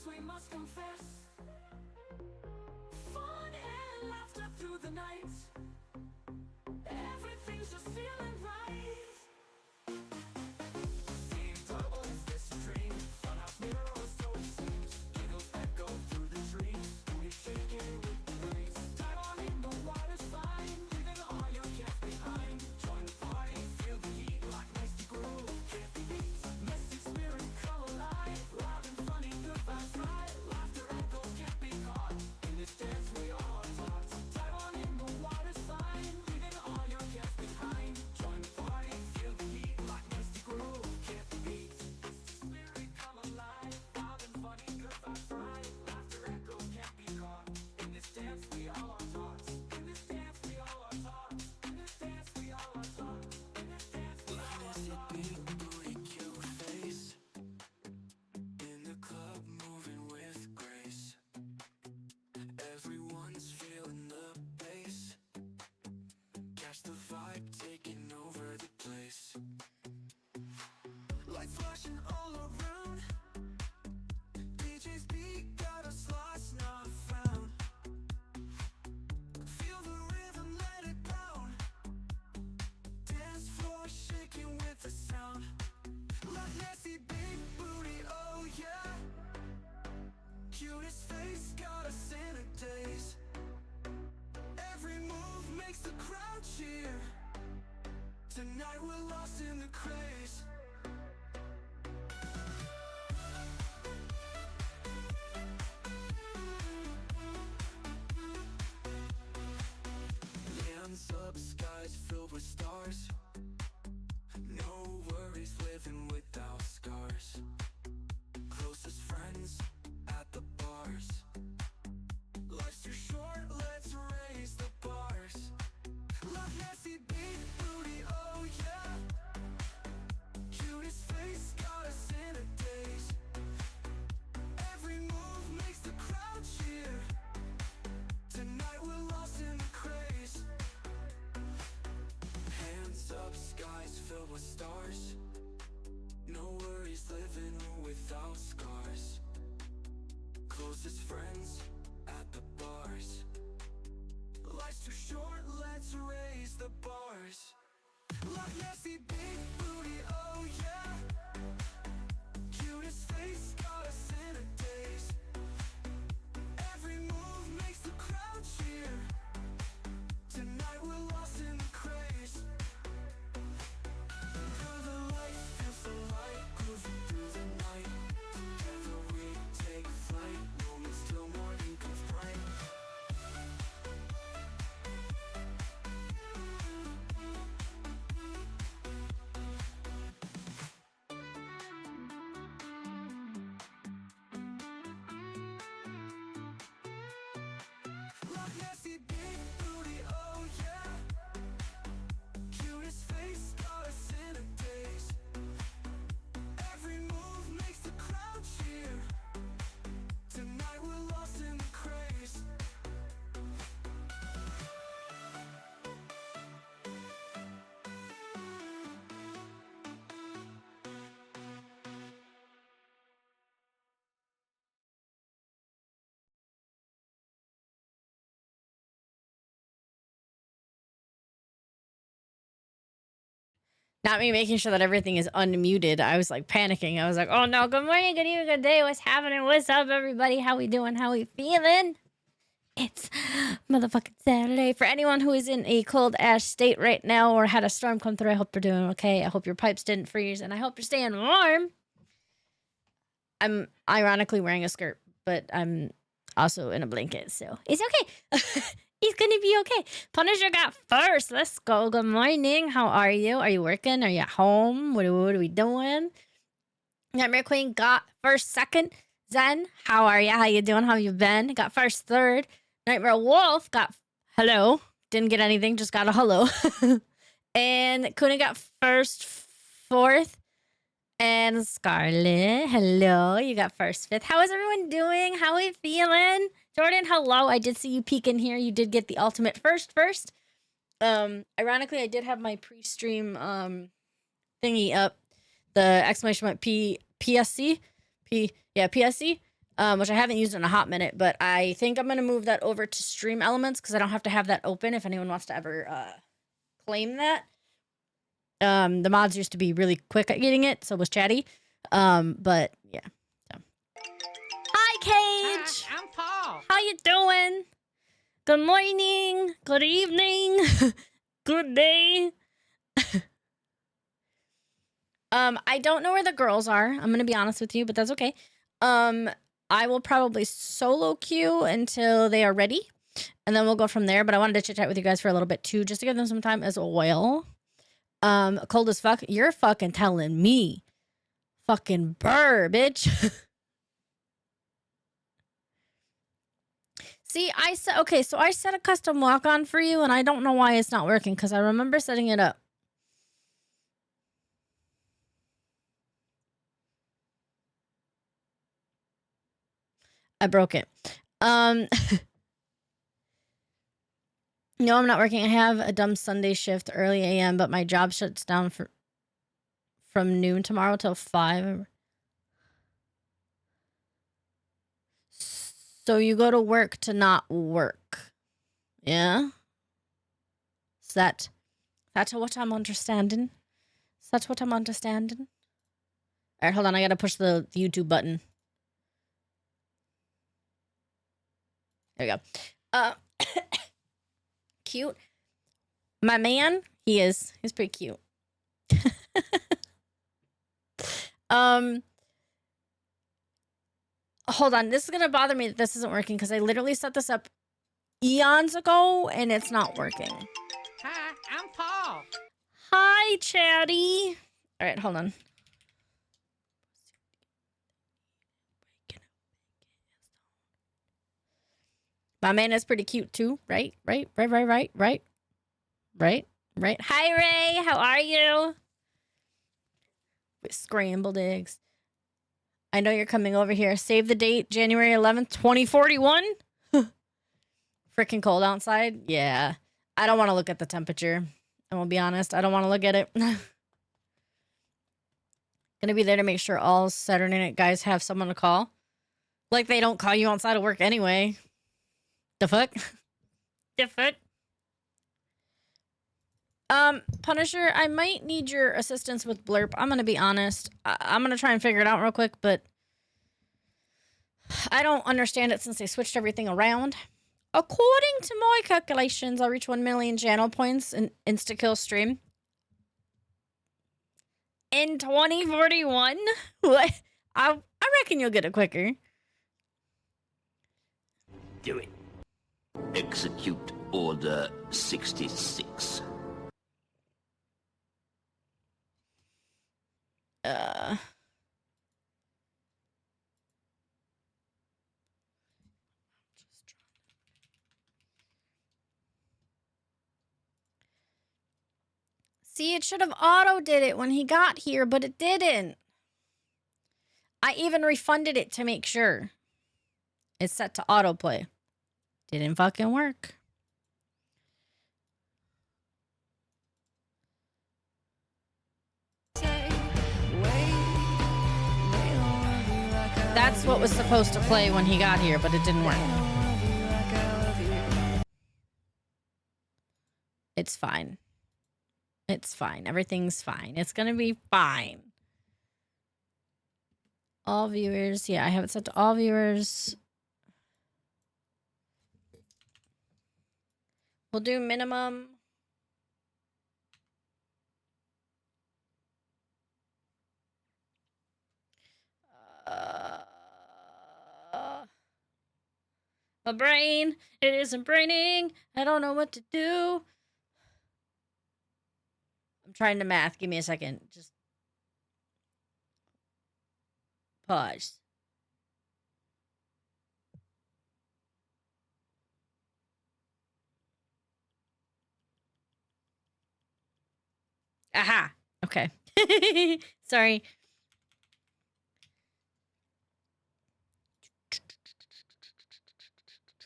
times we must confess. Fun and laughter through the night. Everything's just feeling right. Team Turtle is this dream. Funhouse mirrors so it seems. Giggles echo through the dream. We're shaking with the breeze. Dive on in, the water's fine. Leaving all your cares behind. Join the party, feel the heat like nasty groove. Can't be beat. Mystic spirit come alive. Loud and funny, good vibes right. Laughter echoes can't be caught. In this dance we all are taught. Dive on in, the water's fine. Leaving all your cares behind. Join the party, feel the heat like nasty groove. Can't be beat. Spirit come alive. Loud and funny, good vibes right. Laughter echoes can't be caught. In this dance we all are taught. In this dance we all are taught. In this dance we all are taught. In this dance we all are taught. Big booty, cute face. In the club, moving with grace. Everyone's feeling the bass. Catch the vibe, taking over the place. Lights flashing all around. DJ's beat got us lost, not found. Feel the rhythm, let it pound. Dance floor shaking with the sound. Like Nessie, big booty, oh yeah. Cutest face got us in a daze. Every move makes the crowd cheer. Tonight we're lost in the craze. Hands up, skies filled with stars. No worries, living without scars. Closest friends at the bars. Life's too short, let's raise the bars. Love Nessie, big booty, oh yeah. Cutest face got us in a daze. Every move makes the crowd cheer. Tonight we're lost in the craze. Hands up, skies filled with stars. No worries, living without scars. Closest friends at the bars. Life's too short, let's raise the bars. Like Nessie, big booty, oh yeah. Cutest face got us in a daze. Every move makes the crowd cheer. Tonight we're lost in the craze. Through the light, feels so light, cruising through the night. Together we take flight, moments till morning comes bright. Like Nessie, big booty, oh yeah. Cutest face got us in a daze. Every move makes the crowd cheer. Tonight we're lost in the craze. Not me making sure that everything is unmuted. I was like panicking. I was like, oh no, good morning, good evening, good day. What's happening? What's up, everybody? How we doing? How we feeling? It's motherfucking Saturday. For anyone who is in a cold ass state right now or had a storm come through, I hope you're doing okay. I hope your pipes didn't freeze and I hope you're staying warm. I'm ironically wearing a skirt, but I'm also in a blanket, so it's okay. He's gonna be okay. Punisher got first. Let's go. Good morning. How are you? Are you working? Are you at home? What are we doing? Nightmare Queen got first, second. Zen, how are you? How you doing? How you been? Got first, third. Nightmare Wolf got hello. Didn't get anything, just got a hello. And Kuna got first, fourth. And Scarlet, hello. You got first, fifth. How is everyone doing? How are we feeling? Jordan, hello. I did see you peek in here. You did get the ultimate first. Ironically, I did have my pre-stream thingy up. The exclamation point PSC. PSC. which I haven't used in a hot minute, but I think I'm going to move that over to Stream Elements because I don't have to have that open if anyone wants to ever claim that. The mods used to be really quick at getting it, so was Chatty. But yeah. So. Hi, Cage. Hi, I'm Paul. How you doing? Good morning. Good evening. Good day. I don't know where the girls are. I'm gonna be honest with you, but that's okay. I will probably solo queue until they are ready, and then we'll go from there. But I wanted to chit chat with you guys for a little bit too, just to give them some time as well. Cold as fuck. You're fucking telling me. Fucking burr, bitch. See, I said, okay, so I set a custom walk on for you, and I don't know why it's not working because I remember setting it up. I broke it. No, I'm not working. I have a dumb Sunday shift, early AM, but my job shuts down from noon tomorrow till 5. So you go to work to not work. Yeah? Is that's what I'm understanding? Is that what I'm understanding? All right, hold on. I got to push the YouTube button. There we go. Cute. My man, he's pretty cute. Hold on. This is going to bother me that this isn't working because I literally set this up eons ago and it's not working. Hi, I'm Paul. Hi, Chatty. All right, hold on. My man is pretty cute too, right? Right. Hi, Ray. How are you? With scrambled eggs. I know you're coming over here. Save the date, January 11th, 2041. Freaking cold outside. Yeah. I don't want to look at the temperature. I will be honest. I don't want to look at it. Gonna be there to make sure all Saturday night guys have someone to call. Like they don't call you outside of work anyway. The fuck? The fuck? Punisher, I might need your assistance with Blurp. I'm gonna be honest. I'm gonna try and figure it out real quick, but I don't understand it since they switched everything around. According to my calculations, I'll reach 1 million channel points in insta-kill stream. In 2041? What? I reckon you'll get it quicker. Do it. Execute Order 66. See, it should have auto did it when he got here, but it didn't. I even refunded it to make sure. It's set to autoplay. Didn't fucking work. That's what was supposed to play when he got here, but it didn't work. It's fine. It's fine. Everything's fine. It's gonna be fine. All viewers. Yeah, I have it set to all viewers. We'll do minimum. My brain, it isn't braining. I don't know what to do. I'm trying to math. Give me a second. Just pause. Aha. Okay. Sorry.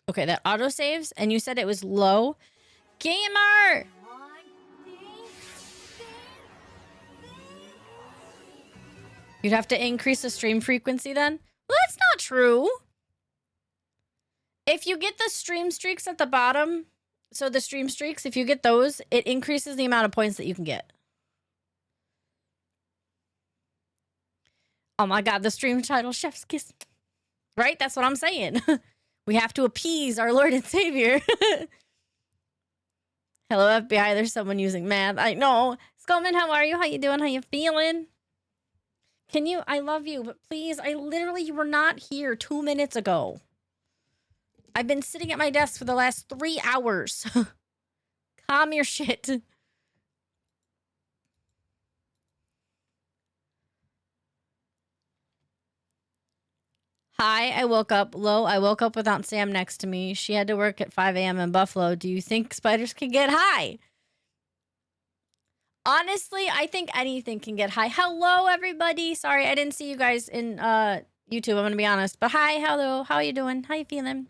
Okay, that auto saves, and you said it was low. Gamer! You'd have to increase the stream frequency then? Well, that's not true. If you get the stream streaks at the bottom, so the stream streaks, if you get those, it increases the amount of points that you can get. Oh my god, the stream title, Chef's Kiss. Right? That's what I'm saying. We have to appease our Lord and Savior. Hello, FBI. There's someone using math. I know. Skullman, how are you? How you doing? How you feeling? Can you? I love you, but please, you were not here 2 minutes ago. I've been sitting at my desk for the last 3 hours. Calm your shit. Hi, I woke up. Low, I woke up without Sam next to me. She had to work at 5 a.m. in Buffalo. Do you think spiders can get high? Honestly, I think anything can get high. Hello, everybody. Sorry, I didn't see you guys in YouTube. I'm going to be honest. But hi, hello. How are you doing? How you feeling?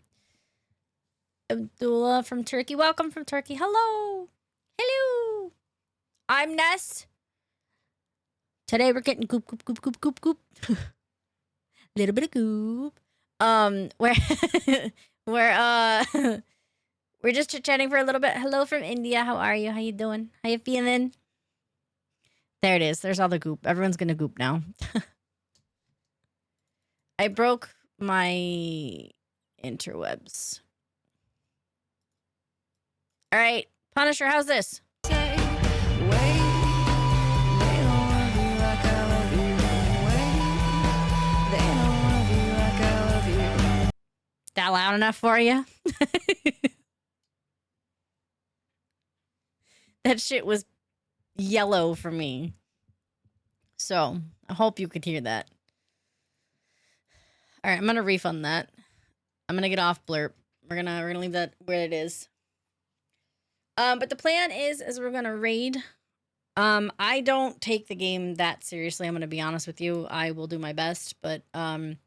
Abdullah from Turkey. Welcome from Turkey. Hello. Hello. I'm Ness. Today we're getting goop, goop, goop, goop, goop, goop. Little bit of goop. We're we're just chit-chatting for a little bit. Hello from India. How are you? How you doing? How you feeling? There it is. There's all the goop. Everyone's gonna goop now. I broke my interwebs. All right, Punisher, how's this? That loud enough for you? That shit was yellow for me. So, I hope you could hear that. All right, I'm going to refund that. I'm going to get off Blurp. We're going to leave that where it is. But the plan is we're going to raid. I don't take the game that seriously. I'm going to be honest with you. I will do my best, but I'm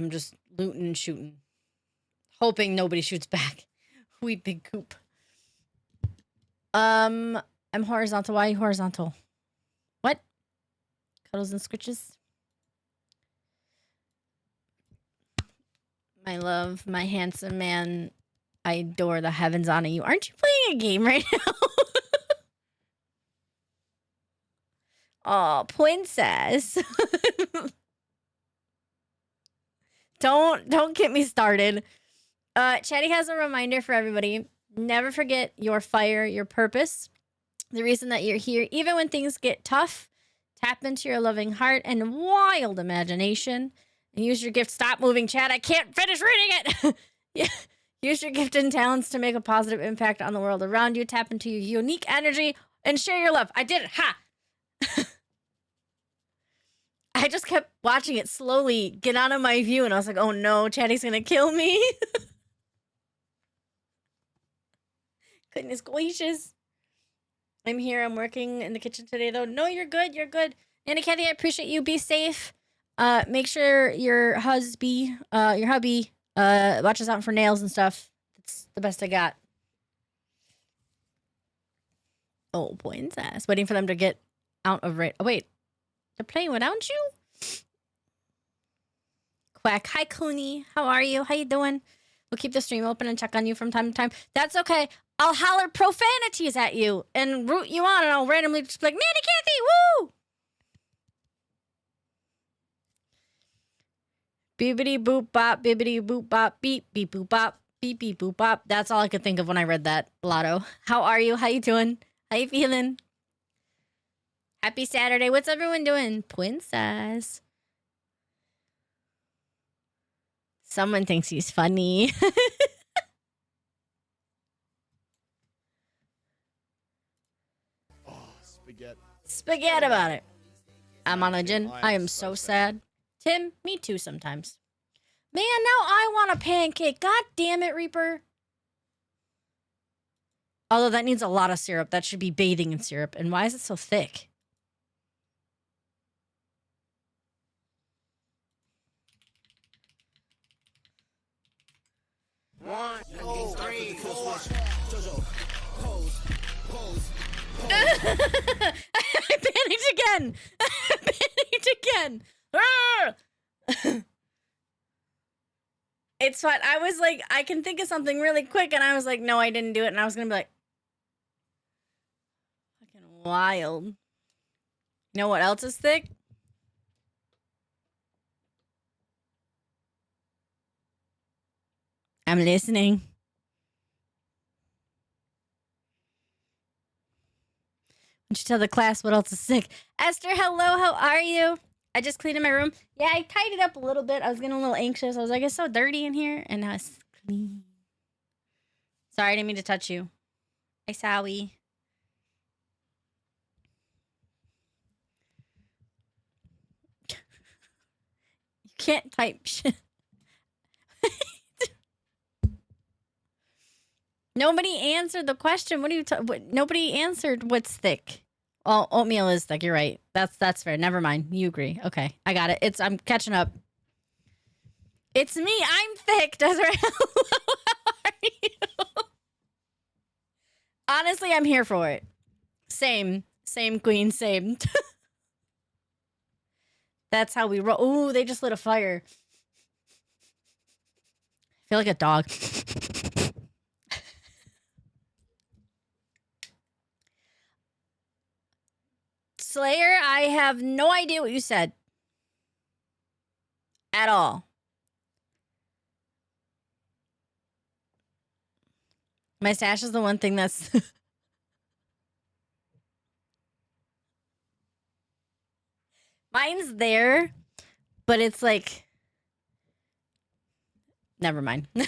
just looting and shooting. Hoping nobody shoots back. We big coop. I'm horizontal. Why horizontal? What? Cuddles and scritches? My love, my handsome man. I adore the heavens on you. Aren't you playing a game right now? Oh, princess. Don't get me started. Chatty has a reminder for everybody. Never forget your fire, your purpose, the reason that you're here. Even when things get tough, tap into your loving heart and wild imagination and use your gift. Stop moving, chat. I can't finish reading it. Yeah. Use your gift and talents to make a positive impact on the world around you. Tap into your unique energy and share your love. I did it. Ha! I just kept watching it slowly get out of my view, and I was like, oh no, Chatty's gonna kill me. Goodness gracious. I'm here. I'm working in the kitchen today, though. No, you're good. You're good. Anna Kathy, I appreciate you. Be safe. Make sure your hubby watches out for nails and stuff. It's the best I got. Oh, princess. Waiting for them to get out of right. Oh, wait. They're playing without you? Quack. Hi, Cooney. How are you? How you doing? We'll keep the stream open and check on you from time to time. That's okay. I'll holler profanities at you and root you on, and I'll randomly just be like, Manny Kathy, woo! Bibbity boop bop, bibbity boop bop, beep, beep boop bop, beep, beep boop bop. That's all I could think of when I read that, Lotto. How are you? How you doing? How you feeling? Happy Saturday. What's everyone doing? Princess. Someone thinks he's funny. Spaghetti about it. I'm on a gin. I am so sad. Tim, me too sometimes. Man, now I want a pancake. God damn it, Reaper. Although that needs a lot of syrup. That should be bathing in syrup. And why is it so thick? One, two, three, four. I panicked again. I panicked again. It's fine. I was like, I can think of something really quick, and I was like, no, I didn't do it. And I was gonna be like, fucking wild. You know what else is thick? I'm listening. Why don't you tell the class what else is sick? Esther, hello, how are you? I just cleaned my room. Yeah, I tidied it up a little bit. I was getting a little anxious. I was like, it's so dirty in here. And now it's clean. Sorry, I didn't mean to touch you. Hi, Sally. You can't type shit. Nobody answered the question. What are you nobody answered what's thick. Oh, oatmeal is thick. You're right. That's fair. Never mind. You agree. Okay. I got it. I'm catching up. It's me. I'm thick, Desiree. How are you? Honestly, I'm here for it. Same queen, same. That's how we roll. Ooh, they just lit a fire. I feel like a dog. Slayer, I have no idea what you said. At all. My stash is the one thing that's... Mine's there, but it's like... Never mind. The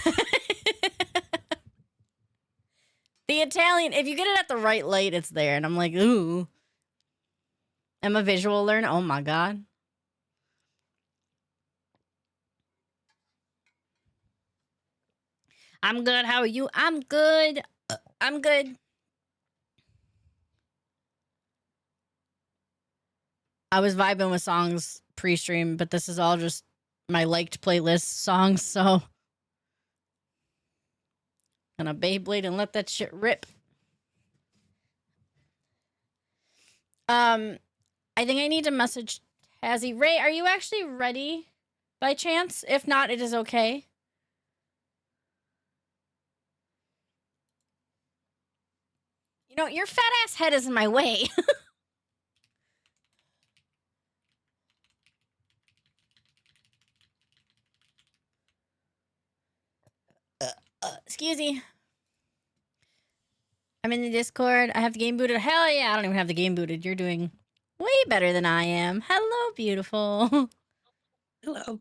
Italian, if you get it at the right light, it's there. And I'm like, ooh. I'm a visual learner. Oh my God. I'm good. How are you? I'm good. I'm good. I was vibing with songs pre-stream, but this is all just my liked playlist songs, so gonna Beyblade and let that shit rip. I think I need to message Tazzy. Ray, are you actually ready by chance? If not, it is okay. You know, your fat ass head is in my way. Excuse me. I'm in the Discord. I have the game booted. Hell yeah, I don't even have the game booted. You're doing way better than I am. Hello, beautiful. Hello.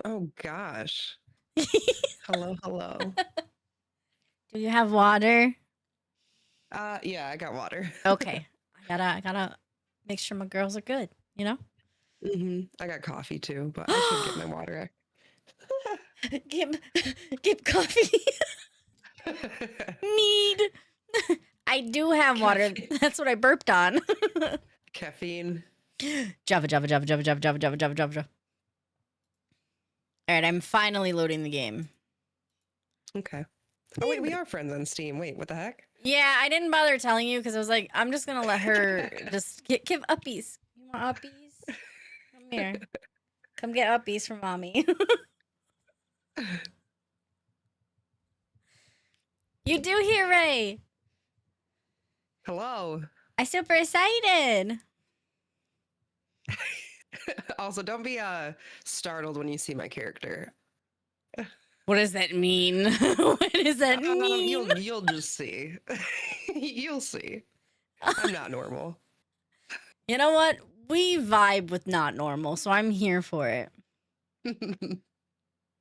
Oh gosh. Hello, hello. Do you have water? Yeah, I got water. Okay. I gotta make sure my girls are good, you know? I got coffee too, but I should get my water. Get coffee. Need. I do have water. That's what I burped on. Caffeine. Java. All right, I'm finally loading the game. Okay. Oh wait, we are friends on Steam. Wait, what the heck? Yeah, I didn't bother telling you because I was like, I'm just gonna let her just give uppies. You want uppies? Come here. Come get uppies from mommy. You do hear Ray. Hello. I'm super excited. Also, don't be startled when you see my character. What does that mean? What does that mean? You'll just see. You'll see. I'm not normal. You know what? We vibe with not normal, so I'm here for it.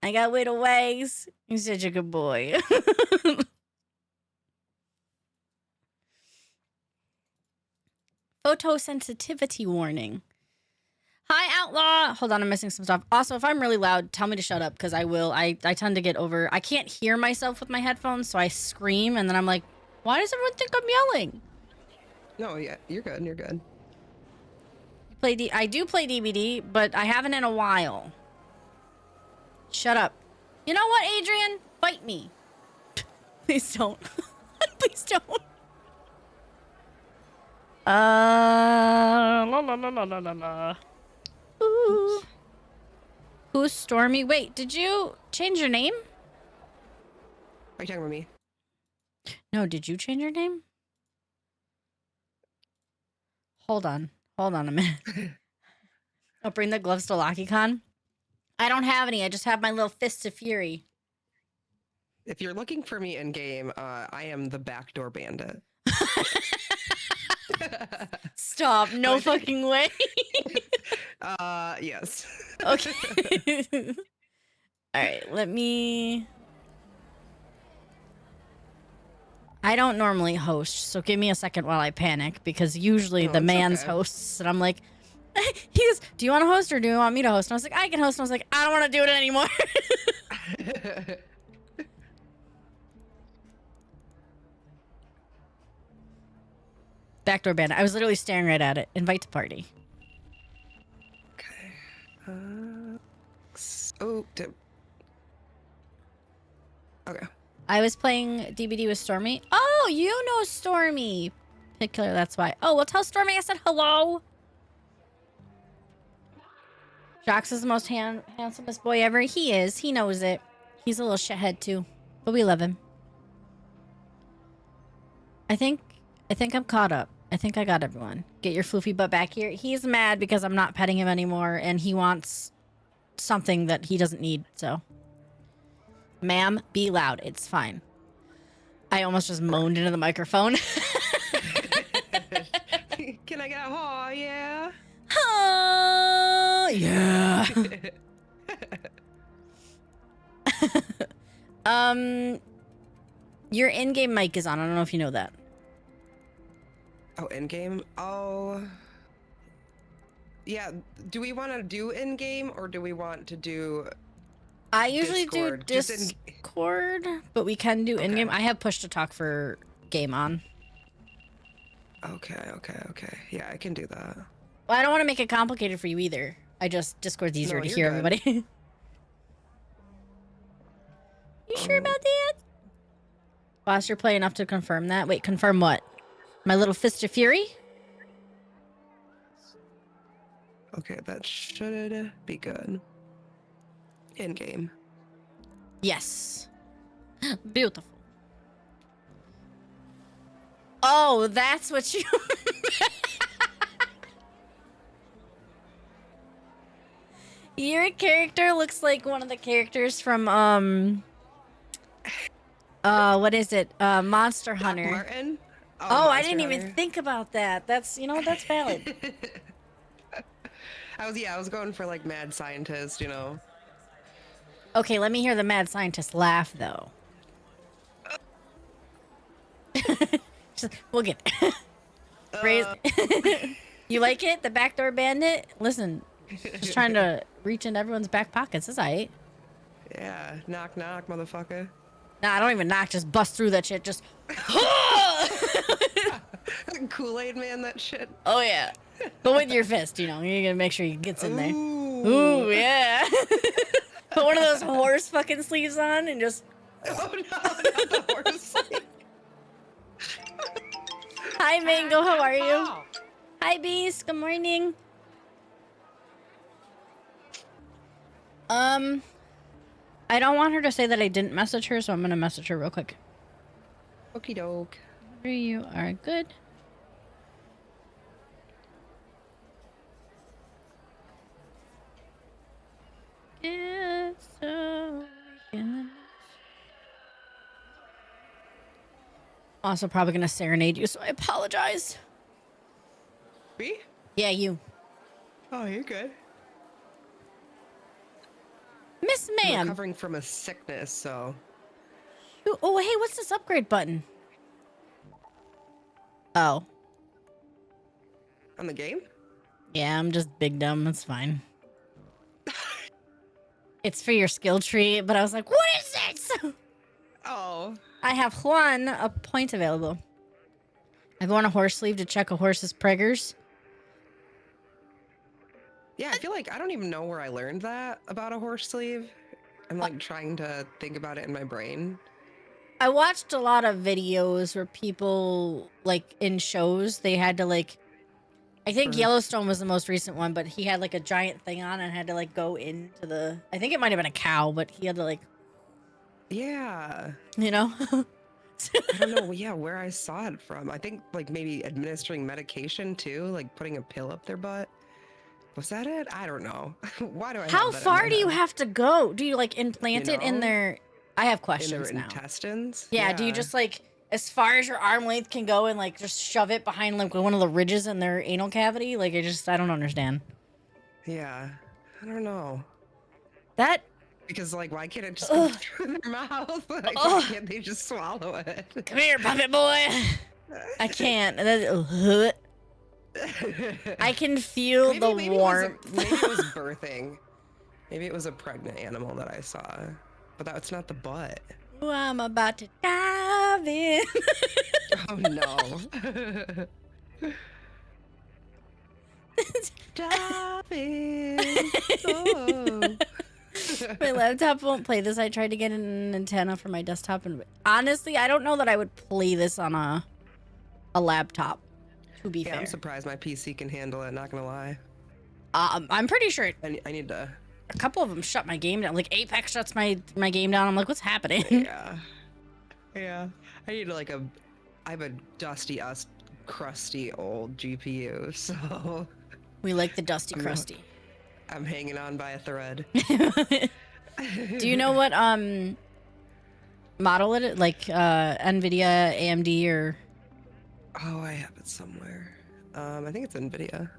I got little ways. You're such a good boy. Photosensitivity warning. Hi, Outlaw. Hold on, I'm missing some stuff. Also, if I'm really loud, tell me to shut up because I will. I tend to get over. I can't hear myself with my headphones, so I scream, and then I'm like, why does everyone think I'm yelling? No, yeah, you're good. You're good. I do play DBD, but I haven't in a while. Shut up. You know what, Adrian? Fight me. Please don't. Please don't. La la la la la la la. Ooh. Who's Stormy? Wait, did you change your name? you talking about me? No, did you change your name? Hold on. Hold on a minute. I'll bring the gloves to LockyCon. I don't have any. I just have my little Fists of Fury. If you're looking for me in game, I am the backdoor bandit. Stop. No fucking way. Yes. Okay. All right, let me... I don't normally host, so give me a second while I panic, because usually No, the it's man's okay. hosts, and I'm like, he goes, do you want to host or do you want me to host? And I was like, I can host. And I was like, I don't want to do it anymore. Backdoor bandit. I was literally staring right at it. Invite to party. Okay. Oh, okay. I was playing DBD with Stormy. Oh, you know Stormy. Particular, that's why. Oh, well, tell Stormy I said hello. Jox is the most handsomest boy ever. He is. He knows it. He's a little shithead too, but we love him. I think I'm caught up. I think I got everyone. Get your floofy butt back here. He's mad because I'm not petting him anymore, and he wants something that he doesn't need. So, ma'am, be loud. It's fine. I almost just moaned into the microphone. Can I get a haw? Yeah. Oh, yeah. Your in-game mic is on. I don't know if you know that. Oh, in game. Oh. Yeah. Do we want to do in game or do we want to do? I usually Discord, do just in- Discord, but we can do in-game. Okay. I have push to talk for game on. Okay. Yeah, I can do that. Well, I don't want to make it complicated for you either. I just Discord's easier No, to you're hear good. everybody. You sure about that? Boss, you're playing enough to confirm that. Wait, confirm what? My little Fist of Fury? Okay, that should be good. In game. Yes. Beautiful. Oh, that's what you... Your character looks like one of the characters from, what is it? Monster Doc Hunter. Martin? Oh, I Monster didn't even Hunter. think about that. That's, that's valid. I was going for like mad scientist, you know. Okay, let me hear the mad scientist laugh, though. We'll get there. Raise- You like it? The backdoor bandit? Listen, just trying to reach into everyone's back pockets. That's alright. Yeah, knock knock, motherfucker. Nah, I don't even knock. Just bust through that shit. Just. Kool-Aid man, that shit. Oh, yeah. But with your fist, you're gonna make sure he gets in there. Ooh. Ooh, yeah. Put one of those horse fucking sleeves on and just. Oh no, not the horse sleeve. Hi, Mango. How are you? Paul. Hi, Beast. Good morning. I don't want her to say that I didn't message her, so I'm gonna message her real quick. Okie doke. You are good. It's so weekend. Also, probably gonna serenade you, so I apologize. Me? Yeah, you. Oh, you're good. Miss I'm Ma'am. recovering from a sickness, so. Oh, hey, what's this upgrade button? Oh. On the game? Yeah, I'm just big dumb. It's fine. It's for your skill tree, but I was like, what is this? Oh. I have a point available. I've worn a horse sleeve to check a horse's preggers. Yeah, I feel like I don't even know where I learned that about a horse sleeve. I'm like trying to think about it in my brain. I watched a lot of videos where people, like, in shows, they had to, like, I think Mhm. Yellowstone was the most recent one, but he had, like, a giant thing on and had to, like, go into the, I think it might have been a cow, but he had to, like, Yeah. You know? I don't know. Yeah, where I saw it from. I think like maybe administering medication too, like putting a pill up their butt. Was that it? I don't know. Why do I How have that in far my do you head? have to go? Do you like implant You it in know? their? I have In their questions now. intestines? Yeah, do you just like as far as your arm length can go and like just shove it behind like one of the ridges in their anal cavity? Like I don't understand. Yeah. I don't know. That Because like why can't it just go Ugh. through their mouth? Like why Ugh. can't they just swallow it? come here, puppet boy. I can't. I can feel Maybe, the maybe warmth. maybe it was birthing. Maybe it was a pregnant animal that I saw. But that's not the butt. Ooh, I'm about to dive in. Oh no. Dive in. Oh. My laptop won't play this. I tried to get an antenna for my desktop, and honestly, I don't know that I would play this on a laptop. To be Yeah, fair, I'm surprised my PC can handle it, not gonna lie. I'm pretty sure I need to. a couple of them shut my game down. Like Apex shuts my game down. I'm like, what's happening? Yeah. Yeah. I need like I have a dusty, crusty old GPU, so We like the dusty crusty. I'm hanging on by a thread. Do you know what model it like Nvidia, AMD, or Oh, I have it somewhere. I think it's NVIDIA.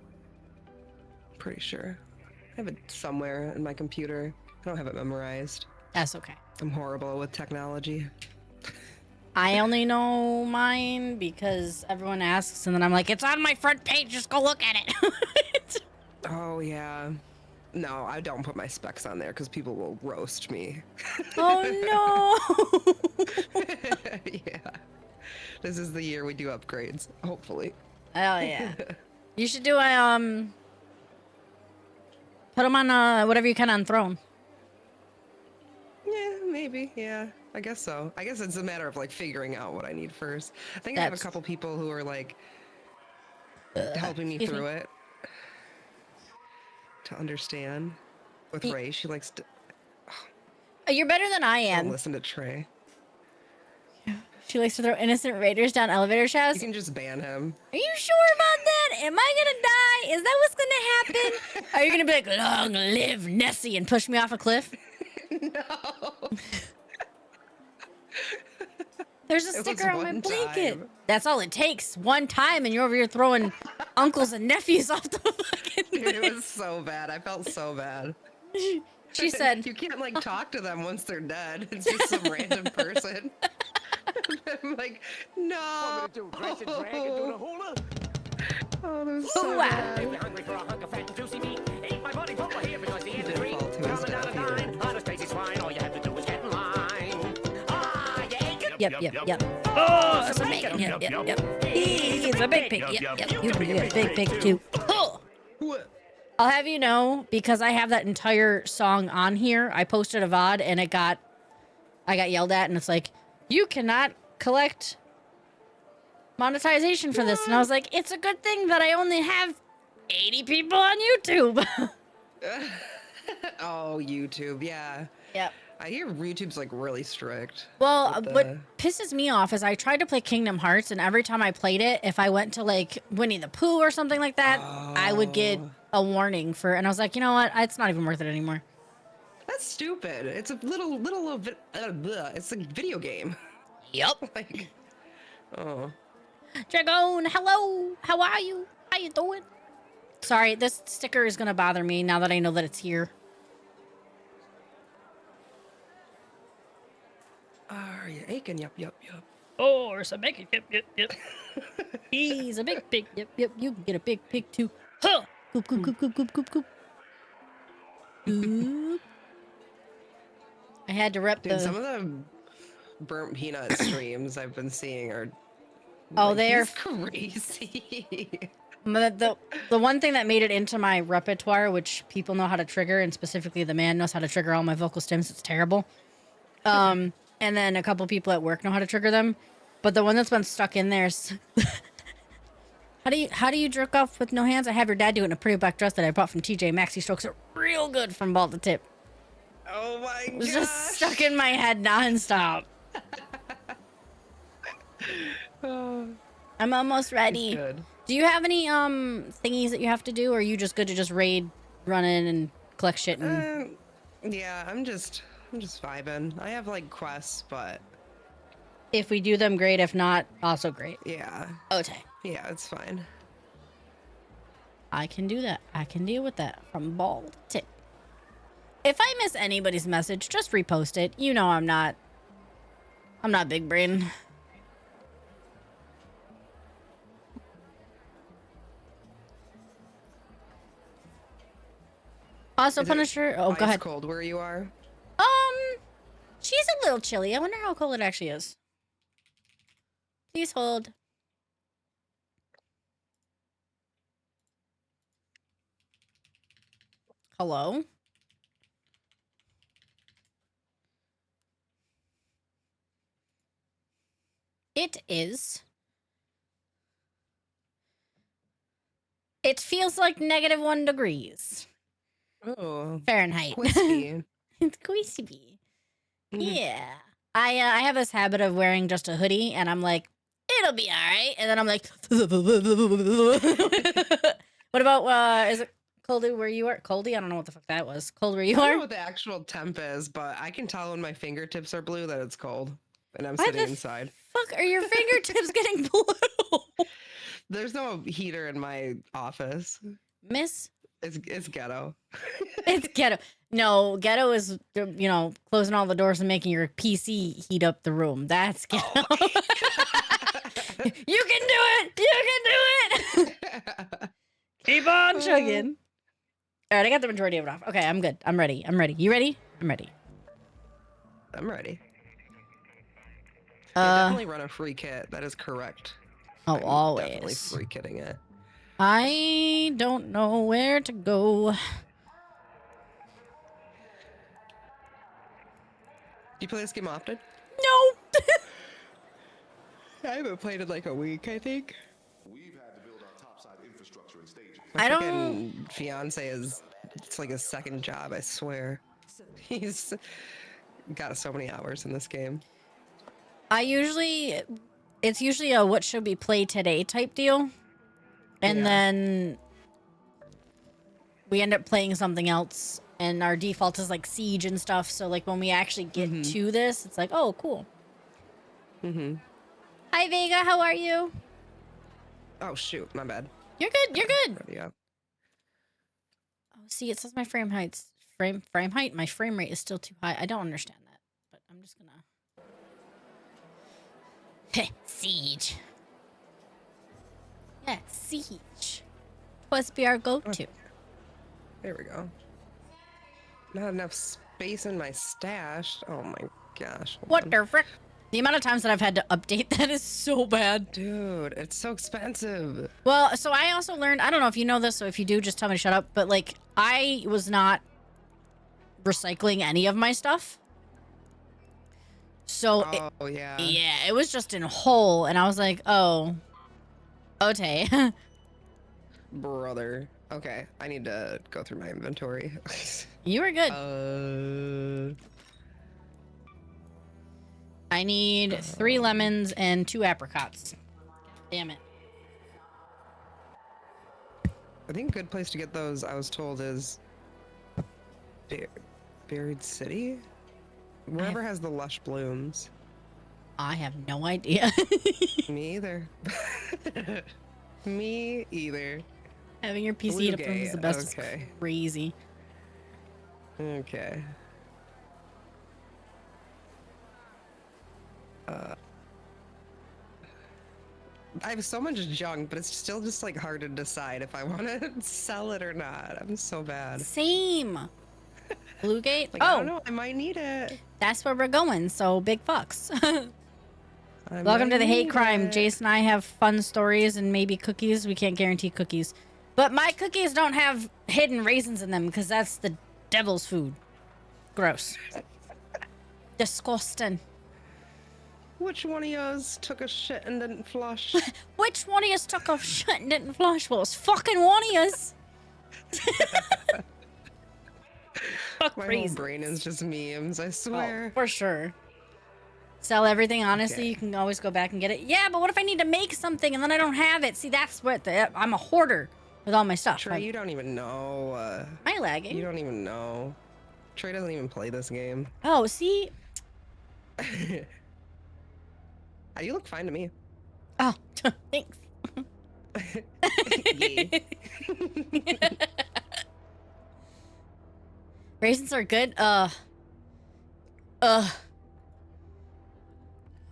Pretty sure. I have it somewhere in my computer. I don't have it memorized. that's okay. I'm horrible with technology. I only know mine because everyone asks, and then I'm like, it's on my front page. Just go look at it. Oh, yeah. No, I don't put my specs on there because people will roast me. Oh no! Yeah. This is the year we do upgrades, hopefully. Oh yeah. You should do a put them on whatever you can on Throne. Yeah, maybe. Yeah, I guess so. I guess it's a matter of like figuring out what I need first. I think I have a That's- couple people who are like helping me excuse me. through it to understand. With Ye- Ray, she likes to You're better than I don't am. listen to Trey. She likes to throw innocent raiders down elevator You shafts. can just ban him. Are you sure about that? Am I gonna die? Is that what's gonna happen? Are you gonna be like, long live Nessie, and push me off a cliff? No. There's a It was sticker on my one blanket. time. That's all it takes. One time, and you're over here throwing uncles and nephews off the fucking Dude, it thing. was so bad. I felt so bad. She said, You can't like talk to them once they're dead. It's just some random person. I'm like, no. Oh, that was so Ooh, ah. bad. If you're hungry for a hunk of fat and juicy meat, eat my body full here because the end did is free. fall to his Coming down death a here. dime, honest crazy swine, all you have to do is get in line. Ah, yeah, yep. Oh, some bacon. Yep. He's a big pig. Yep. You can be a big pig too. Oh. What? I'll have you know, because I have that entire song on here, I posted a VOD and I got yelled at, and it's like, you cannot collect monetization for this. And I was like, it's a good thing that I only have 80 people on YouTube. Oh, YouTube. Yeah. Yep. I hear YouTube's like really strict. Well, with what the- pisses me off is I tried to play Kingdom Hearts, and every time I played it, if I went to like Winnie the Pooh or something like that, I would get a warning for, and I was like, you know what? It's not even worth it anymore. That's stupid. It's a little bit. It's a video game. Yep. Like, oh. Dragon, hello. How are you? How you doing? Sorry, this sticker is gonna bother me now that I know that it's here. Are you aching? Yup. Oh, there's a big yep. He's a big pig. Yep. You can get a big pig too. Huh. Coop. Oop. I had to rep Dude, some the. of the burnt peanut streams I've been seeing are. Oh, like, they are he's crazy. The one thing that made it into my repertoire, which people know how to trigger, and specifically the man knows how to trigger all my vocal stems. It's terrible. And then a couple people at work know how to trigger them, but the one that's been stuck in there is. How do you jerk off with no hands? I have your dad do it in a pretty black dress that I bought from TJ Maxx. He strokes it real good from ball to tip. Oh my It was gosh. just stuck in my head nonstop. Oh, I'm almost it's ready. good. Do you have any thingies that you have to do, or are you just good to just raid, run in, and collect shit? And Yeah, I'm just vibing. I have like quests, but if we do them, great. If not, also great. yeah, Okay, yeah, it's fine. I can do that. I can deal with that from ball to tip. If I miss anybody's message, just repost it. You know I'm not big brain. Also, Is it Punisher. Oh, Ice go ahead. cold where you are? She's a little chilly. I wonder how cold it actually is. Please hold. Hello? It is. It feels like -1 degrees Oh, Fahrenheit. whiskey. It's crispy. Mhm. Yeah. I have this habit of wearing just a hoodie, and I'm like, it'll be all right. And then I'm like, what about, is it coldy where you are? Coldy? I don't know what the fuck that was. Cold where you I don't know are? what the actual temp is, but I can tell when my fingertips are blue that it's cold, and I'm Why sitting the inside. fuck are your fingertips getting blue? There's no heater in my office. Miss? It's ghetto. It's ghetto. No, ghetto is, closing all the doors and making your PC heat up the room. That's ghetto. You can do it! You can do it! Keep on chugging. All right, I got the majority of it off. Okay, I'm good. I'm ready. I'm ready. You ready? I'm ready. I'm ready. Yeah, Uh, definitely run a free kit. That is correct. oh, I'm definitely always. free kitting it. I don't know where to go. Do you play this game often? No. I haven't played in like a week, I think. We've had to build our topside infrastructure in stages. I don't. Freaking fiance is, it's like his second job, I swear. He's got so many hours in this game. It's usually a what should we play today type deal. And Yeah. then we end up playing something else, and our default is like Siege and stuff. So like when we actually get to this, it's like, oh, cool. Mm-hmm. Hi Vega, how are you? Oh shoot, my bad. You're good. You're good. Yeah. Oh, see, it says my frame height. My frame rate is still too high. I don't understand that, but I'm just gonna. Siege. Yeah, Siege. Twas be our go-to. There we go. Not enough space in my stash. Oh my gosh. hold What on. the frick? The amount of times that I've had to update that is so bad. Dude, it's so expensive. Well, so I also learned, I don't know if you know this, so if you do, just tell me to shut up, but like, I was not recycling any of my stuff. So, Oh yeah. yeah, it was just in whole, and I was like, oh, okay. Brother. Okay, I need to go through my inventory. You were good. I need 3 lemons and 2 apricots. Damn it. I think a good place to get those, I was told, is Buried City? Wherever has the lush blooms. I have no idea. Me either. Me either. Having your PC heat up Blue is the Gate, best. okay. It's crazy. Okay. I have so much junk, but it's still just like hard to decide if I want to sell it or not. I'm so bad. Same. Blue Gate? Like, I don't Oh, know. I might need it. that's where we're going, so big fucks. I Welcome to might the hate need crime. it. Jason and I have fun stories and maybe cookies. We can't guarantee cookies. But my cookies don't have hidden raisins in them because that's the devil's food. Gross. Disgusting. Which one of yours took a shit and didn't flush? Which one of us took a shit and didn't flush? Well, it's fucking one of us. Fuck My whole raisins. brain is just memes, I Oh, swear. for sure. Sell everything. Honestly, Okay. you can always go back and get it. Yeah, but what if I need to make something and then I don't have it? See, that's what I'm a hoarder with all my stuff. Trey, you don't even know. Am I lagging? You don't even know. Trey doesn't even play this game. Oh, see. You look fine to me. Oh, thanks. Yeah. Raisins are good. Who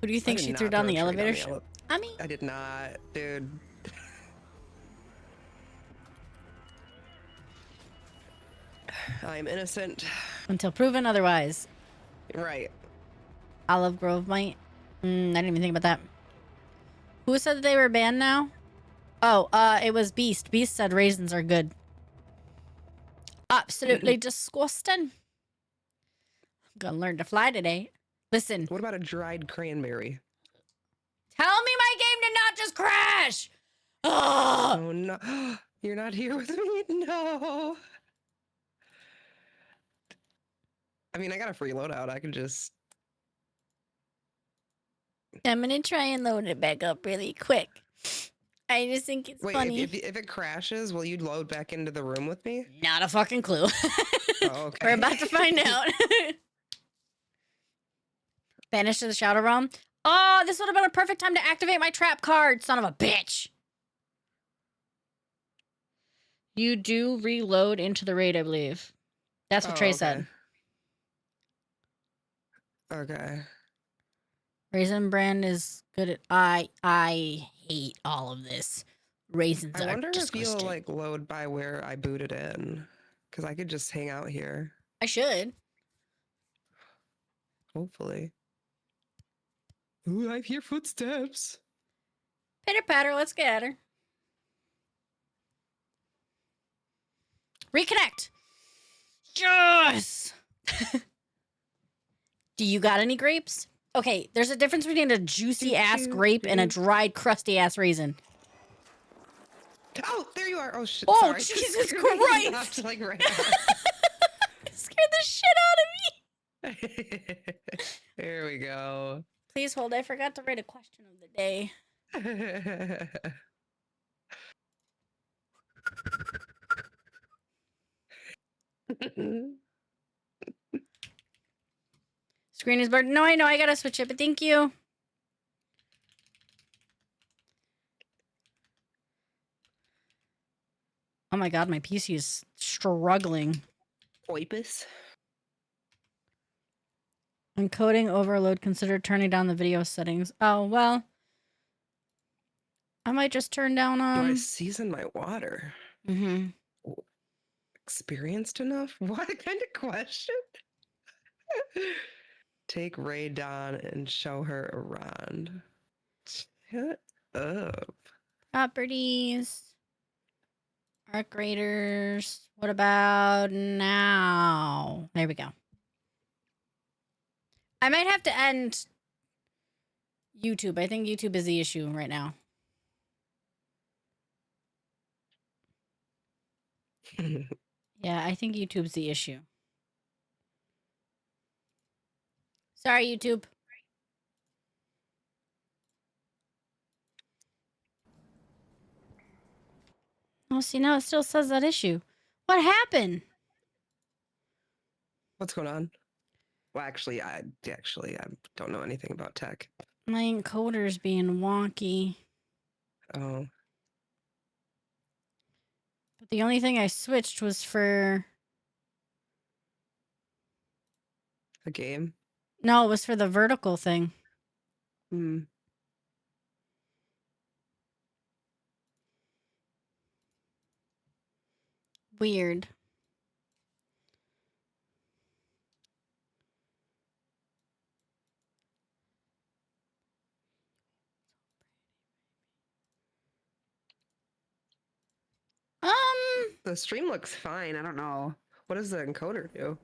do you think I did she not threw down throw the Trey elevator? I mean, I did not, dude. I'm innocent. until proven otherwise. Right. Olive Grove might. I didn't even think about that. Who said that they were banned now? Oh, it was Beast. Beast said raisins are good. Absolutely disgusting. I'm gonna learn to fly today. Listen, What about a dried cranberry? tell me my game did not just crash. Ugh. Oh no. You're not here with me? No. I mean, I got a free loadout. I could just. I'm gonna try and load it back up really quick. I just think it's Wait, funny. if it crashes, will you load back into the room with me? Not a fucking clue. Oh, okay. We're about to find out. Banish to the Shadow Realm. Oh, this would have been a perfect time to activate my trap card, son of a bitch. You do reload into the raid, I believe. That's what Oh, Trey okay. said. Okay. Raisin Bran is good at. I hate all of this. Raisins I are wonder if disgusting. you'll like load by where I booted in, because I could just hang out here. I should. Hopefully. Ooh, I hear footsteps. Pitter patter, let's get at her. Reconnect. Yes. Do you got any grapes? Okay, there's a difference between a juicy ass grape and a dried, crusty ass raisin. Oh, there you are. Oh shit. Oh, sorry. Jesus You Christ. knocked, like right out. Scared the shit out of me. There we go. Please hold. I forgot to write a question of the day. Screen is blurred. No, I know. I gotta switch it, but thank you. Oh my god, my PC is struggling. Oipus. Encoding overload. Consider turning down the video settings. Oh, well. I might just turn down, Do I season my water? Mm-hmm. Experienced enough? What kind of question? Take Ray Dawn and show her around. Shut up. Properties. Arc Raiders. What about now? There we go. I might have to end YouTube. I think YouTube is the issue right now. Yeah, I think YouTube's the issue. Sorry, YouTube. Oh, see, now it still says that issue. What happened? What's going on? Well, actually, I don't know anything about tech. My encoder's being wonky. Oh, But the only thing I switched was for... a game? No, it was for the vertical thing. Hmm. Weird. The stream looks fine. I don't know. What does the encoder do?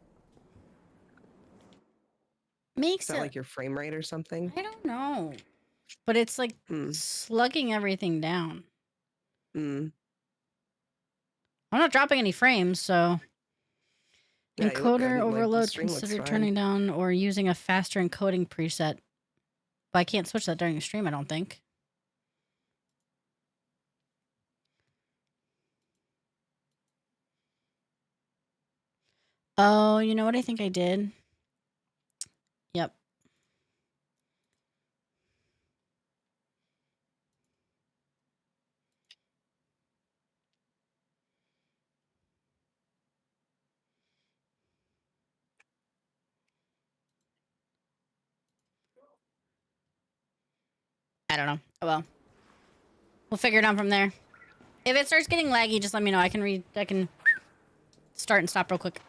Is Makes that it... like your frame rate or something? I don't know. But it's like Hmm. slugging everything down. Hmm. I'm not dropping any frames, so... Yeah, you look good. Encoder Like, the overload, stream looks consider fine. turning down or using a faster encoding preset. But I can't switch that during the stream, I don't think. Oh, you know what I think I did? Yep. I don't know. Oh well. We'll figure it out from there. If it starts getting laggy, just let me know. I can start and stop real quick.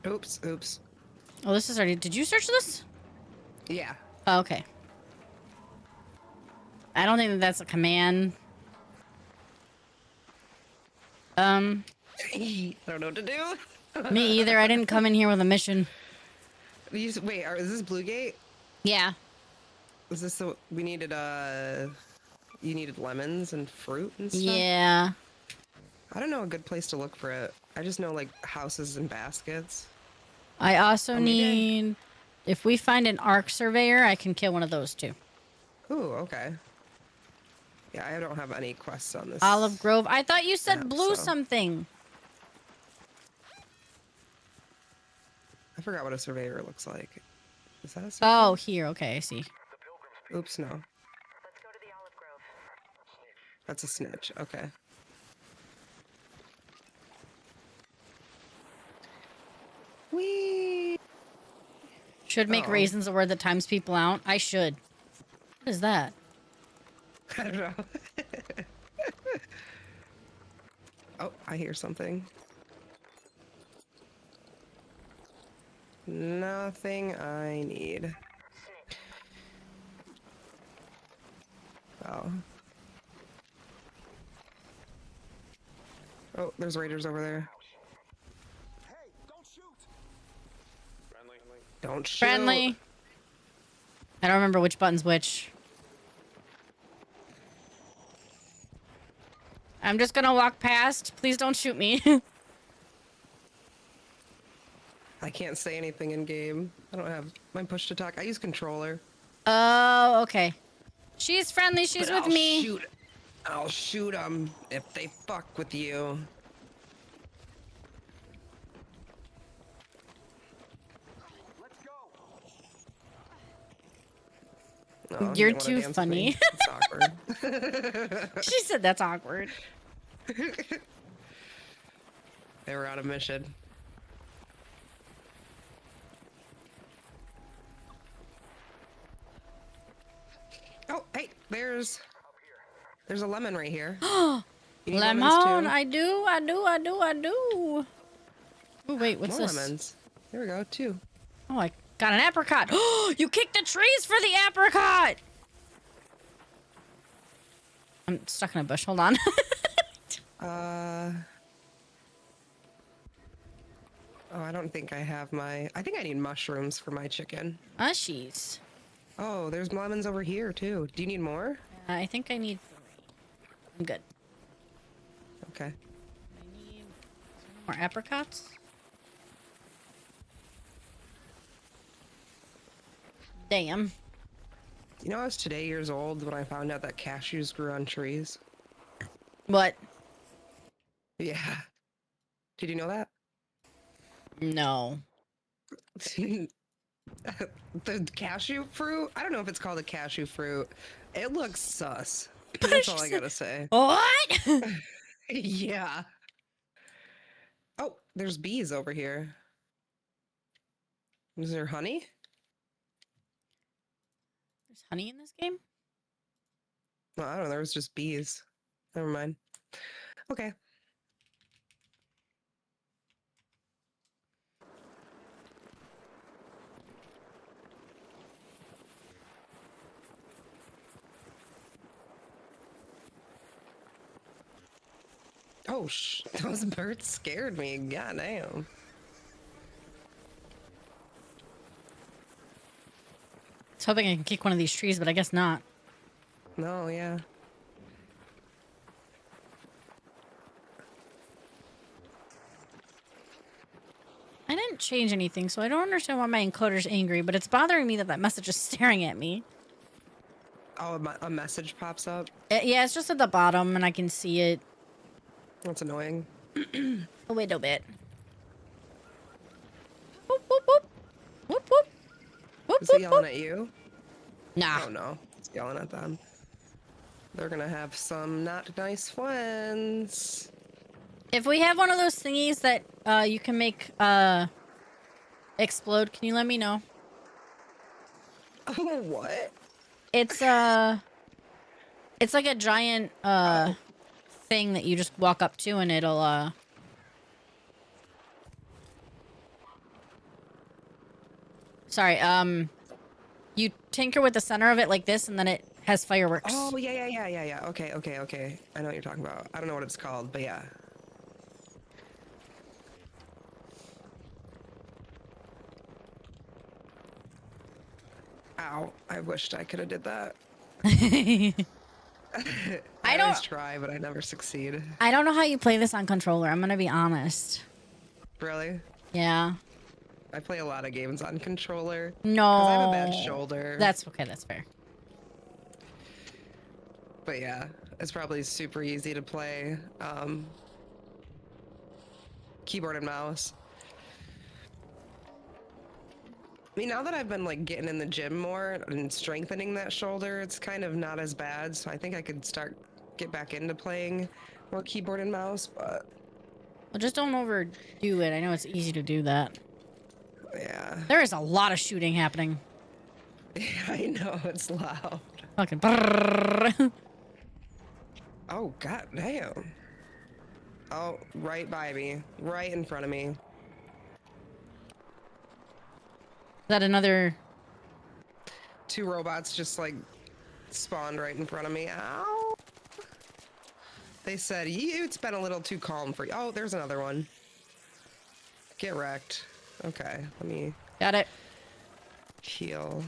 Oops, oops. Oh, this is already... Did you search this? Yeah. Oh, okay. I don't think that that's a command. I don't know what to do. Me either. I didn't come in here with a mission. Wait, is this Blue Gate? Yeah. Is this the we needed? You needed lemons and fruit and stuff. Yeah. I don't know a good place to look for it. I just know like houses and baskets. I also maybe I- need... If we find an arc surveyor, I can kill one of those too. Ooh, okay. Yeah, I don't have any quests on this. Olive Grove. I thought you said map, blue so- something. I forgot what a surveyor looks like. Is that a surveyor? Oh, here. Okay, I see. Oops, no. That's a snitch. Okay. Wee. Should make Oh. raisins a word that times people out. I should. What is that? I don't know. Oh, I hear something. Nothing I need. Oh. Oh, there's raiders over there. Don't shoot. Friendly. I don't remember which button's which. I'm just gonna walk past. Please don't shoot me. I can't say anything in game. I don't have my push to talk. I use controller. Oh, okay. She's friendly. She's But with me. I'll shoot them if they fuck with you. Oh, you You're didn't wanna too dance with funny. me? It's awkward. She said that's awkward. They were on a mission. Oh, hey, there's a lemon right here. You need lemons Lemon. too? I do. Oh, wait, what's More this? lemons. There we go, two. Oh, I got an apricot. You kicked the trees for the apricot. I'm stuck in a bush. Hold on. Oh, I don't think I have my... I think I need mushrooms for my chicken. Ushies. Oh, there's lemons over here, too. Do you need more? I think I need 3. I'm good. Okay. I need more apricots. Damn. You know, I was today years old when I found out that cashews grew on trees. What? Yeah. Did you know that? No. The cashew fruit? I don't know if it's called a cashew fruit. It looks sus. That's all I gotta say. What? Yeah. Oh, there's bees over here. Is there honey? There's honey in this game? No, I don't know. There was just bees. Never mind. Okay. Oh, those birds scared me. God damn. I was hoping I can kick one of these trees, but I guess not. No, yeah. I didn't change anything, so I don't understand why my encoder's angry, but it's bothering me that that message is staring at me. Oh, a message pops up. Yeah, it's just at the bottom, and I can see it That's annoying. a little bit. Whoop, whoop, whoop. Whoop, whoop. Whoop, Is it whoop, yelling whoop. at you? Nah. Oh no, it's yelling at them. They're gonna have some not nice friends. If we have one of those thingies that you can make explode, can you let me know? Oh, what? It's like a giant thing that you just walk up to and it'll sorry, you tinker with the center of it like this and then it has fireworks. Oh, yeah. Okay. I know what you're talking about. I don't know what it's called, but yeah. Ow, I wished I could have did that. I I always don't try, but I never succeed. I don't know how you play this on controller. I'm going to be honest. Really? Yeah. I play a lot of games on controller. No. Because I have a bad shoulder. That's okay. That's fair. But yeah, it's probably super easy to play. Keyboard and mouse. I mean, now that I've been like getting in the gym more and strengthening that shoulder, it's kind of not as bad. So I think I could get back into playing more keyboard and mouse. But Well, just don't overdo it. I know it's easy to do that. yeah, There is a lot of shooting happening. I know it's loud. Fucking. Brrrr. Oh god damn! Oh, right by me, right in front of me. Is that another? Two robots just like spawned right in front of me. Ow! They said, it's been a little too calm for you. Oh, there's another one. Get wrecked. Okay, let me Got it. heal.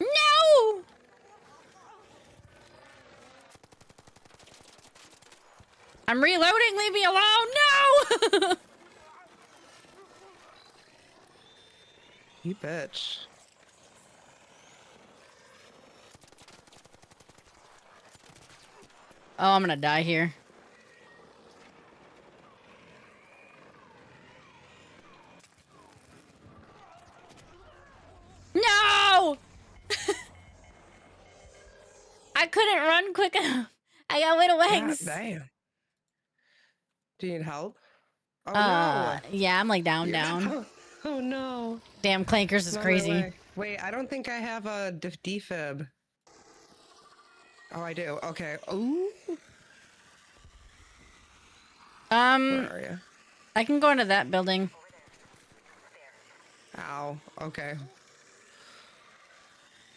No! I'm reloading. Leave me alone. No! You bitch. Oh, I'm gonna die here. No! I couldn't run quick enough. I got little God legs. damn. Do you need help? Oh Yeah, I'm like down, no. down. Oh no. Damn, Clankers is On my crazy. way. Wait, I don't think I have a defib. Oh, I do. Okay. Ooh. Where are you? I can go into that building. Ow. Okay.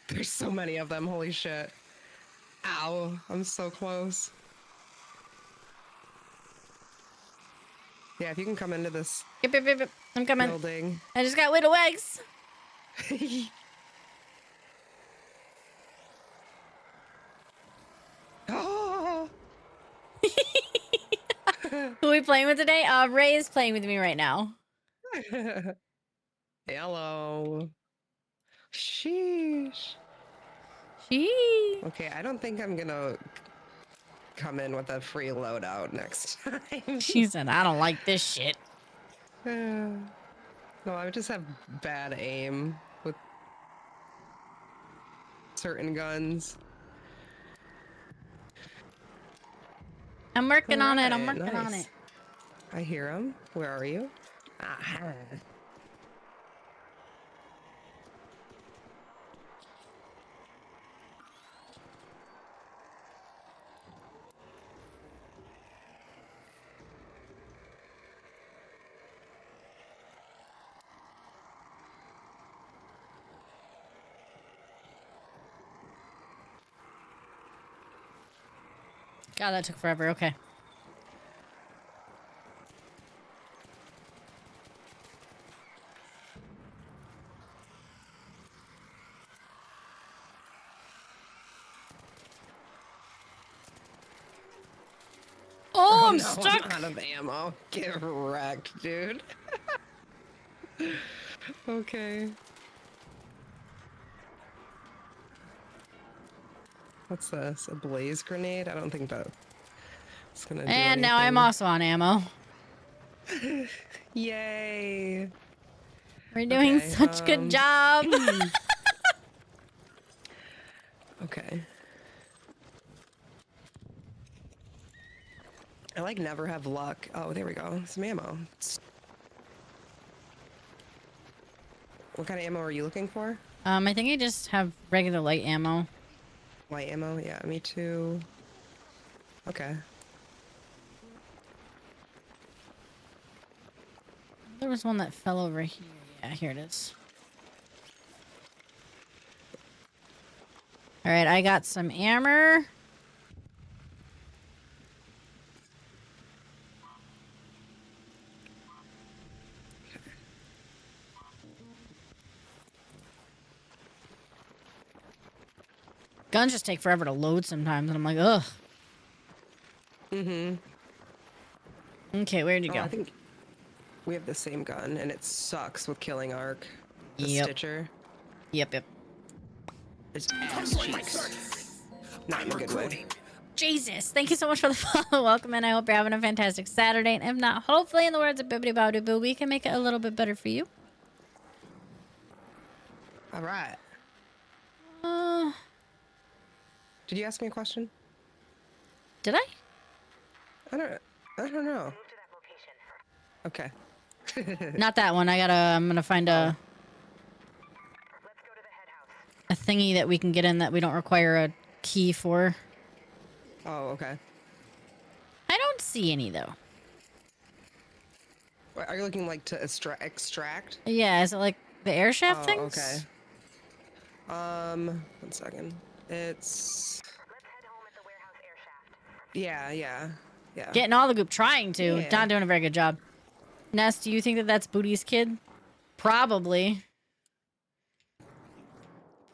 There's so many of them. Holy shit. Ow. I'm so close. Yeah, if you can come into this Yep, yep, yep, yep. I'm coming. building. I just got little legs. Oh. Who are we playing with today? Ray is playing with me right now. Hello. Sheesh. Gee. Okay, I don't think I'm gonna come in with a free loadout next time. She said, I don't like this shit. No, I just have bad aim with certain guns. I'm working on it. I'm Alright, working on nice. it. I hear him. Where are you? Aha. God, that took forever. Okay. Oh, I'm no, stuck. I'm out of ammo. Get wrecked, dude. Okay. What's this? A blaze grenade? I don't think that's gonna do And now I'm anything. also on ammo. Yay! We're doing Okay, such good job. Okay. I like never have luck. Oh, there we go. Some ammo. What kind of ammo are you looking for? I think I just have regular light ammo. Light ammo? Yeah, me too. Okay. There was one that fell over here. Yeah, here it is. All right, I got some armor. Guns just take forever to load sometimes, and I'm like, ugh. Mm-hmm. Okay, where'd you Oh, go? I think we have the same gun, and it sucks with killing arc. The Yep. Stitcher. Yep. It's ass cheeks. Not in a good way. Jesus, thank you so much for the follow. Welcome, and I hope you're having a fantastic Saturday. And if not, hopefully, in the words of Bibbidi Bobbidi Boo, we can make it a little bit better for you. All right. Uh, Did you ask me a question? did I? I don't know. Okay. Not that one. I'm gonna find a thingy that we can get in that we don't require a key for. Oh, okay. I don't see any though. Wait, are you looking like to extract? Yeah, is it like the air shaft Oh, things? okay. 1 second. It's. Yeah. Getting all the goop, trying to. Yeah. Not doing a very good job. Ness, do you think that that's Booty's kid? Probably.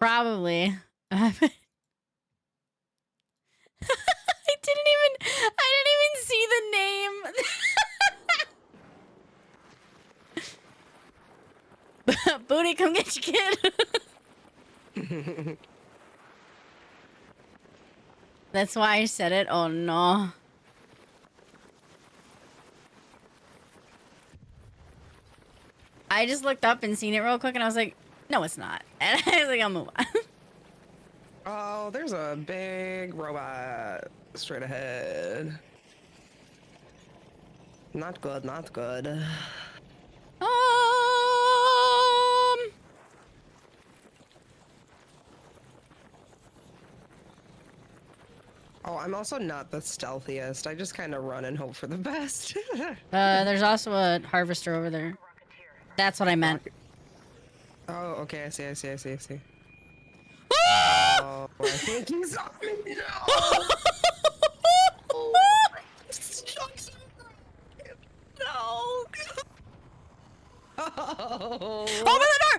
Probably. I didn't even see the name. Booty, come get your kid. That's why I said it. Oh no. I just looked up and seen it real quick and I was like, no, it's not. And I was like, I'll move on. Oh, there's a big robot straight ahead. Not good, not good. Oh, I'm also not the stealthiest. I just kind of run and hope for the best. There's also a harvester over there. That's what I meant. Oh, okay, I see. Ah! Oh, I think he's on me. No. Oh. Open the door!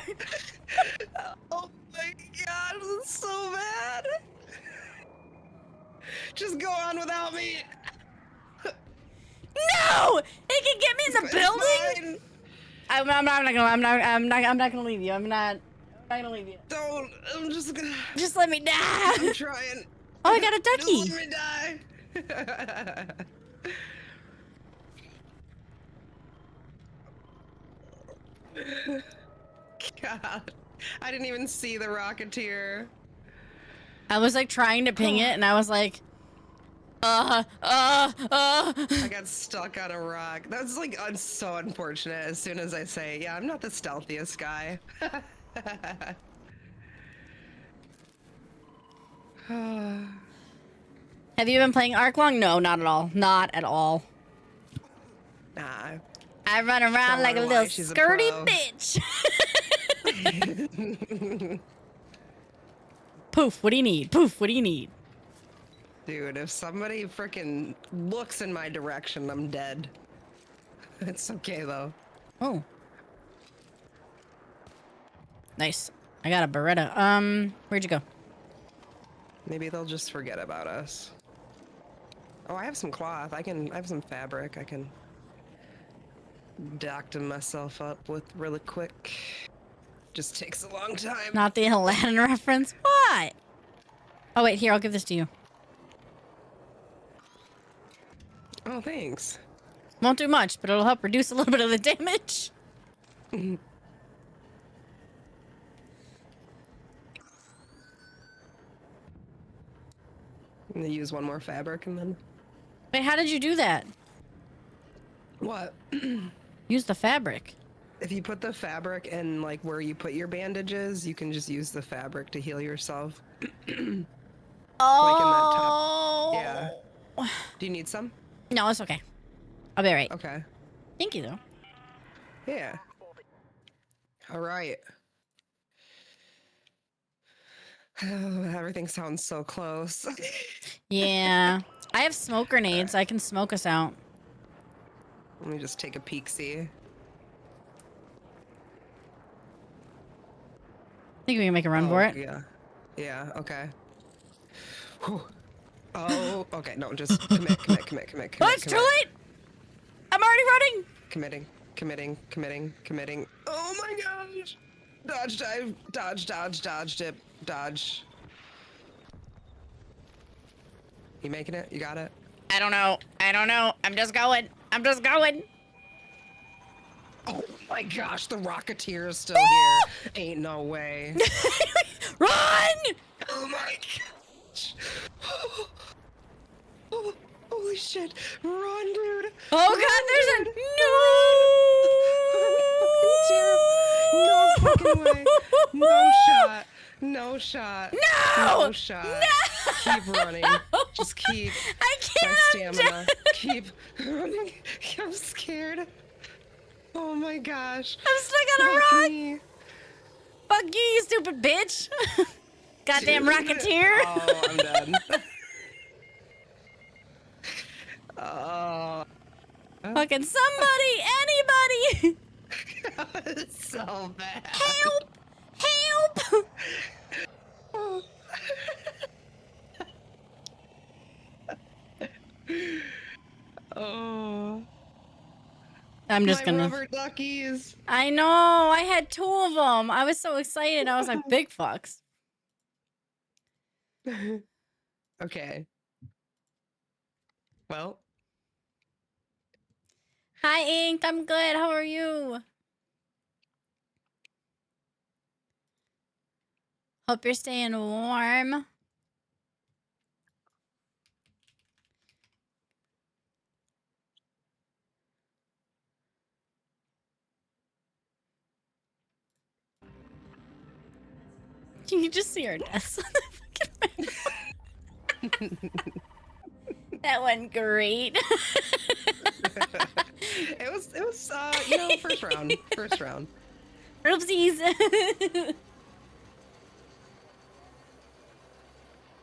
Open the door! Oh my god, this is so bad. Just go on without me. No! It can get me in the It's building? fine. I'm not gonna leave you. I'm not gonna leave you. Don't. I'm just gonna. Just let me die. I'm trying. Oh, I got a Just ducky. let me die. God, I didn't even see the Rocketeer. I was like trying to ping it and I was like, I got stuck on a rock. That's like so unfortunate. As soon as I say, yeah, I'm not the stealthiest guy. Have you been playing Ark long? No, not at all. Not at all. Nah. I run around Don't like a wonder why little she's a skirty pro. bitch. Poof, what do you need? Poof, what do you need? Dude, if somebody freaking looks in my direction, I'm dead. It's okay though. Oh. Nice. I got a Beretta. Where'd you go? Maybe they'll just forget about us. Oh, I have some cloth. I have some fabric. I can doctor myself up with really quick. Just takes a long time. Not the Aladdin reference. What? Oh wait, here, I'll give this to you. Oh, thanks. Won't do much, but it'll help reduce a little bit of the damage. I'm gonna use one more fabric and then. Wait, how did you do that? What? Use the fabric. If you put the fabric in like where you put your bandages, you can just use the fabric to heal yourself. Oh. Yeah. Do you need some? No, it's okay. I'll be right. Okay. Thank you, though. Yeah. All right. Everything sounds so close. Yeah. I have smoke grenades. I can smoke us out. Let me just take a peek, see. I think we can make a run for it. Yeah. Yeah, okay. Whew. Oh, okay. No, just commit. Oh, it's too late! I'm already running! Committing. Oh my gosh! Dodge, dive, dodge, dip, dodge. You making it? You got it? I don't know. I'm just going. Oh my gosh, the Rocketeer is still here. Ain't no way. Run! Oh my gosh. Oh, holy shit. Run, dude. Oh god, there's a No fucking way. No shot. No shot. No! No shot. Keep running. Just keep. I My can't. stamina. Keep running. I'm scared. Oh my gosh. I'm stuck on a Fuck rock. me. Fuck you, you stupid bitch. Goddamn Rocketeer. Oh, I'm dead. Oh. Fucking somebody, anybody. It's so bad. Help! Help! Oh. I'm just My gonna. rubber duckies. I know. I had 2 of them. I was so excited. I was like, big fucks. Okay. Well, Hi, Inked. I'm good. How are you? Hope you're staying warm. You can just see our deaths on the fucking map. That went great. it was first round. First round. Oopsies.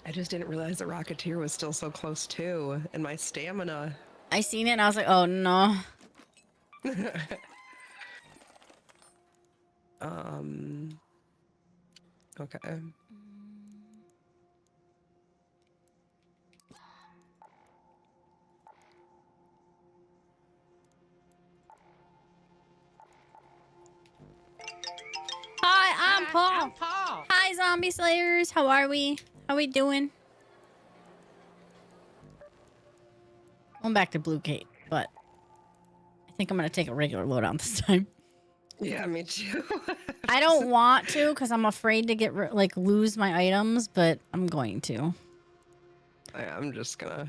I just didn't realize the Rocketeer was still so close too, and my stamina. I seen it and I was like, oh no. Okay. Hi, I'm Paul. Hi, Zombie Slayers. How are we? How we doing? I'm back to Blue Kate, but I think I'm gonna take a regular loadout this time. Yeah, me too. I don't want to because I'm afraid to get lose my items, but I'm going to. I'm just gonna.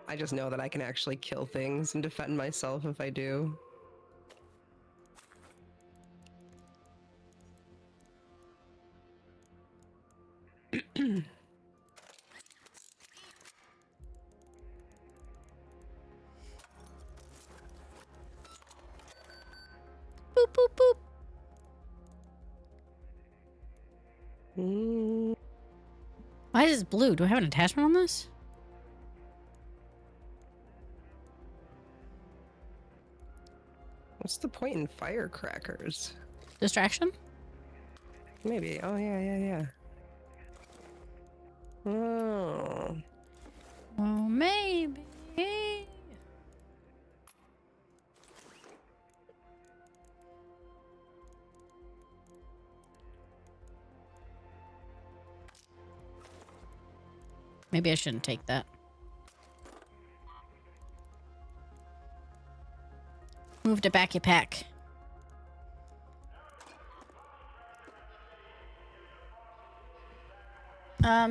I just know that I can actually kill things and defend myself if I do. Boop boop boop. Mm. Why is this blue? Do I have an attachment on this? What's the point in firecrackers? Distraction? Maybe. Oh, yeah. Oh. Maybe I shouldn't take that. Move to backy pack.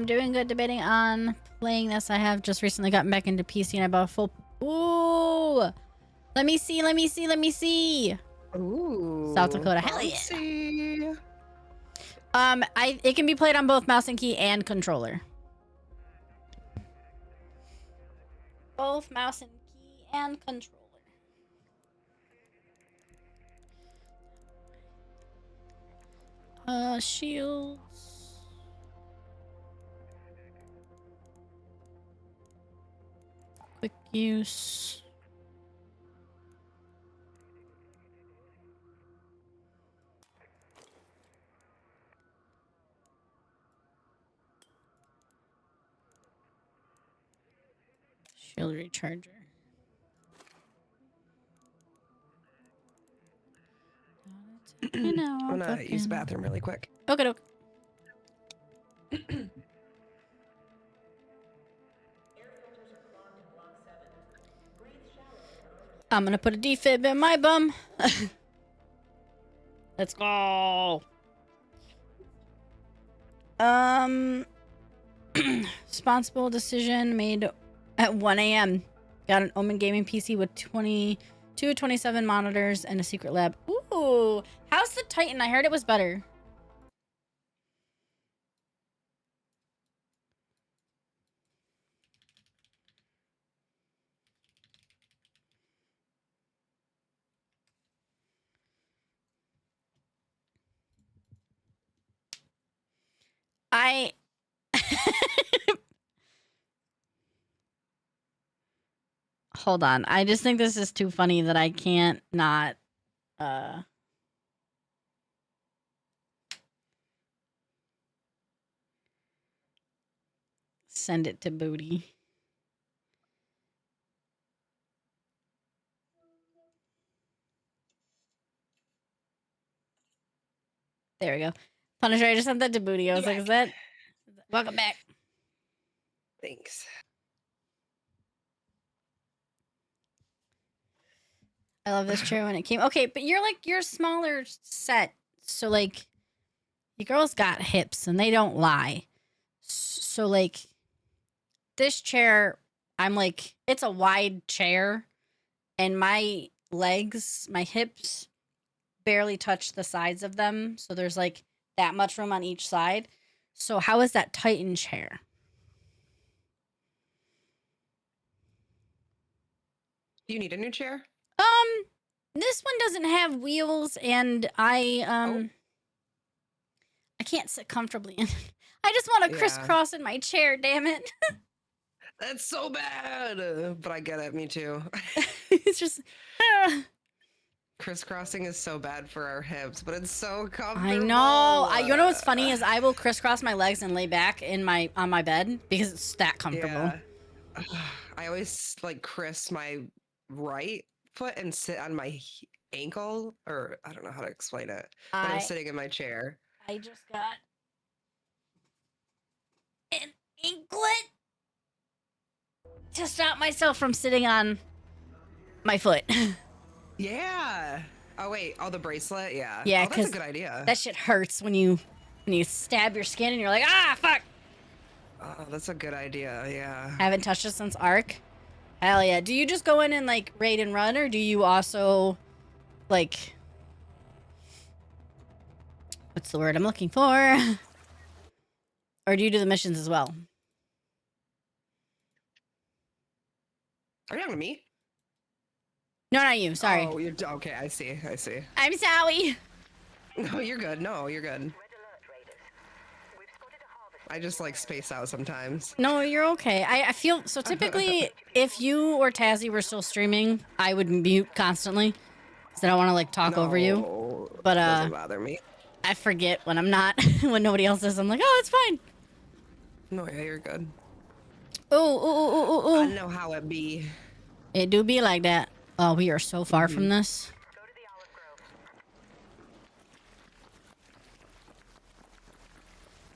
Doing good, debating on playing this. I have just recently gotten back into PC and I bought a full... Ooh! Let me see, let me see, let me see! Ooh. South Dakota, hell yeah. Fancy. It can be played on both mouse and key and controller. Both mouse and key and controller. Shields. Quick use. Shield recharger. I'm gonna use the bathroom really quick. Okay, okay. I'm gonna put a defib in my bum. Let's go. Responsible decision made at 1 a.m. Got an Omen Gaming PC with 27 monitors and a secret lab. Ooh, how's the Titan? I heard it was better. Hold on. I just think this is too funny that I can't not send it to Booty. There we go. Punisher, I just sent that to Booty. I was like, is that... Welcome back. Thanks. I love this chair when it came. Okay, but you're smaller set. So like you girls got hips and they don't lie. So like this chair, I'm like, it's a wide chair and my legs, my hips barely touch the sides of them. So there's like that much room on each side. So how is that Titan chair? Do you need a new chair? This one doesn't have wheels, and I can't sit comfortably in it. I just want to Yeah. crisscross in my chair, damn it. That's so bad. But I get it. Me too. It's just Crisscrossing is so bad for our hips, but it's so comfortable. I know. You know what's funny is I will crisscross my legs and lay back on my bed because it's that comfortable. Yeah. I always like criss my right foot and sit on my ankle, or I don't know how to explain it. When I'm sitting in my chair. I just got an anklet to stop myself from sitting on my foot. Yeah. Oh wait. Oh, the bracelet. Yeah. Yeah, Oh, that's a 'cause good idea. That shit hurts when you stab your skin and you're like, ah, fuck. Oh, that's a good idea. Yeah. Haven't touched it since Ark. Hell yeah. Do you just go in and like raid and run, or do you also like, what's the word I'm looking for? Or do you do the missions as well? Are you talking to me? No, not you. Sorry. Oh, you're okay. I see. I see. I'm sorry. No, you're good. No, you're good. I just like space out sometimes. No, you're okay. I feel so typically if you or Tazzy were still streaming, I would mute constantly because I don't want to like talk over you. No, But doesn't bother me. I forget when I'm not when nobody else is. I'm like, oh, it's fine. No, yeah, you're good. Ooh. I know how it be. It do be like that. Oh, we are so far from this.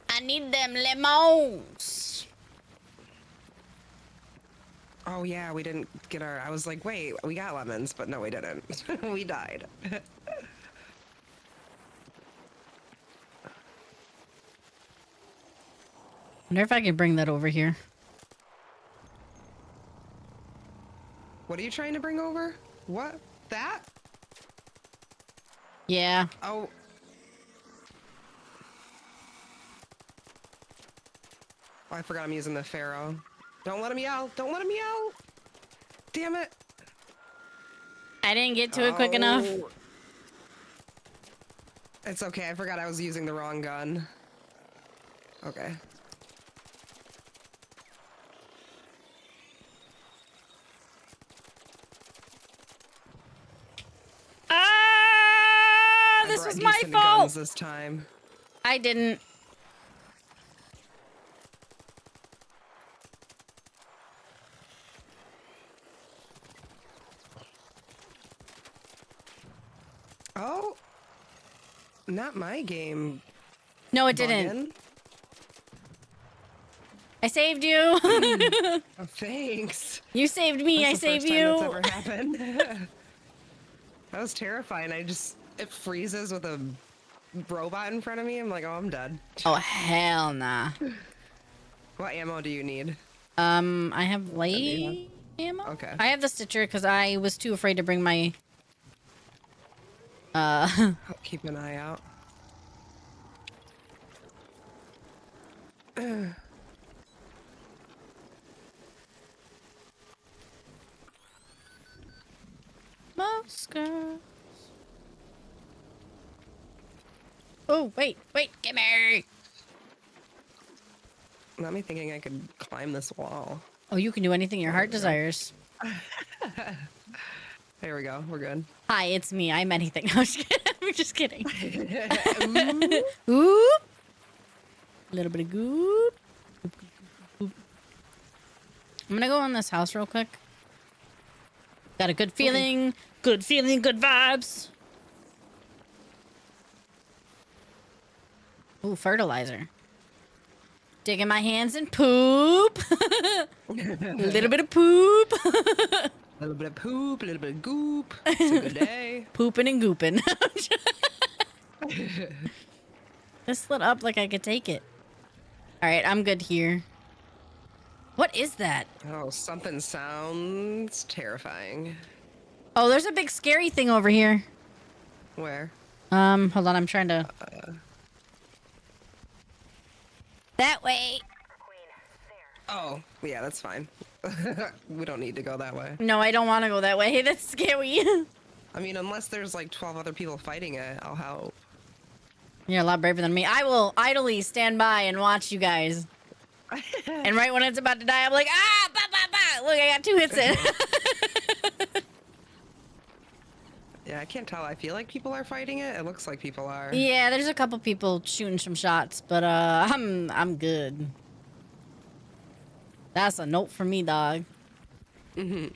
I need them lemons. Oh yeah, we didn't get our. I was like, wait, we got lemons, but no, we didn't. We died. Wonder if I could bring that over here. What are you trying to bring over? What? That? Yeah. Oh. Oh, I forgot I'm using the Pharaoh. Don't let him yell. Don't let him yell. Damn it. I didn't get to it quick enough. Oh. It's okay. I forgot I was using the wrong gun. Okay. Ah! I This brought was my decent guns fault. this time. I didn't. Oh. Not my game. No, it didn't. Buggin'. I saved you. Oh, thanks. You saved me. I That's the saved first time you. that's ever happened. That was terrifying. It freezes with a robot in front of me. I'm like, oh, I'm dead. Oh hell nah. What ammo do you need? I have light ammo. Okay. I have the Stitcher because I was too afraid to bring my. I'll keep an eye out. Most girls. Oh wait, get me. Not me thinking I could climb this wall. Oh, you can do anything your heart desires. There we go. We're good. Hi, it's me. I'm anything. I'm just kidding. Oop. A little bit of goop. I'm gonna go in this house real quick. Got a good feeling. Good feeling. Good vibes. Ooh, fertilizer. Digging my hands in poop. A little bit of poop. A little bit of poop, a little bit of goop. It's a good day. Pooping and gooping. This lit up like I could take it. All right, I'm good here. What is that? Oh, something sounds terrifying. Oh, there's a big scary thing over here. Where? Hold on, I'm trying to. That way. Oh, yeah, that's fine. We don't need to go that way. No, I don't want to go that way. That's scary. I mean, unless there's like 12 other people fighting it, I'll help. You're a lot braver than me. I will idly stand by and watch you guys. And right when it's about to die, I'm like, ah, bah, bah, bah. Look, I got 2 hits in. Yeah, I can't tell. I feel like people are fighting it. It looks like people are. Yeah, there's a couple people shooting some shots, but I'm good. That's a note for me, dog. Mm-hmm.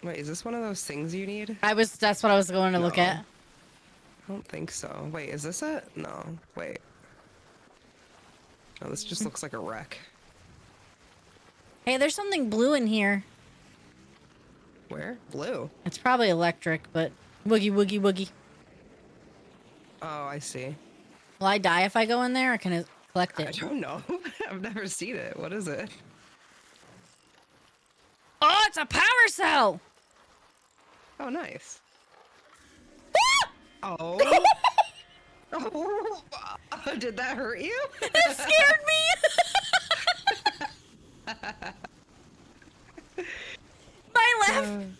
Wait, is this one of those things you need? That's what I was going to look No. at. I don't think so. Wait, is this it? No. Wait. No, this just looks like a wreck. Hey, there's something blue in here. Where? Blue. It's probably electric, but woogie, woogie, woogie. Oh, I see. Will I die if I go in there, or can I collect I it? don't know. I've never seen it. What is it? Oh, it's a power cell! Oh, nice. Ah! Oh. Oh. Did that hurt you? That scared me!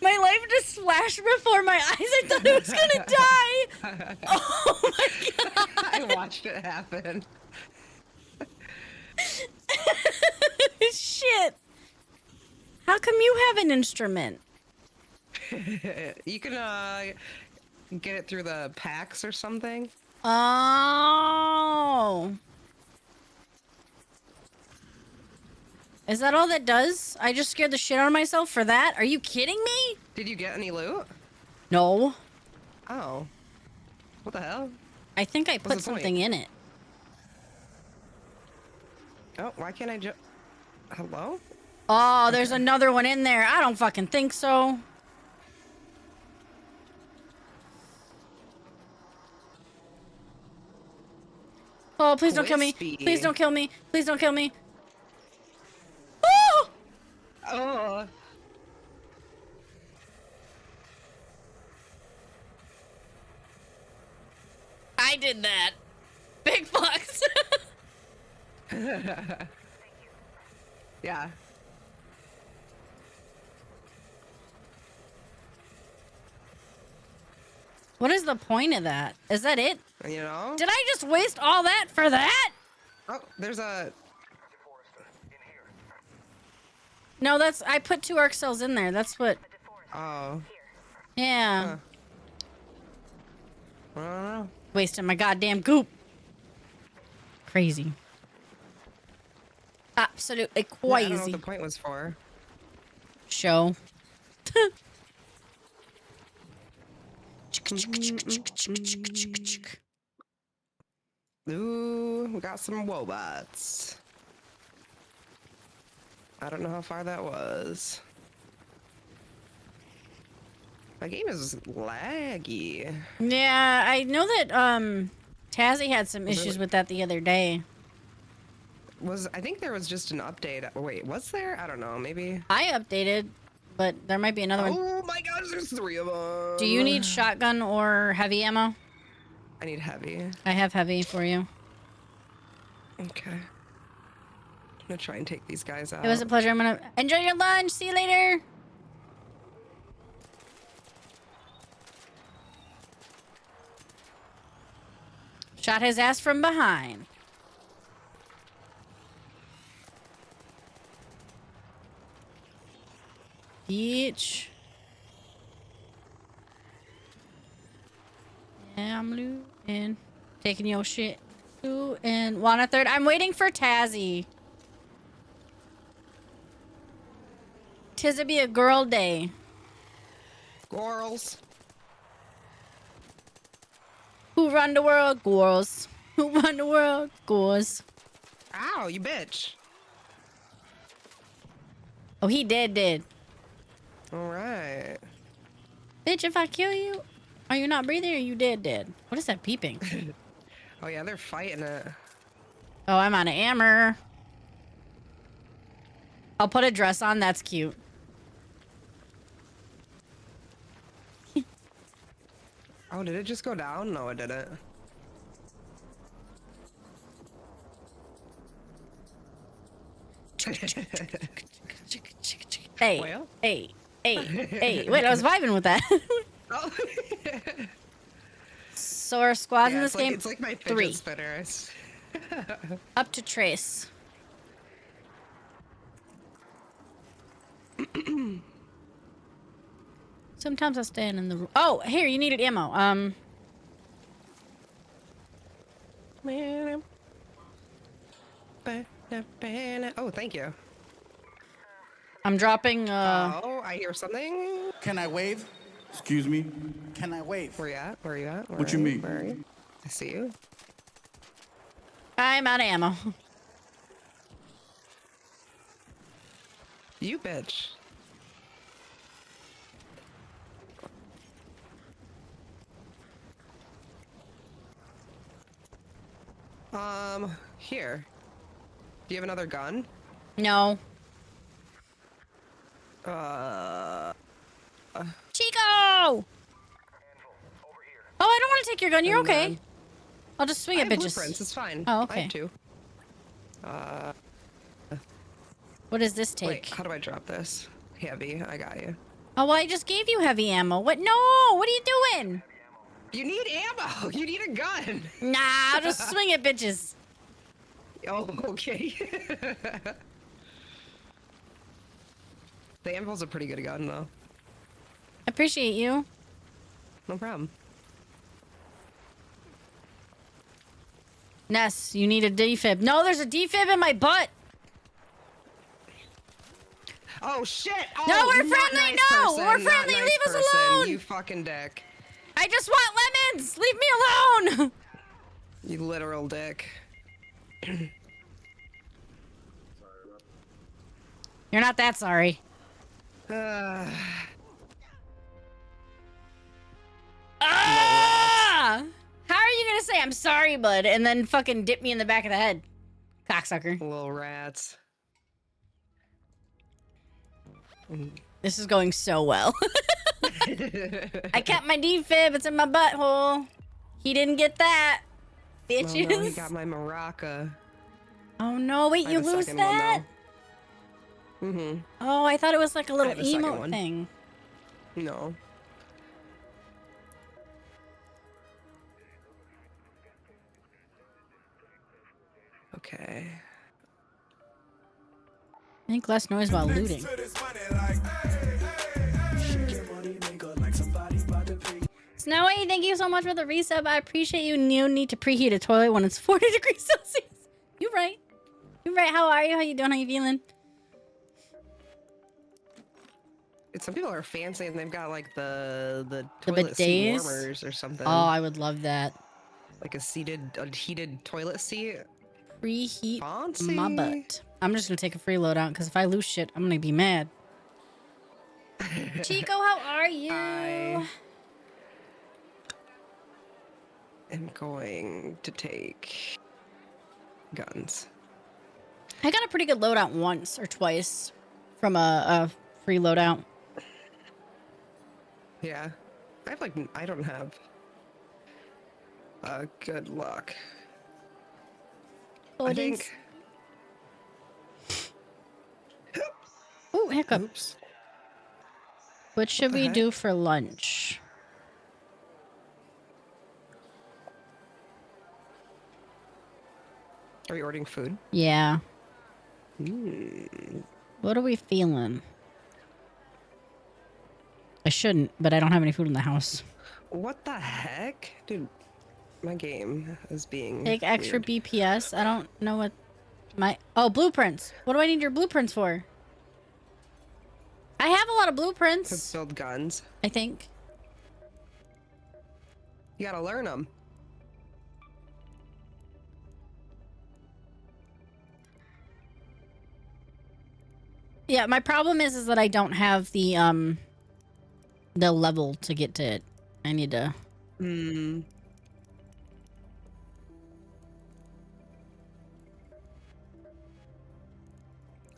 My life just flashed before my eyes. I thought I was gonna die. Oh my god! I watched it happen. Shit! How come you have an instrument? You can get it through the packs or something. Oh. Is that all that does? I just scared the shit out of myself for that? Are you kidding me? Did you get any loot? No. Oh. What the hell? I think I What's put the something in it. Oh, why can't I jump? Hello? Oh, there's another one in there. I don't fucking think so. Oh, please don't kill me. Crispy. Please don't kill me. Please don't kill me. Oh! Oh. I did that. Big fucks. Yeah. What is the point of that? Is that it? You know? Did I just waste all that for that? Oh, there's a. No, that's I put 2 arc cells in there. That's what. Oh. Yeah. I don't know. Wasting my goddamn goop. Crazy. Absolutely Yeah, I don't know what crazy. the point was for. Show. Ooh, we got some wobots. I don't know how far that was. My game is laggy. Yeah, I know that Tazzy had some issues with that the other day. I think there was just an update. Wait, was there? I don't know. Maybe. I updated, but there might be another one. Oh my gosh, there's 3 of them. Do you need shotgun or heavy ammo? I need heavy. I have heavy for you. Okay. I'm gonna try and take these guys out. It was a pleasure. I'm gonna enjoy your lunch. See you later. Shot his ass from behind. Bitch. Yeah, I'm looting. Taking your shit. 2 and 1 a third. I'm waiting for Tazzy. Tis it be a girl day. Squirrels. Who run the world? Girls. Who run the world? Girls. Ow, you bitch. Oh, he did. All right. Bitch, if I kill you, are you not breathing or you dead? What is that peeping? Oh yeah, they're fighting it. Oh, I'm on an hammer. I'll put a dress on. That's cute. Oh, did it just go down? No, it didn't. Hey, Well? hey. Wait, I was vibing with that. Oh. So our squads in Yeah, this it's like, game, it's like my fidget 3. spinner. Up to Trace. Sometimes I stand in the room. Oh, here, you needed ammo. Oh, thank you. I'm dropping, Oh, I hear something. Can I wave? Excuse me? Can I wave? Where you at? Where you at? What you mean? Where are you? I see you. I'm out of ammo. You bitch. Here. Do you have another gun? No. Chico! Oh, I don't want to take your gun. You're And okay. then- I'll just swing I it, have bitches. blueprints. It's fine. Oh, I okay. have 2. What does this take? Wait, how do I drop this? Heavy. I got you. Oh, well, I just gave you heavy ammo. What? No! What are you doing? You need ammo. You need a gun. Nah, I'll just swing it, bitches. Oh, okay. The anvil's a pretty good gun, though. I appreciate you. No problem. Ness, you need a defib. No, there's a defib in my butt. Oh shit! Oh, No, we're not friendly, nice no! person, We're not friendly, nice leave us person, alone! You fucking dick. I just want lemons. Leave me alone. You literal dick. You're not that sorry. Ah! How are you gonna say I'm sorry, bud, and then fucking dip me in the back of the head, cocksucker? Little rats. This is going so well. I kept my defib. It's in my butthole. He didn't get that, Oh bitches. no, he got my maraca. Oh no! Wait, I you have a lose second one, that? though. Mm-hmm. Oh, I thought it was like a little have a second emote one. thing. No. Okay. Make less noise while looting. Snowy, thank you so much for the resub. I appreciate you. You need to preheat a toilet when it's 40 degrees Celsius. You're right. You're right. How are you? How you doing? How you feeling? Some people are fancy and they've got like the The toilet seat bidets? warmers or something. Oh, I would love that. Like a heated toilet seat. Preheat Fancy. my butt. I'm just gonna take a free load out because if I lose shit, I'm gonna be mad. Chico, how are you? I am going to take guns. I got a pretty good loadout once or twice from a free loadout. Yeah. I don't have good luck. I think. Oh, hiccup. Oops. What should the we heck? do for lunch? Are you ordering food? Yeah. Mm. What are we feeling? I shouldn't, but I don't have any food in the house. What the heck? Dude, my game is being Take extra weird. BPS. I don't know what my... Oh, blueprints. What do I need your blueprints for? I have a lot of To blueprints, build guns. I think. You gotta learn them. Yeah, my problem is that I don't have the level to get to it. I need to... Hmm.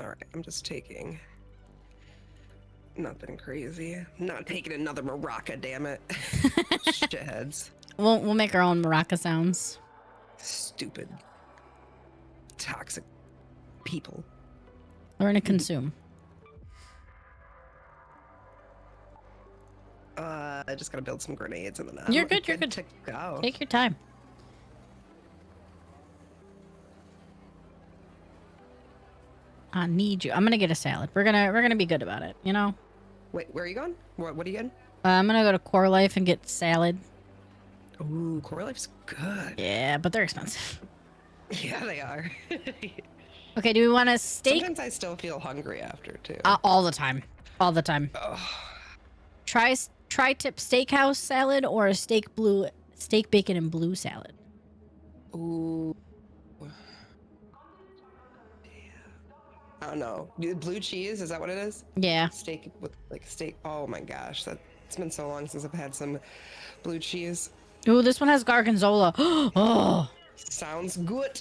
Alright, I'm just taking... Nothing crazy. I'm not taking another maraca, damn it. Shitheads. We'll make our own maraca sounds. Stupid. Toxic people. Learn to consume. I just gotta build some grenades and then You're I'm good, you're good. to go. Take your time. I need you. I'm gonna get a salad. We're gonna be good about it, you know? Wait, where are you going? What are you getting? I'm gonna go to Core Life and get salad. Ooh, Core Life's good. Yeah, but they're expensive. Yeah, they are. Okay, do we want a steak? Sometimes I still feel hungry after too. All the time. All the time. Tri-tip steakhouse salad or a steak bacon and blue salad. Ooh. I don't know. Blue cheese, is that what it is? Yeah. Steak with like steak. Oh my gosh, it's been so long since I've had some blue cheese. Ooh, this one has gorgonzola. Oh. Sounds good.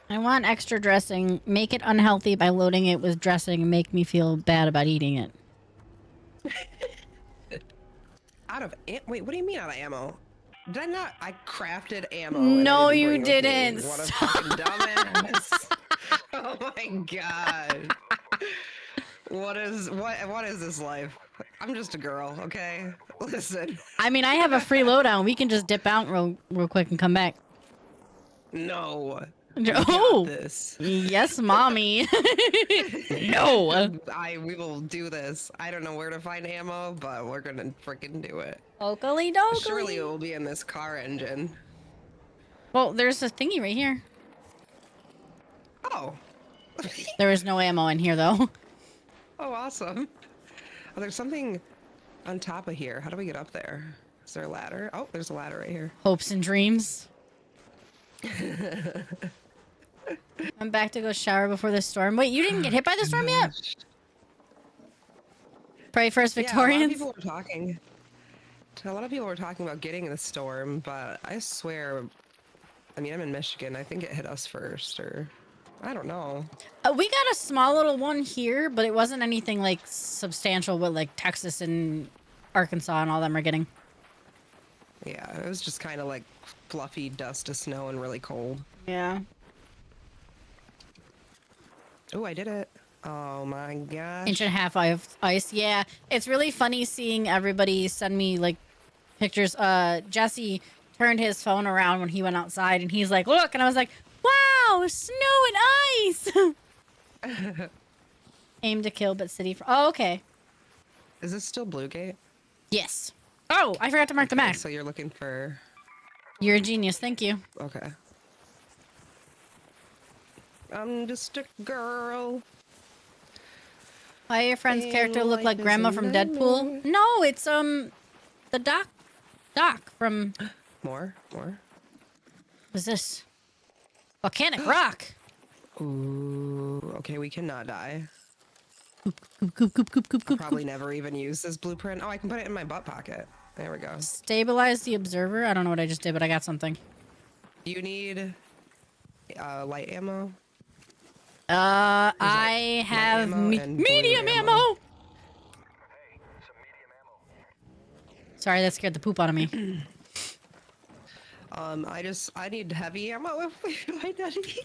I want extra dressing. Make it unhealthy by loading it with dressing and make me feel bad about eating it. Wait, what do you mean out of ammo? Did I not? I crafted ammo. And No, I you bring it with me. didn't. What a fucking dumbass. Oh my god. What is this life? I'm just a girl, okay? Listen. I mean, I have a free loadout. We can just dip out real quick and come back. No. Oh, This. yes, mommy. No. We will do this. I don't know where to find ammo, but we're gonna freaking do it. Oakley Surely it dokley. will be in this car engine. Well, there's a thingy right here. Oh. There is no ammo in here, though. Oh, awesome. Oh, there's something on top of here. How do we get up there? Is there a ladder? Oh, there's a ladder right here. Hopes and dreams. I'm back to go shower before the storm. Wait, you didn't get hit by the storm yet? Pray first, Victorians. Yeah, a lot of people were talking about getting in the storm, but I swear, I mean, I'm in Michigan. I think it hit us first, or I don't know. We got a small little one here, but it wasn't anything like substantial. What like Texas and Arkansas and all them are getting. Yeah, it was just kind of like fluffy dust of snow and really cold. Yeah. Oh, I did it. Oh my gosh. Inch and a half of ice. Yeah, it's really funny seeing everybody send me like pictures. Jesse turned his phone around when he went outside, and he's like, "Look!" And I was like, "Wow, snow and ice." Aim to kill, but city. Oh, okay. Is this still Bluegate? Yes. Oh, I forgot to mark the map. So you're looking for... You're a genius. Thank you. Okay. I'm just a girl. Why your friend's And character look like life is Grandma a from nightmare. Deadpool? No, it's the Doc from. More? What's this? Volcanic rock. Ooh, okay, we cannot die. Coop. Probably never even use this blueprint. Oh, I can put it in my butt pocket. There we go. Stabilize the observer. I don't know what I just did, but I got something. You need light ammo? I have ammo and blue medium ammo. ammo. Sorry, that scared the poop out of me. I need heavy ammo if we find any.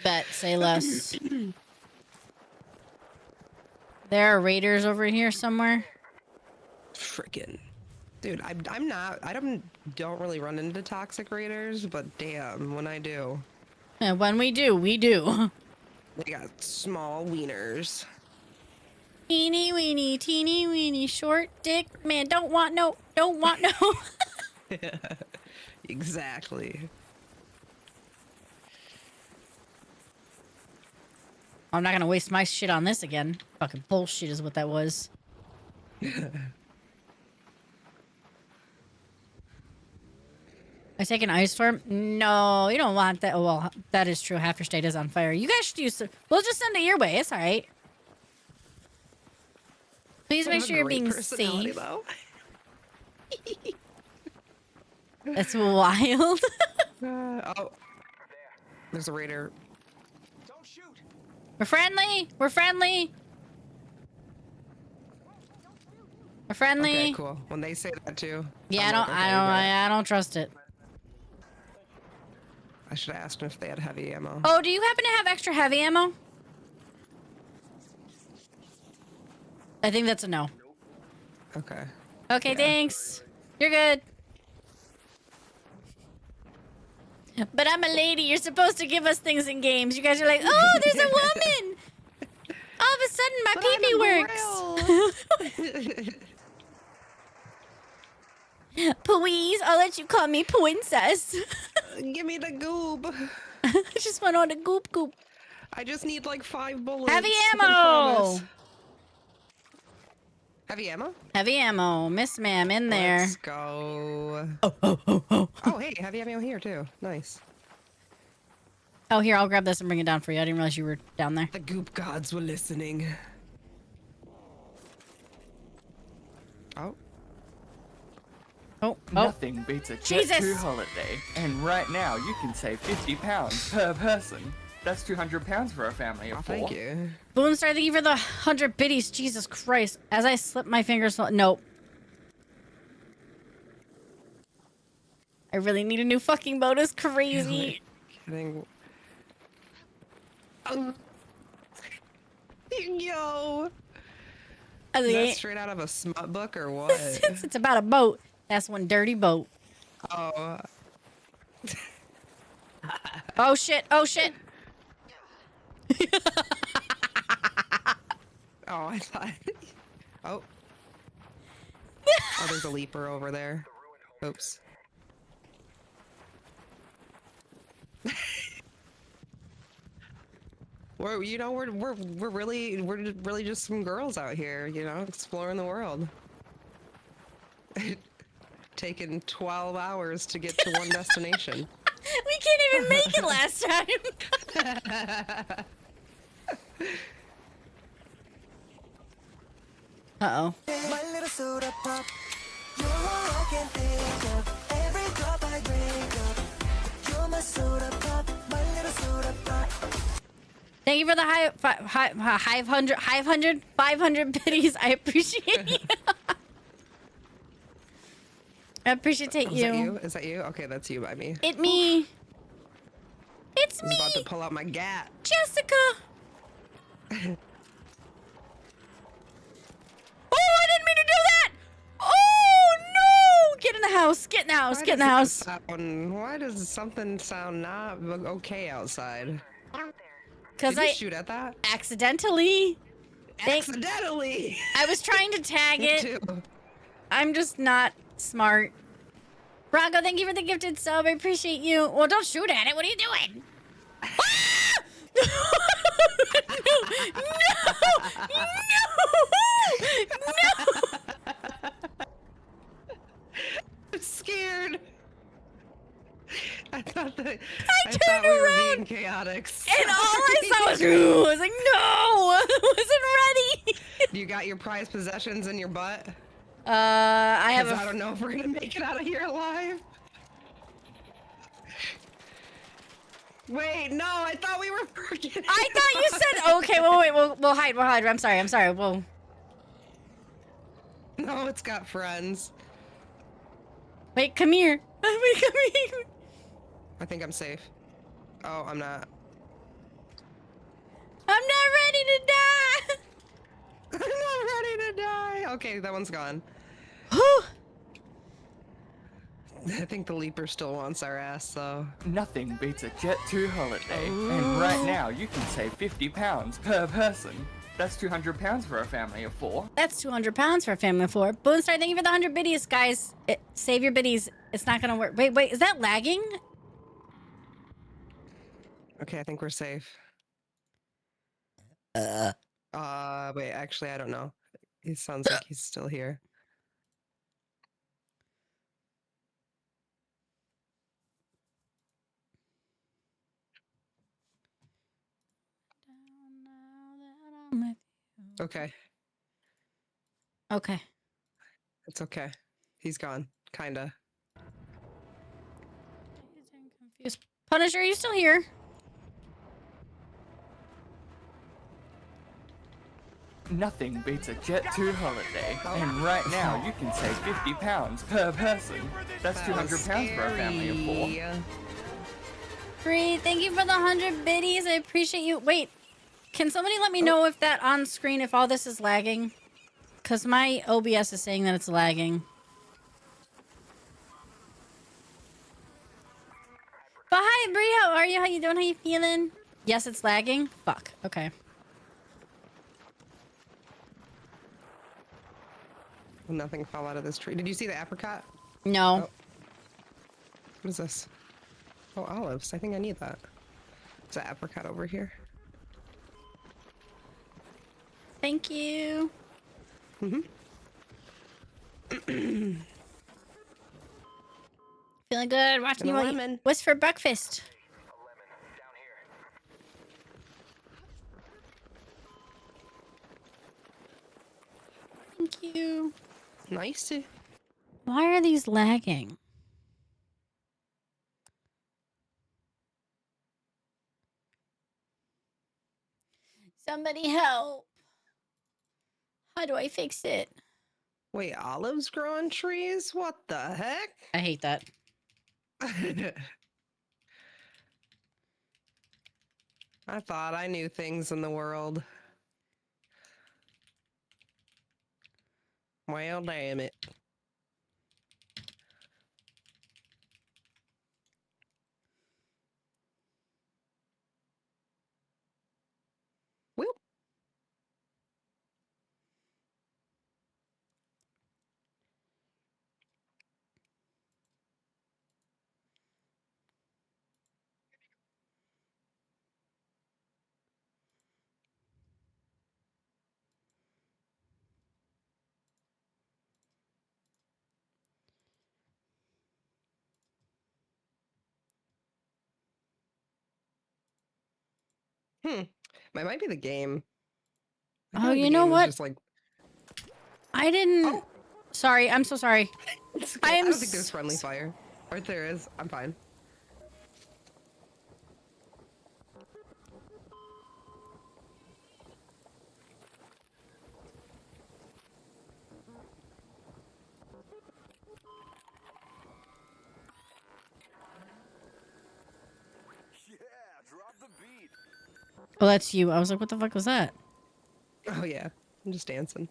Bet, say less. There are raiders over here somewhere. Frickin'. Dude, I don't really run into toxic raiders, but damn, when I do. And when we do, we do. They got small wieners. Teeny weeny, teeny weeny, short dick man. Don't want no. Exactly. I'm not gonna waste my shit on this again. Fucking bullshit is what that was. I take an ice storm? No, you don't want that. Oh, well, that is true. Half your state is on fire. You guys should use. We'll just send it your way. It's all right. Please make sure you're being safe. That's wild. Oh, there's a raider. We're friendly. We're friendly. We're friendly. Okay, cool. When they say that too. Yeah, I'm like, okay, I don't trust it. I should have asked them if they had heavy ammo. Oh, do you happen to have extra heavy ammo? I think that's a no. Okay. Okay, Yeah. thanks. You're good. But I'm a lady. You're supposed to give us things in games. You guys are like, oh, there's a woman. All of a sudden, my pee-pee works. Please, I'll let you call me princess. Give me the goob. I just want all the goop goop. I just need like 5 bullets. Heavy I ammo. promise. Heavy ammo? Heavy ammo, Miss Ma'am, in there. Let's go. Oh, hey, heavy ammo here too. Nice. Oh, here, I'll grab this and bring it down for you. I didn't realize you were down there. The goop gods were listening. Oh. Oh, Nothing beats a Jesus. Jet2 holiday. And right now, you can save £50 per person. That's £200 for a family of 4. Thank you. Boomstar, thank you for the 100 biddies. Jesus Christ. As I slip my fingers, nope. I really need a new fucking boat. It's crazy. Kidding. Yo. I Is was that like, straight out of a smut book or what? it's about a boat. That's one dirty boat. Oh. Oh shit. Oh shit. Oh, I thought. Oh. Oh, there's a leaper over there. Oops. we're really just some girls out here, you know, exploring the world. Taking 12 hours to get to one destination. We can't even make it last time. Uh-oh. My little soda pop, you're all I can think of. Every drop I drink up, you're my soda pop, my little soda pop. Thank you for the 500 biddies. I appreciate you. I appreciate Is that you. you? Is that you? Okay, that's you by me. It's me. It's I me, was about to pull out my gat. Jessica. Oh, I didn't mean to do that. Oh, no. Get in the house. Get in the house. Get in the house. Why does something sound not okay outside? Because Did you I shoot at that? accidentally. Accidentally! I was trying to tag Me it. too. I'm just not smart. Bronco, thank you for the gifted sub. I appreciate you. Well, don't shoot at it. What are you doing? Ah! No! I'm scared. I thought turned we were around, being chaotic. And all I saw was, I was like, no, I wasn't ready. You got your prized possessions in your butt? I have 'Cause I don't know if we're gonna make it out of here alive. Wait, no, I thought we were forgetting. I thought you said, okay, well, wait, we'll hide, I'm sorry, well. No, it's got friends. Wait, come here. Wait, come here. I think I'm safe. Oh, I'm not. I'm not ready to die. I'm not ready to die. Okay, that one's gone. Whew. I think the Leaper still wants our ass, though. Nothing beats a Jet 2 holiday. And right now, you can save £50 per person. That's £200 for a family of 4. That's 200 pounds for a family of 4. Boonstar, thank you for the 100 biddies, guys. Save your biddies. It's not gonna work. Wait, is that lagging? Okay, I think we're safe. Wait, actually, I don't know. He sounds like he's still here. Okay, Okay. it's okay. He's gone, kinda. Confused. Punisher, are you still here? Nothing beats a Jet 2 holiday. And right now, you can save £50 per person. That's £200 for a family of 4. Scary. Bree, thank you for the 100 biddies. I appreciate you. Wait, can somebody let me know if that on screen, if all this is lagging? Because my OBS is saying that it's lagging. But hi, Bree, how are you? How you doing? How you feeling? Yes, it's lagging? Fuck, okay. Nothing fell out of this tree. Did you see the apricot? No. Oh. What is this? Oh, olives. I think I need that. There's an apricot over here. Thank you. Feeling good. Watching And you a all eat. lemon. What's for breakfast? Thank you. Nice. Why are these lagging? Somebody help. How do I fix it? Wait, olives grow on trees? What the heck? I hate that. I thought I knew things in the world. Well, damn it. Whoop. Might be the game. I Oh, feel like you the know game was what? Just like, I didn't. Oh. Sorry, I'm so sorry. it's I okay. am don't think there's s- friendly fire. Or if there is, I'm fine. Oh, that's you. I was like, what the fuck was that? Oh yeah, I'm just dancing.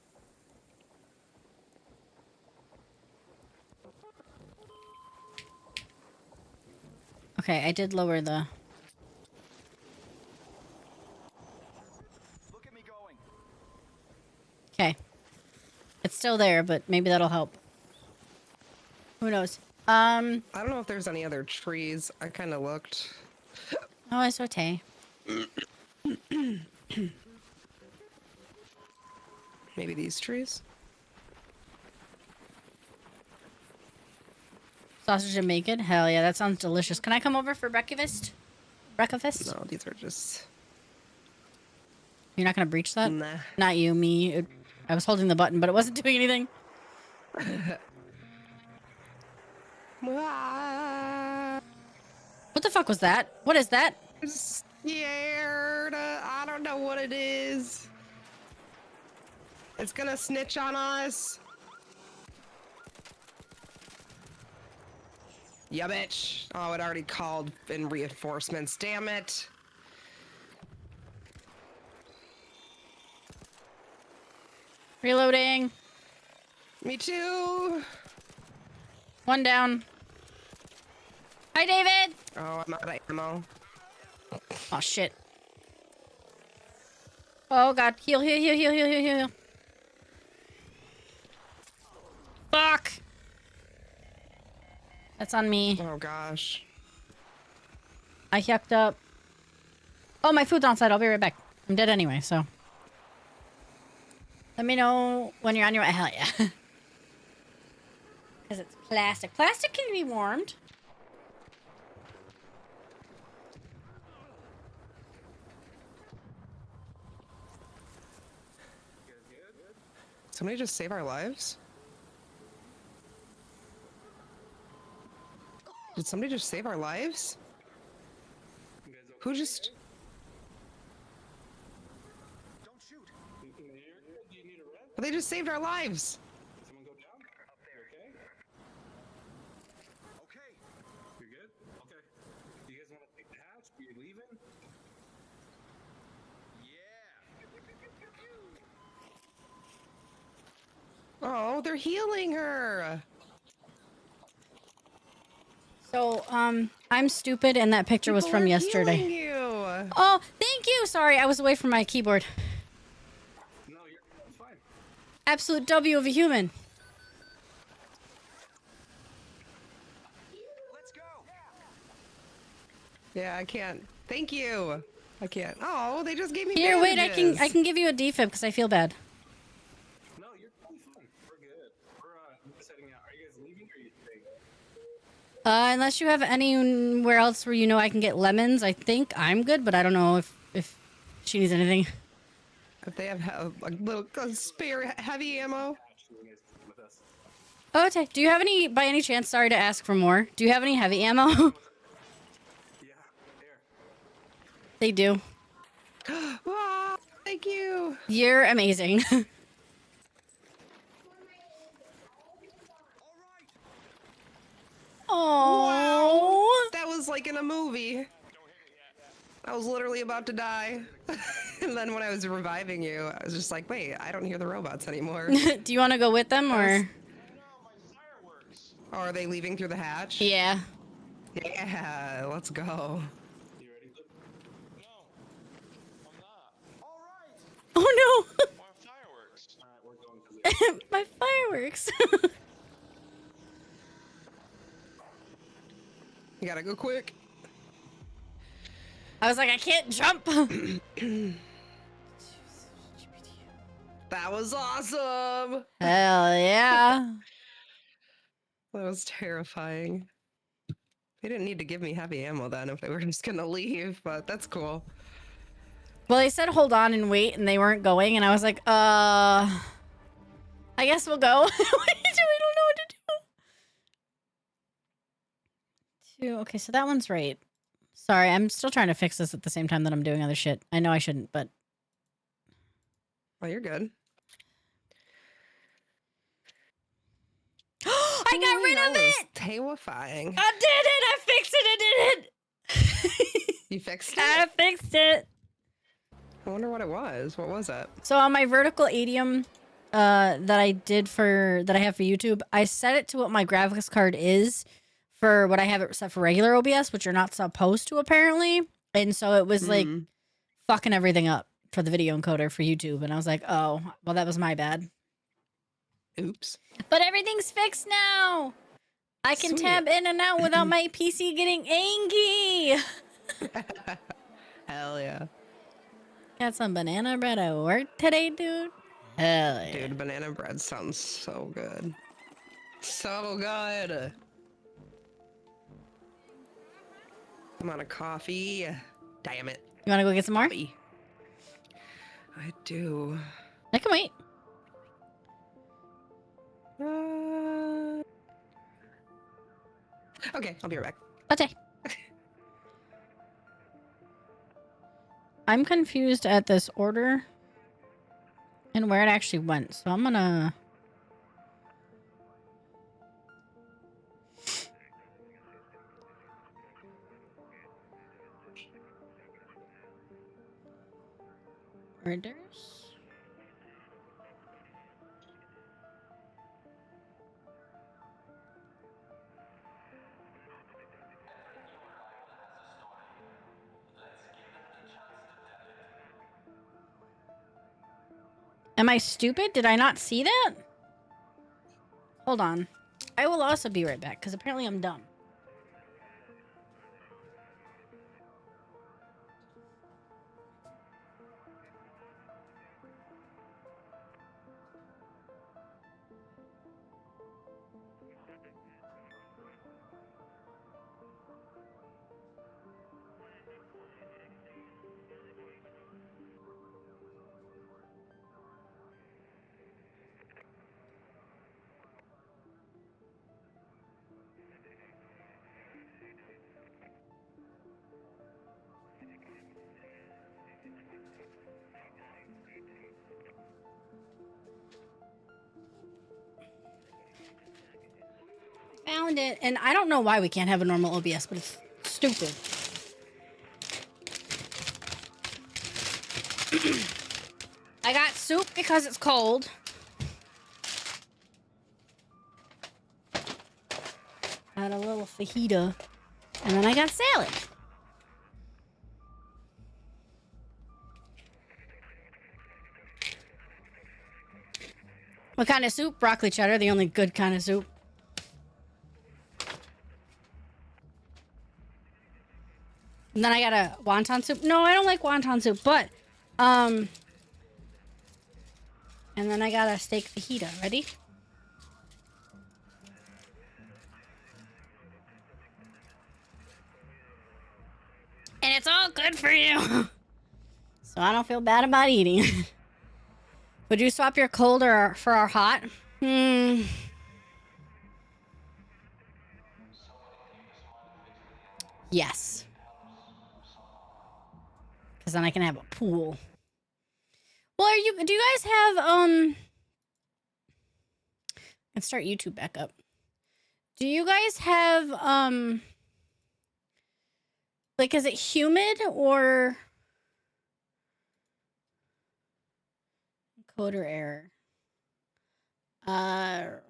Okay, I did lower the. Okay. It's still there, but maybe that'll help. Who knows? I don't know if there's any other trees. I kind of looked. Oh, it's okay. Maybe these trees? Sausage and bacon? Hell yeah, that sounds delicious. Can I come over for breakfast? Breakfast? No, these are just... You're not gonna breach that? Nah. Not you, me. I was holding the button, but it wasn't doing anything. What the fuck was that? What is that? I'm scared. I don't know what it is. It's gonna snitch on us. Yeah, bitch. Oh, it already called in reinforcements. Damn it. Reloading. Me too. One down. Hi, David. Oh, I'm out of ammo. Oh shit. Oh god. Heal, heal, heal, heal, heal, heal, heal. Fuck. That's on me. Oh gosh. I yucked up. Oh, my food's on site. I'll be right back. I'm dead anyway, so. Let me know when you're on your way. Hell yeah. Because it's plastic. Plastic can be warmed. Somebody just save our lives? Did somebody just save our lives? Who just... But they just saved our lives. Oh, they're healing her. So, I'm stupid and that picture was People from are yesterday. healing you. Oh, thank you. Sorry, I was away from my keyboard. No, you're fine. Absolute W of a human. Yeah, I can't. Thank you. I can't. Oh, they just gave me Here, wait, I bandages. can give you a defib because I feel bad. No, you're totally fine. We're good. We're just heading out. Are you guys leaving or are you staying? Unless you have anywhere else where you know I can get lemons, I think I'm good, but I don't know if she needs anything. If they have a little spare heavy ammo. Oh, okay. Do you have any, by any chance, sorry to ask for more, do you have any heavy ammo? Yeah, there. They do. Wow, thank you. You're amazing. Oh. That was like in a movie. I was literally about to die. And then when I was reviving you, I was just like, wait, I don't hear the robots anymore. Do you want to go with them or? Oh, are they leaving through the hatch? Yeah. Yeah, let's go. You ready? No, I'm not. All right. Oh no. My fireworks. All right, we're going to My fireworks. You gotta go quick. I was like, I can't jump. That was awesome. Hell yeah. That was terrifying. They didn't need to give me heavy ammo then if they were just gonna leave, but that's cool. Well, they said hold on and wait, and they weren't going, and I was like, I guess we'll go. We don't know what to do. Okay, so that one's right. Sorry, I'm still trying to fix this at the same time that I'm doing other shit. I know I shouldn't, but... Well, you're good. I got rid of it! Terrifying. I did it! I fixed it! I did it! You fixed I it? fixed it! I wonder what it was. What was it? So on my vertical adium that I have for YouTube, I set it to what my graphics card is for what I have it set for regular OBS, which you're not supposed to apparently. And so it was like fucking everything up for the video encoder for YouTube. And I was like, oh, well, that was my bad. Oops. But everything's fixed now. I can Sweet. tab in and out without my PC getting angry. Hell yeah. Got some banana bread at work today, dude. Hell yeah. Dude, banana bread sounds so good. So good. I'm on a coffee. Damn it. You want to go get some more? Coffee. I do. I can wait. Okay, I'll be right back. Okay. I'm confused at this order and where it actually went, so I'm gonna... Orders? Am I stupid? Did I not see that? Hold on. I will also be right back, because apparently I'm dumb. Found it, and I don't know why we can't have a normal OBS, but it's stupid. I got soup because it's cold. Got a little fajita, and then I got salad. What kind of soup? Broccoli cheddar, the only good kind of soup. And then I got a wonton soup. No, I don't like wonton soup, but, and then I got a steak fajita. Ready? And it's all good for you. So I don't feel bad about eating. Would you swap your cold or for our hot? Yes. Because then I can have a pool. Well, do you guys have, let's start YouTube back up. Do you guys have, like, is it humid or encoder error? Let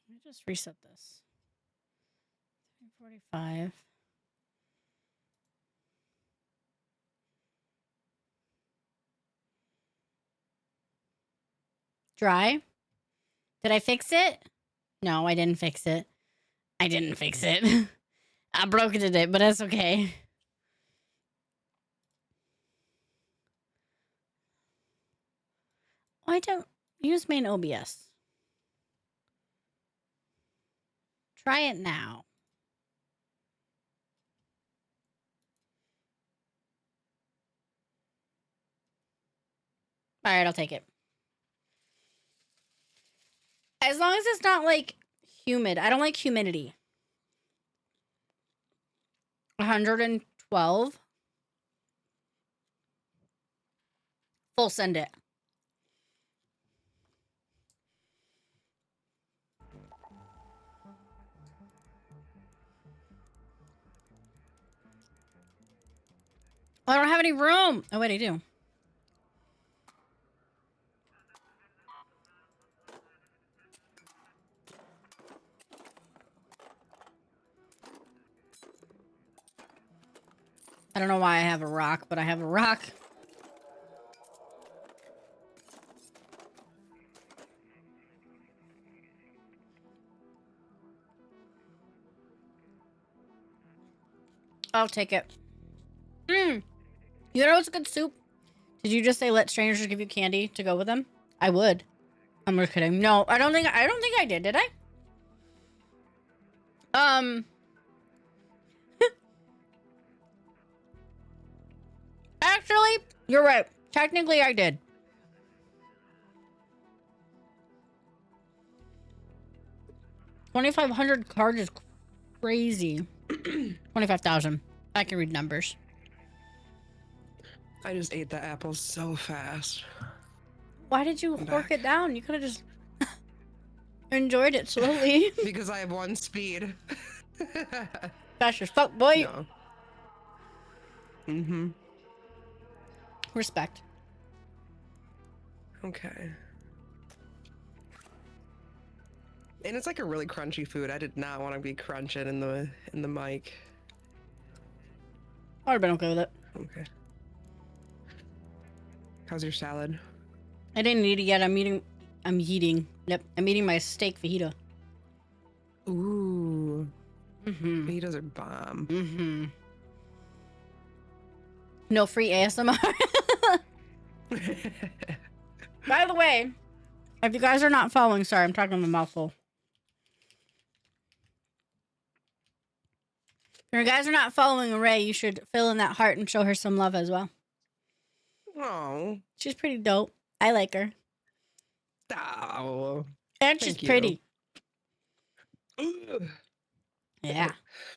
me just reset this. 345. Dry. Did I fix it? No, I didn't fix it. I didn't fix it. I broke it today, but that's okay. I don't use main OBS. Try it now. All right, I'll take it. As long as it's not like humid. I don't like humidity. 112. Full send it. Oh, I don't have any room. Oh, wait, I do. I don't know why I have a rock, but I have a rock. I'll take it. You know what's a good soup? Did you just say let strangers give you candy to go with them? I would. I'm just kidding. No, I don't think I did I? Actually, you're right. Technically, I did. $2,500 card is crazy. 25,000. I can read numbers. I just ate the apple so fast. Why did you I'm fork back. it down? You could have just enjoyed it slowly. Because I have one speed. Fast as fuck, boy. No. Mm-hmm. Respect. Okay. And it's like a really crunchy food. I did not want to be crunching in the mic. I would have been okay with it. Okay. How's your salad? I didn't eat it yet. I'm eating. Yep. I'm eating my steak fajita. Ooh. Mm-hmm. Fajitas are bomb. Mm-hmm. No free ASMR. By the way, if you guys are not following, sorry, I'm talking with a mouthful. If you guys are not following Ray, you should fill in that heart and show her some love as well. Oh. She's pretty dope. I like her. Oh. And she's Thank you. pretty. Ugh. Yeah.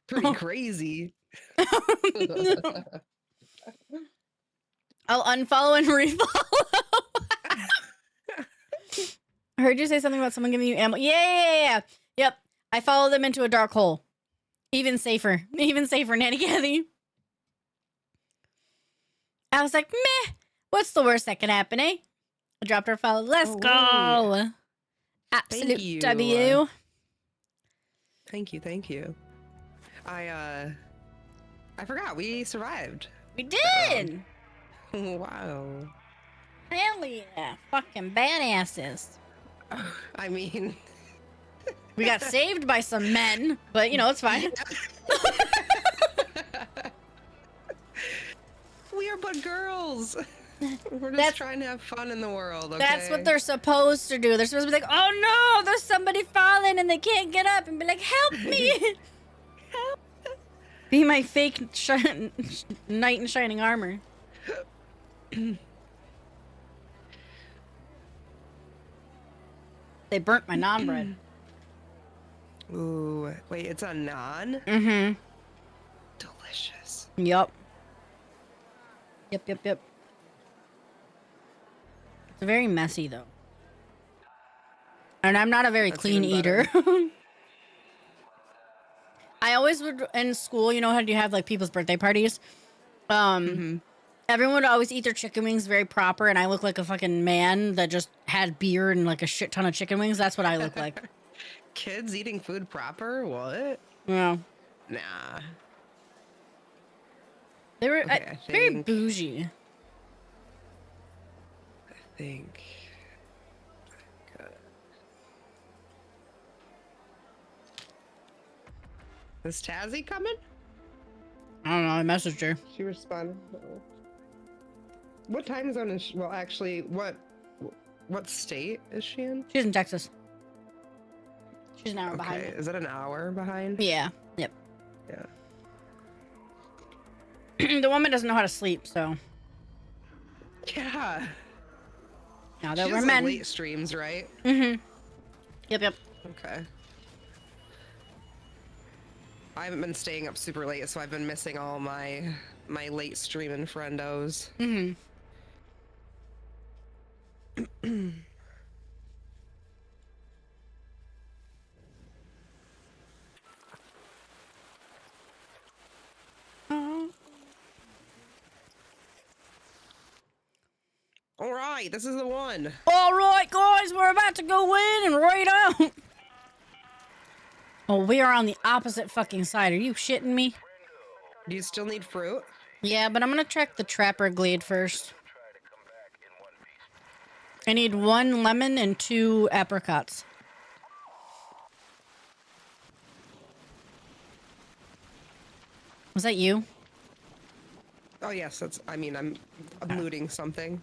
Pretty crazy. I'll unfollow and refollow. I heard you say something about someone giving you ammo. Yeah. Yep. I follow them into a dark hole. Even safer, Nanny Kathy. I was like, meh. What's the worst that could happen, eh? I dropped her follow. Let's Oh, go. Thank Absolute you. W. Thank you. I forgot we survived. We did. Wow. Hell yeah. Fucking badasses. I mean, We got saved by some men, but you know, it's fine. we are but girls. We're just That's- trying to have fun in the world, okay? That's what they're supposed to do. They're supposed to be like, oh no, there's somebody falling and they can't get up, and be like, help me. Help. Be my fake knight in shining armor. They burnt my naan bread. Ooh, wait, it's a naan? Mm-hmm. Delicious. Yup. Yep. It's very messy though. And I'm not a very That's clean even eater. better. I always would in school, you know how you have like people's birthday parties? Everyone would always eat their chicken wings very proper, and I look like a fucking man that just had beer and like a shit ton of chicken wings. That's what I look like. Kids eating food proper? What? Yeah. Nah. They were Okay, I very think- bougie. I think. Is Tazzy coming? I don't know. I messaged her. She responded. No. What time zone is she? Well, actually, what state is she in? She's in Texas. She's an hour Okay, behind. is it an hour behind? Yeah. Yep. Yeah. The woman doesn't know how to sleep, so. Yeah. Now She that we're does, like, men. late streams, right? Mm-hmm. Yep. Okay. I haven't been staying up super late, so I've been missing all my late streaming friendos. Mm-hmm. All right, this is the one. All right, guys, we're about to go in and raid out. Oh, we are on the opposite fucking side. Are you shitting me? Do you still need fruit? Yeah, but I'm gonna check the Trapper Glade first. I need 1 lemon and 2 apricots. Was that you? Oh yes, that's. I mean, I'm looting something.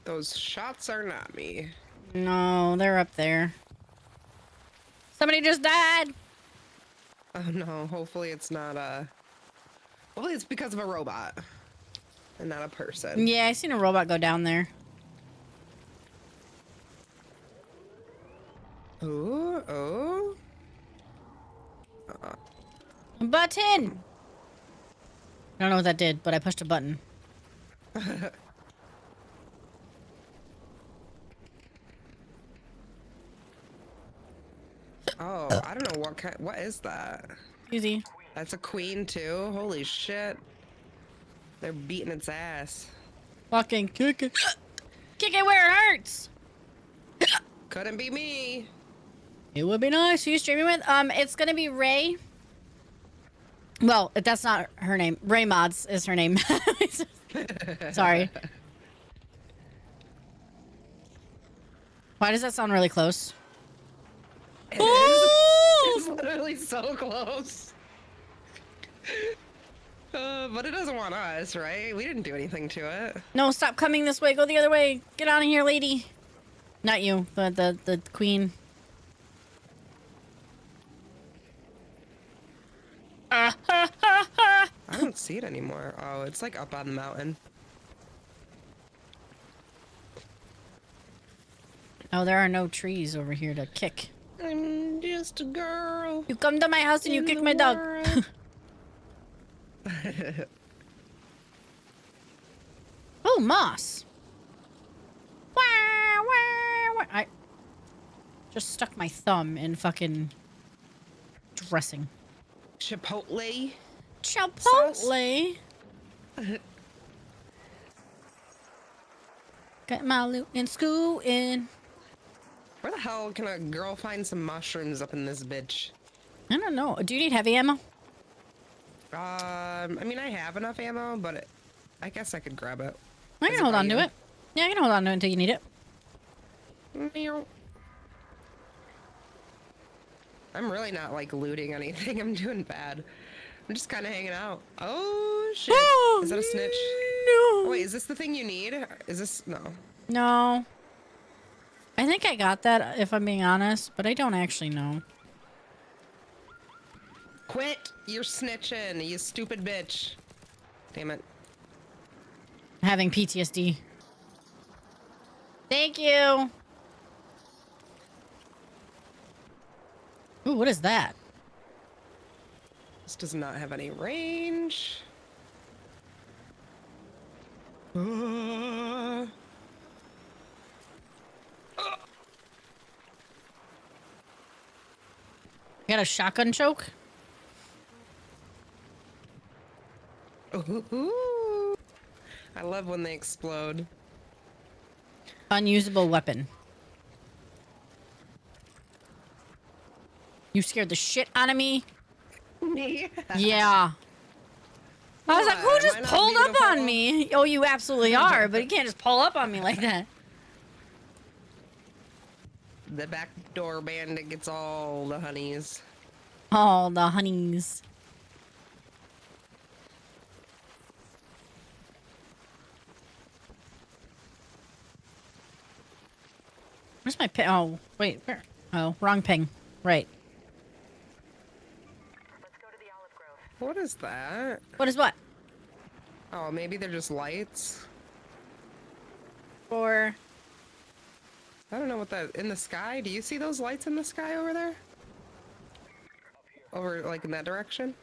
Those shots are not me. No, they're up there. Somebody just died. Oh no, hopefully it's not hopefully it's because of a robot and not a person. Yeah, I seen a robot go down there. Oh, oh. Button! I don't know what that did, but I pushed a button. Oh, I don't know what is that? Easy. That's a queen too? Holy shit. They're beating its ass. Fucking kick it. Kick it where it hurts! Couldn't be me. It would be nice. Who you streaming with? It's gonna be Ray. Well, that's not her name. Ray Mods is her name. Sorry. Why does that sound really close? It is. It's literally so close. But it doesn't want us, right? We didn't do anything to it. No, stop coming this way. Go the other way. Get out of here, lady. Not you, but the queen. I don't see it anymore. Oh, it's like up on the mountain. Oh, there are no trees over here to kick. I'm just a girl. You come to my house and you in kick the my dog. world. Oh, moss. Wah, wah, wah. I just stuck my thumb in fucking dressing. Chipotle. Chipotle. Got my loot in school in. Where the hell can a girl find some mushrooms up in this bitch? I don't know. Do you need heavy ammo? I mean, I have enough ammo, but I guess I could grab it. I Is can it hold by on to you? it. Yeah, I can hold on to it until you need it. Meow. I'm really not like looting anything. I'm doing bad. I'm just kind of hanging out. Oh shit! Is that a snitch? No. Wait, is this the thing you need? Is this no? No. I think I got that, if I'm being honest, but I don't actually know. Quit! You're snitching, you stupid bitch. Damn it. Having PTSD. Thank you. Ooh, what is that? This does not have any range. You got a shotgun choke? Ooh. I love when they explode. Unusable weapon. You scared the shit out of me? Me? Yeah. I was like, who What? just Am I not pulled up on beautiful? me? Oh, you absolutely are, but you can't just pull up on me like that. The backdoor bandit gets all the honeys. Oh, the honeys. Where's my ping? Oh, wait, where? Oh, wrong ping. Right. What is that? What is what? Oh, maybe they're just lights. Or I don't know what that in the sky. Do you see those lights in the sky over there? Over like in that direction?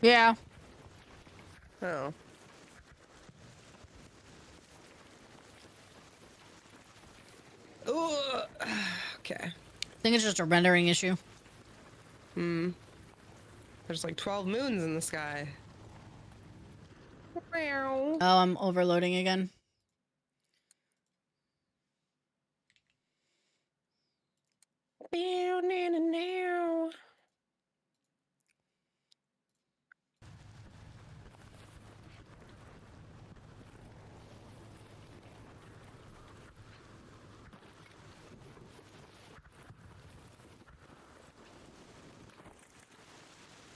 yeah. Oh. Ugh. Okay. I think it's just a rendering issue. There's like 12 moons in the sky. Oh, I'm overloading again.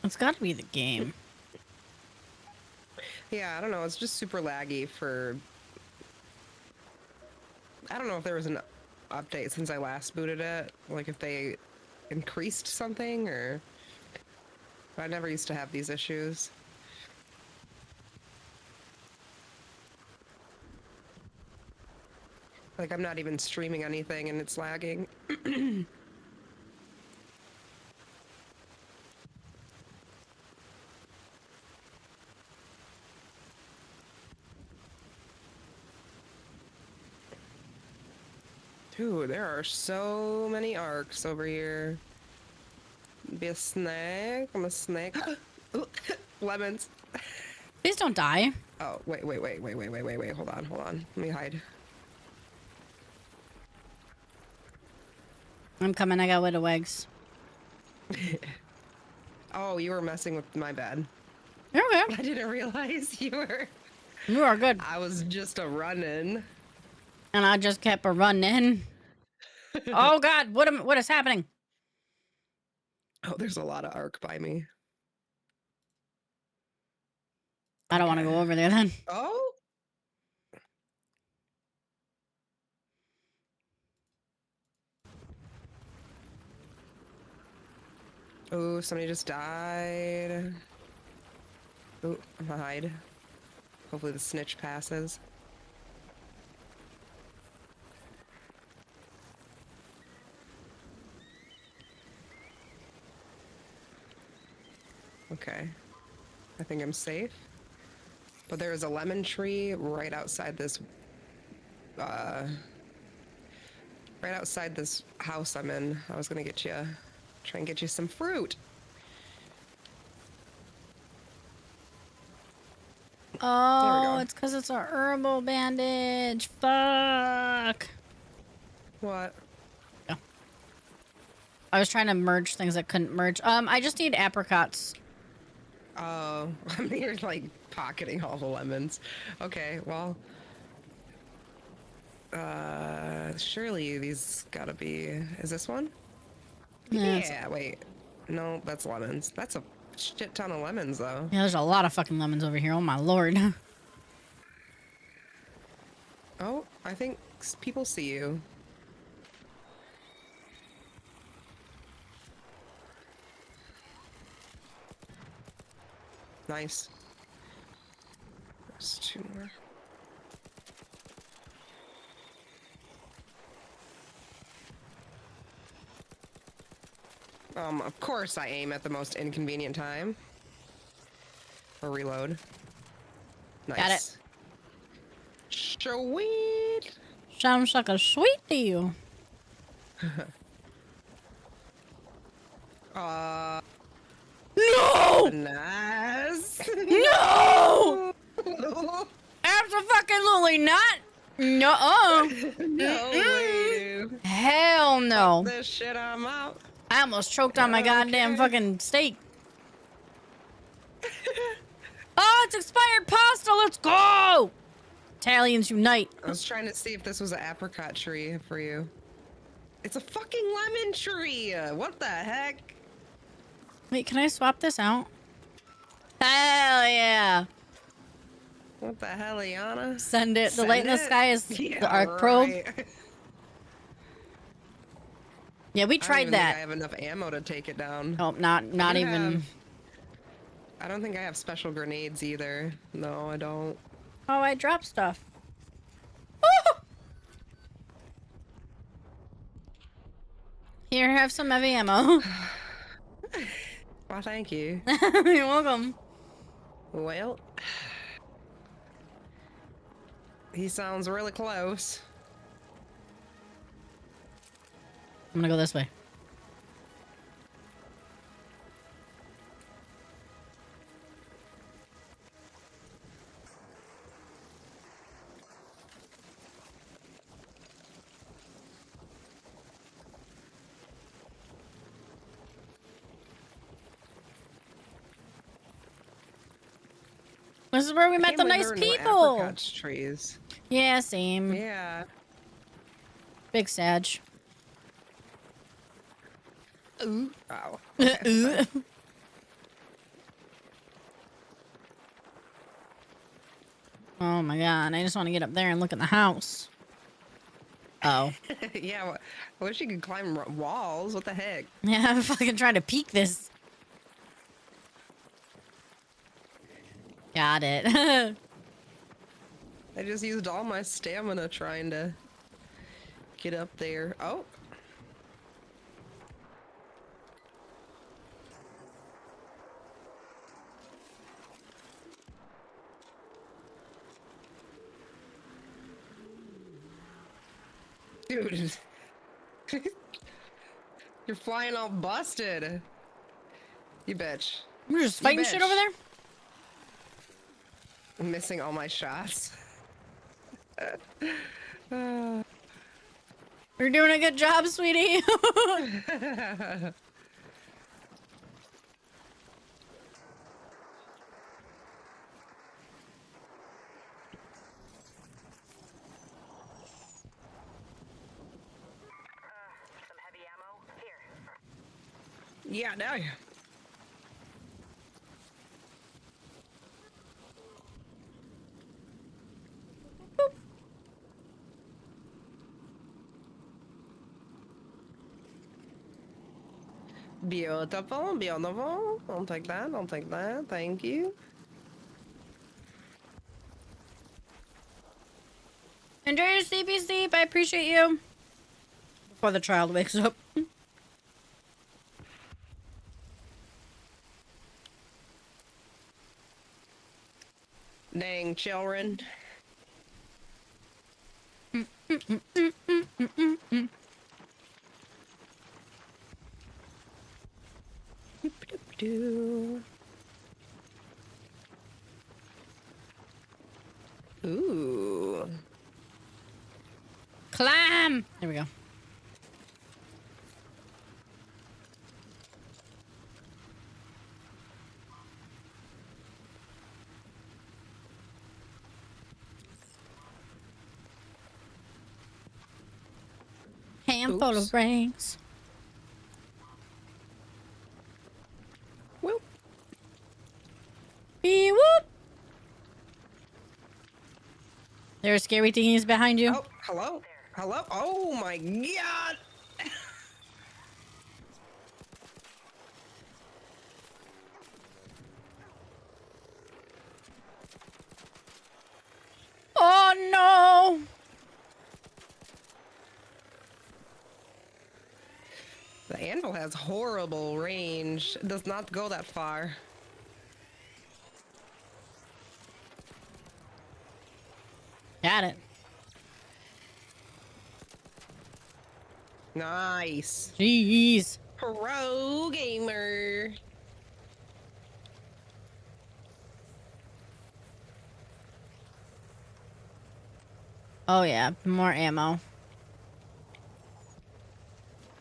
It's got to be the game. Yeah, I don't know. It's just super laggy for... I don't know if there was an update since I last booted it. Like if they increased something or... I never used to have these issues. Like I'm not even streaming anything and it's lagging. Dude, there are so many arcs over here. Be a snake. I'm a snake. Lemons. Please don't die. Oh, wait. Hold on. Let me hide. I'm coming. I got widow eggs. Oh, you were messing with my bed. You're okay. I didn't realize you were. You are good. I was just a running. And I just kept a running. Oh God, what is happening? Oh, there's a lot of arc by me. I don't want to go over there then. Oh? Oh, somebody just died. Oh, I'm gonna hide. Hopefully the snitch passes. Okay. I think I'm safe. But there is a lemon tree right outside this right outside this house I'm in. I was gonna try and get you some fruit. Oh, it's because it's a herbal bandage. Fuck. What? I was trying to merge things that couldn't merge. I just need apricots. Oh, I'm here like pocketing all the lemons. Okay, well, surely these gotta be. Is this one? Yeah. Wait. No, that's lemons. That's a shit ton of lemons, though. Yeah, there's a lot of fucking lemons over here. Oh my lord. Oh, I think people see you. Nice. There's two more. Of course I aim at the most inconvenient time. Or reload. Nice. Got it. Sweet. Sounds like a sweet deal. No! Nice. No! Absolutely not. No. No way. Hell no. This shit, I'm out. I almost choked on my goddamn fucking steak. Oh, it's expired pasta. Let's go. Italians unite. I was trying to see if this was an apricot tree for you. It's a fucking lemon tree. What the heck? Wait, can I swap this out? Hell yeah. What the hell, Iana? Send it. The Send light in the it. sky is Yeah, the arc probe. right. Yeah, we I don't tried even think I that. have enough ammo to take it down. Oh, not do even. I don't think I have special grenades either. No, I don't. Oh, I dropped stuff. Woo! Here, have some heavy ammo. Well, thank you. You're welcome. Well, he sounds really close. I'm gonna go this way. This is where we met the Can't believe nice there were no people. apricots trees. Yeah, same. Yeah. Big Sag. Ooh. Ow. Ooh. Oh my god, I just want to get up there and look at the house. Oh. Yeah, I wish you could climb walls. What the heck? Yeah, I'm fucking trying to peek this. Got it. I just used all my stamina trying to get up there. Oh. Dude. You're flying all busted. You bitch. We're just fighting shit over there? I'm missing all my shots. You're doing a good job, sweetie. Some heavy ammo? Here. Yeah, no. Beautiful, beautiful. I'll take that, I'll take that. Thank you. Enjoy your sleepy sleep. I appreciate you. Before the child wakes up. Dang, children. Ooh. Climb! There we go. Handful Oops. of rings. Well, Bee whoop! There are scary thingies behind you. oh, hello? Hello? Oh my god! Oh no! The anvil has horrible range. It does not go that far. Got it. Nice. Jeez. Pro gamer. Oh yeah, more ammo.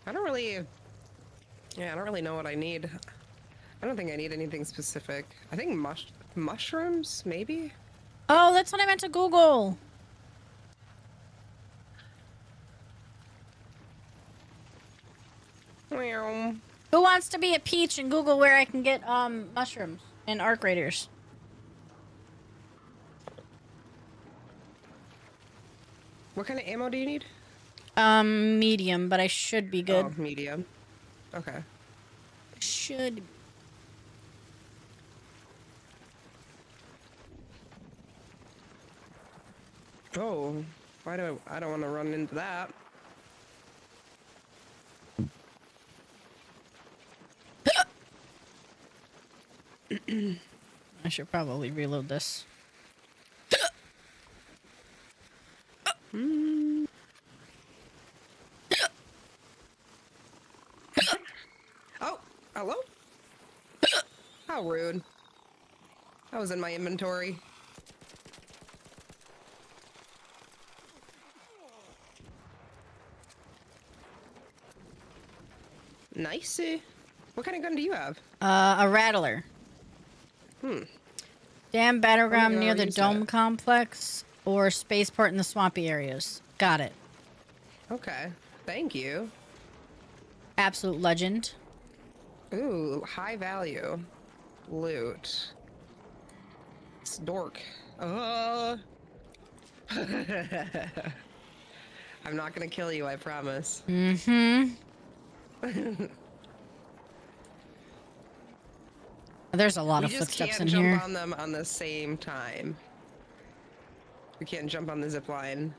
I don't really know what I need. I don't think I need anything specific. I think mushrooms, maybe? Oh, that's what I meant to Google. Meow. Who wants to be a peach and Google where I can get mushrooms and arc raiders? What kind of ammo do you need? Medium, but I should be good. Oh, medium. Okay. Should. Oh, why do I don't want to run into that. I should probably reload this. Oh, hello? How rude. That was in my inventory. Nice. What kind of gun do you have? A rattler. Dam battleground Oh, near the use dome that. complex or spaceport in the swampy areas. Got it. Okay. Thank you. Absolute legend. Ooh, high value. Loot. It's dork. I'm not gonna kill you, I promise. Mm-hmm. There's a lot We of just footsteps can't in jump here. on them on the same time. We can't jump on the zip line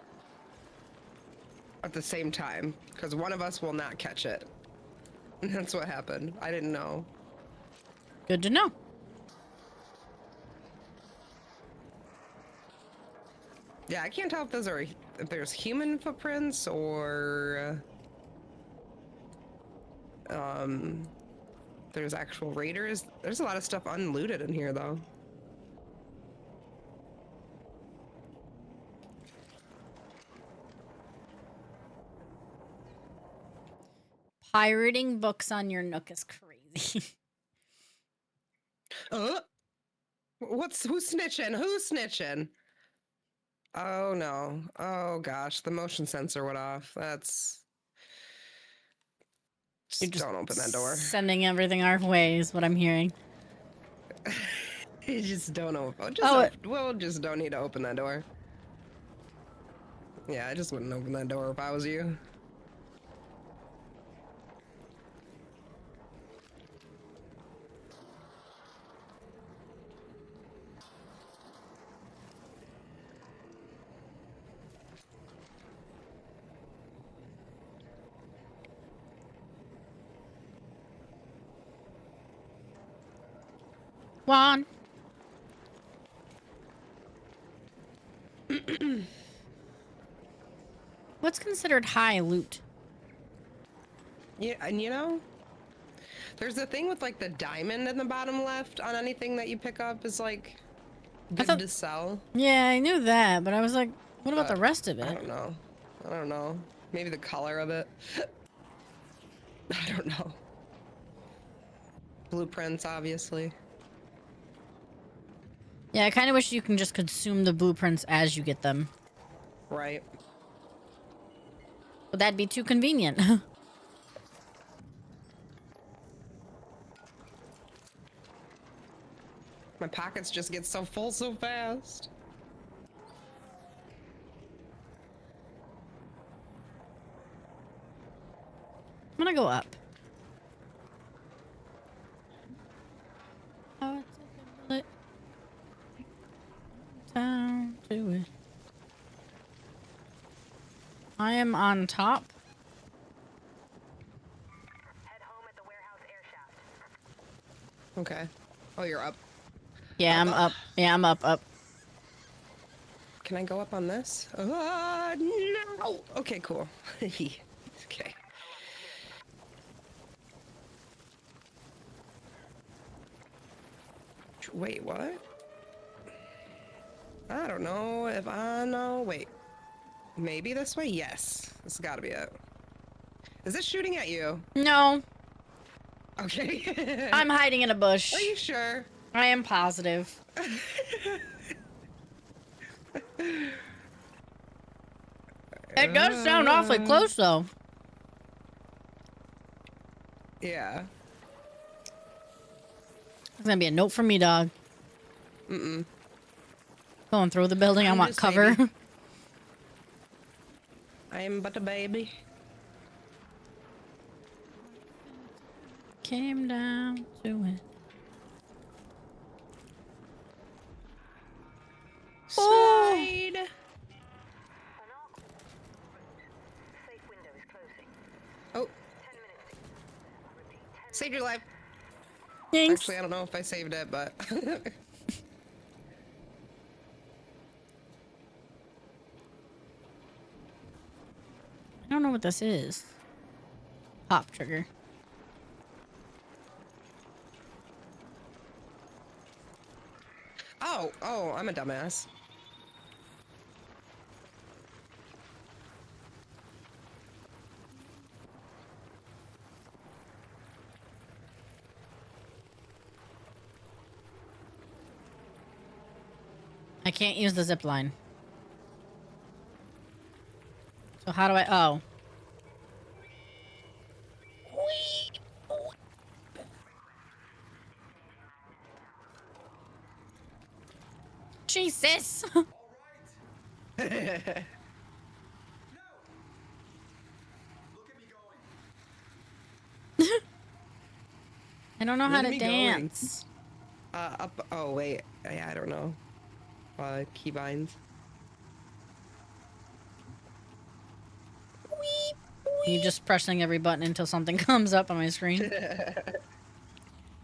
at the same time because one of us will not catch it. That's what happened. I didn't know. Good to know. Yeah, I can't tell if those are if there's human footprints or there's actual raiders. There's a lot of stuff unlooted in here though. Pirating books on your Nook is crazy. Who's snitching? Who's snitching? Oh no. Oh gosh, the motion sensor went off. That's You're just don't open that door. Sending everything our way is what I'm hearing. You just don't open. Well, just don't need to open that door. Yeah, I just wouldn't open that door if I was you. Juan. What's considered high loot? Yeah, and you know, there's a thing with like the diamond in the bottom left on anything that you pick up is like good thought- to sell. Yeah, I knew that, but I was like, what about the rest of I it? don't know. I don't know. Maybe the color of it. I don't know. Blueprints, obviously. Yeah, I kind of wish you can just consume the blueprints as you get them. Right. But that'd be too convenient. My pockets just get so full so fast. I'm gonna go up. Oh, it's a bullet. Down to it. I am on top. Okay. Oh, you're up. Yeah, I'm up. Yeah, I'm up. Can I go up on this? No. Okay, cool. Okay. Wait, what? I don't know if I know. Wait. Maybe this way? Yes. This has got to be it. Is this shooting at you? No, Okay. I'm hiding in a bush. Are you sure? I am positive. It does sound awfully close, though. Yeah. It's gonna be a note from me, dog. Going through the building. I I'm want just cover. maybe- I'm but a baby. Came down to it. Slide. Oh. Saved your life. Thanks. Actually, I don't know if I saved it, but. I don't know what this is. Pop trigger. Oh, I'm a dumbass. I can't use the zip line. So how do I? Oh. Jesus. I don't know how Where to are we going? dance. Up. Oh, wait. Yeah, I don't know. Keybinds. You just pressing every button until something comes up on my screen.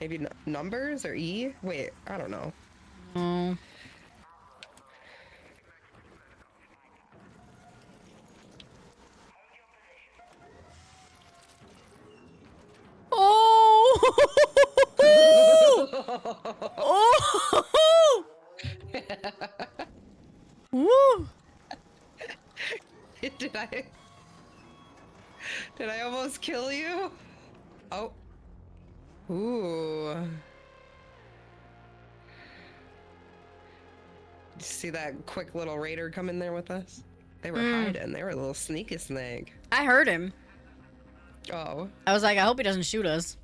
Maybe numbers or E? Wait, I don't know. Oh. Oh! Oh! Woo! Did I almost kill you? Oh. Ooh. Did you see that quick little raider come in there with us? They were hiding. They were a little sneaky snake. I heard him. Oh. I was like, I hope he doesn't shoot us.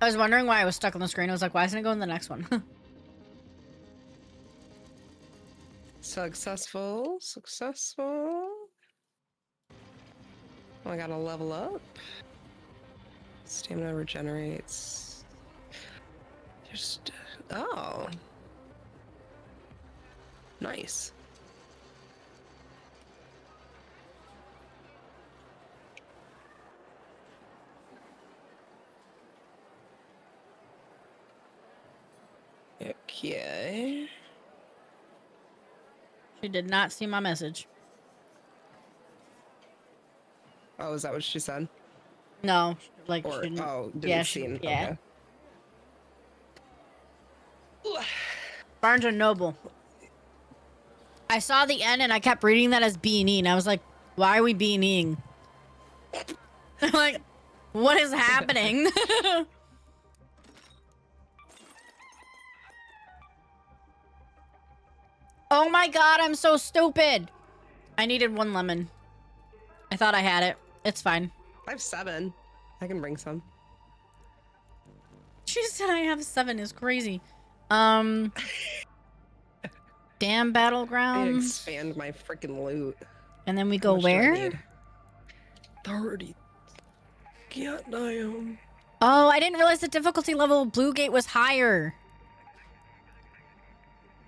I was wondering why I was stuck on the screen. I was like, why isn't it going to the next one? Successful. Oh, I gotta level up. Stamina regenerates. Just. Oh. Nice. Okay. She did not see my message. Oh, is that what she said? No, like, Or, she didn't. oh, didn't Yeah, see. yeah. Okay. Barnes and Noble. I saw the N and I kept reading that as B&E, and I was like, why are we B&Eing? I'm like, what is happening? Oh my god, I'm so stupid. I needed 1 lemon. I thought I had it. It's fine. I have 7. I can bring some. She said I have 7 is crazy. Damn I need to battlegrounds. expand my freaking loot. And then we How go much do I where? need? 30. Can't die. Oh, I didn't realize the difficulty level of Blue Gate was higher.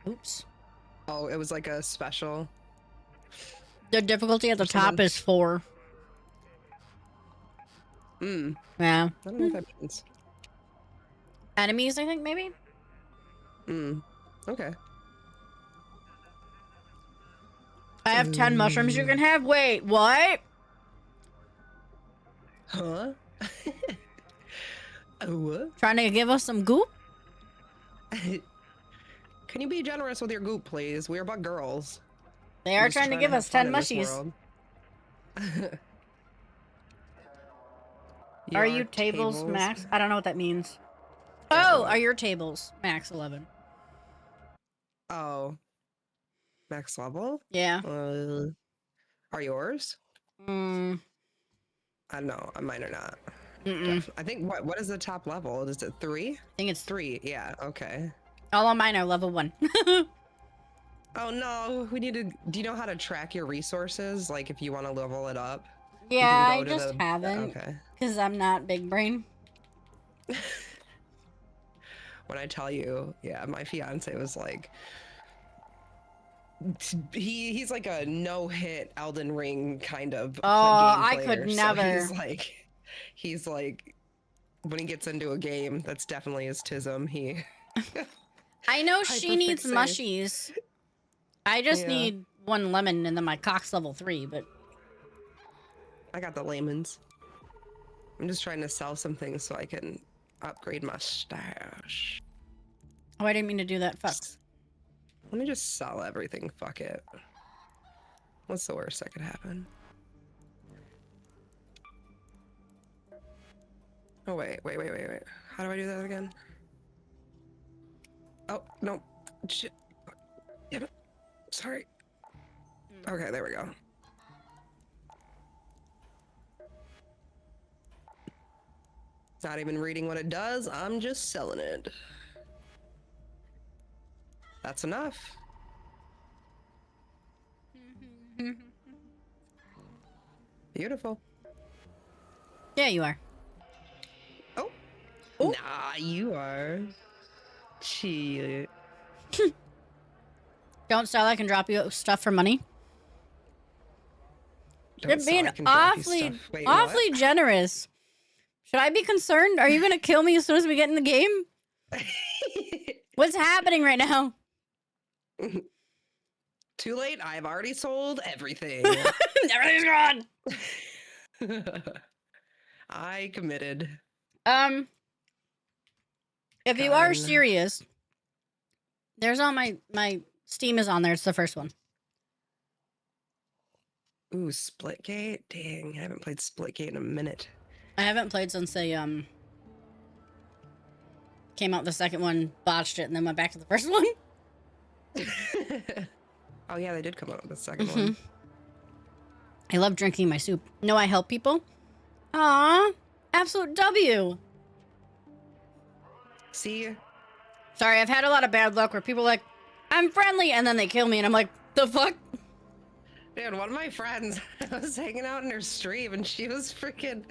Oops. Oh, it was like a special. The difficulty at the top Someone- is 4. Hmm. Yeah. I don't know what that means. Enemies, I think, maybe? Hmm. Okay. I have 10 mushrooms you can have. Wait, what? Huh? What? Trying to give us some goop? Can you be generous with your goop, please? We are but girls. They We're are just trying to give have us fun 10 in this mushies. world. Are Your you tables max? I don't know what that means. Oh, are your tables max 11? Oh. Max level? Yeah. Are yours? Mm, I don't know. Mine are not. mm-mm. I think what is the top level? Is it 3? I think it's 3. Yeah. Okay. all of mine are level 1. Oh no, we need to. Do you know how to track your resources? Like if you want to level it up? You Yeah, can I go to just the- haven't Okay. because I'm not big brain. When I tell you, yeah, my fiance was like, he's like a no-hit Elden Ring kind of Oh, game I player. could So never. he's like, when he gets into a game, that's definitely his tism. He. I know she needs Hyperfixate. mushies. I just Yeah. need 1 lemon and then my cock's level 3, but I got the layman's. I'm just trying to sell some things so I can upgrade my stash. oh, I didn't mean to do that. Fuck. Let me just sell everything. Fuck it. What's the worst that could happen? Oh, wait. How do I do that again? Oh, no. Shit. Damn it. Sorry. Okay, there we go. Not even reading what it does. I'm just selling it. That's enough. Beautiful. Yeah, you are. Oh. Oh. Nah, you are. Chill. Don't sell. I can drop you stuff for money. Don't You're sell, being I can drop you awfully, stuff. Wait, what? awfully generous. Should I be concerned? Are you gonna kill me as soon as we get in the game? What's happening right now? Too late. I've already sold everything. Everything's gone. I committed. If you are Done. serious, there's all my Steam is on there. It's the first one. Ooh, Splitgate. Dang, I haven't played Splitgate in a minute. I haven't played since they came out the second one, botched it, and then went back to the first one. Oh yeah, they did come out with the second Mhm. one. I love drinking my soup. No, I help people. Aw, absolute W. See, Sorry, I've had a lot of bad luck where people are like, I'm friendly, and then they kill me, and I'm like, the fuck? dude, one of my friends, I was hanging out in her stream, and she was freaking,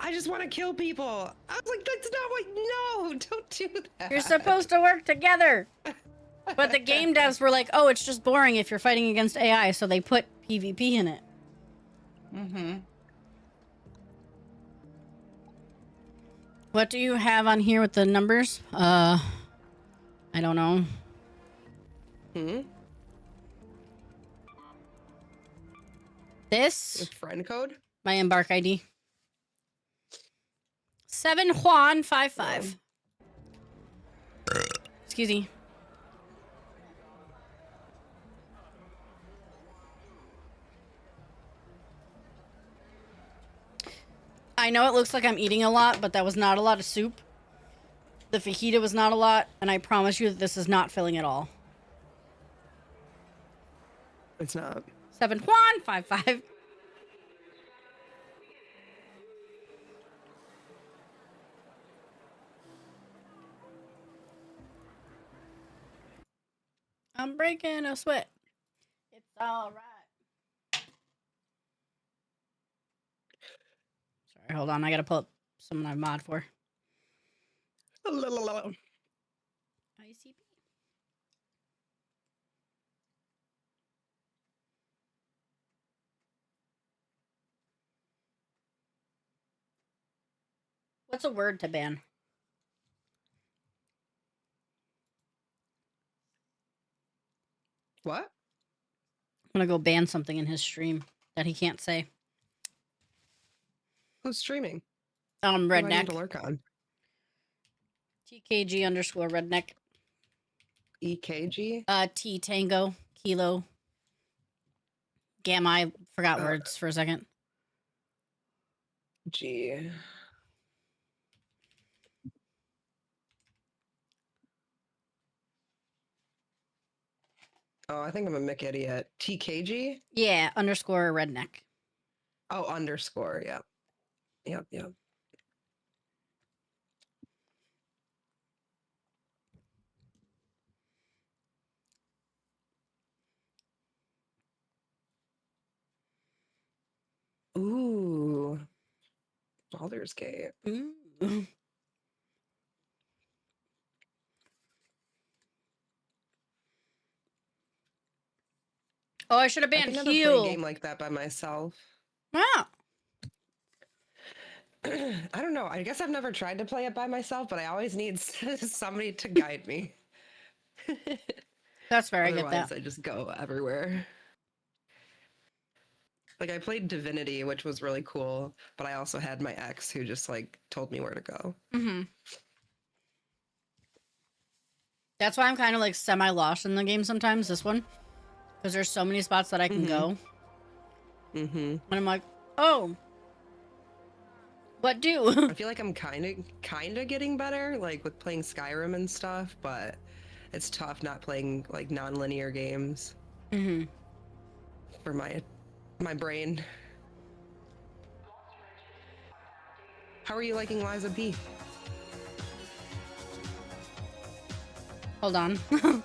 I just want to kill people. I was like, that's not what. No, don't do that. You're supposed to work together. But the game devs were like, oh, it's just boring if you're fighting against AI, so they put PvP in it. Mm-hmm. What do you have on here with the numbers? I don't know. Hmm. This, With friend code. my Embark ID. 7Juan55. Excuse me. I know it looks like I'm eating a lot, but that was not a lot of soup. The fajita was not a lot, and I promise you that this is not filling at all. It's not. 7Juan55. I'm breaking a sweat. It's all right. Sorry, hold on. I gotta pull up someone I mod for. ICP. What's a word to ban? What? I'm gonna go ban something in his stream that he can't say. Who's streaming? Who do I need Redneck. to lurk on? TKG underscore redneck. EKG. T Tango Kilo Gamma. I forgot words for a second. G. Oh, I think I'm a Mick idiot. TKG? Yeah, underscore redneck. Oh, underscore. Yep. Yep. Yep. Ooh. Baldur's Gate. Ooh. Oh, I should have I banned can never play a heal. game like that by myself. Wow. I don't know. I guess I've never tried to play it by myself, but I always need somebody to guide me. That's fair. I get Otherwise, that. I just go everywhere. Like I played Divinity, which was really cool, but I also had my ex who just like told me where to go. Mm-hmm. That's why I'm kind of like semi-lost in the game sometimes, this one. Because there's so many spots that I can go. Mm-hmm. And I'm like, oh. What do? I feel like I'm kind of getting better, like with playing Skyrim and stuff, but it's tough not playing like non-linear games Mm-hmm. for my brain. How are you liking Liza B? Hold on. I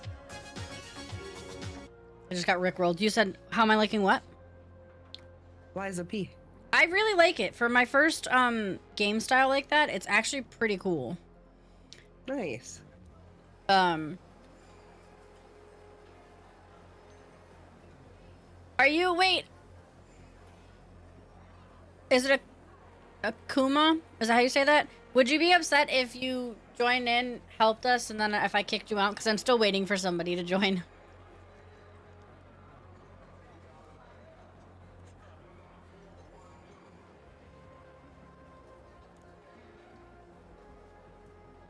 just got rickrolled. You said, how am I liking what? Liza P. I really like it. For my first game style like that, it's actually pretty cool. Nice. Are you, wait. Is it a Kuma? Is that how you say that? Would you be upset if you joined in, helped us, and then if I kicked you out? Because I'm still waiting for somebody to join.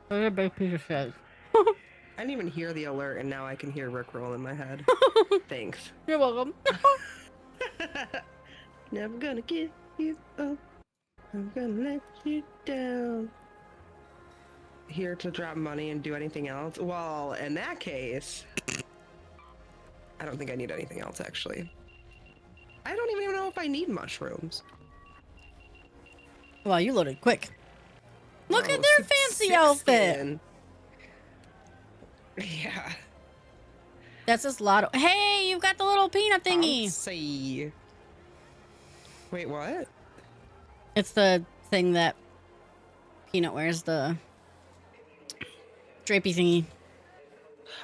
What a big piece of shit. I didn't even hear the alert, and now I can hear Rickroll in my head. Thanks. You're welcome. Never gonna give you up. I'm gonna let you down. Here to drop money and do anything else? Well, in that case, I don't think I need anything else, actually. I don't even know if I need mushrooms. Well, you loaded quick. Look Oh, at their fancy outfit. 16. Yeah. That's this lotto. Hey, you've got the little peanut thingy. See. Wait, what? It's the thing that Peanut wears, the drapey thingy.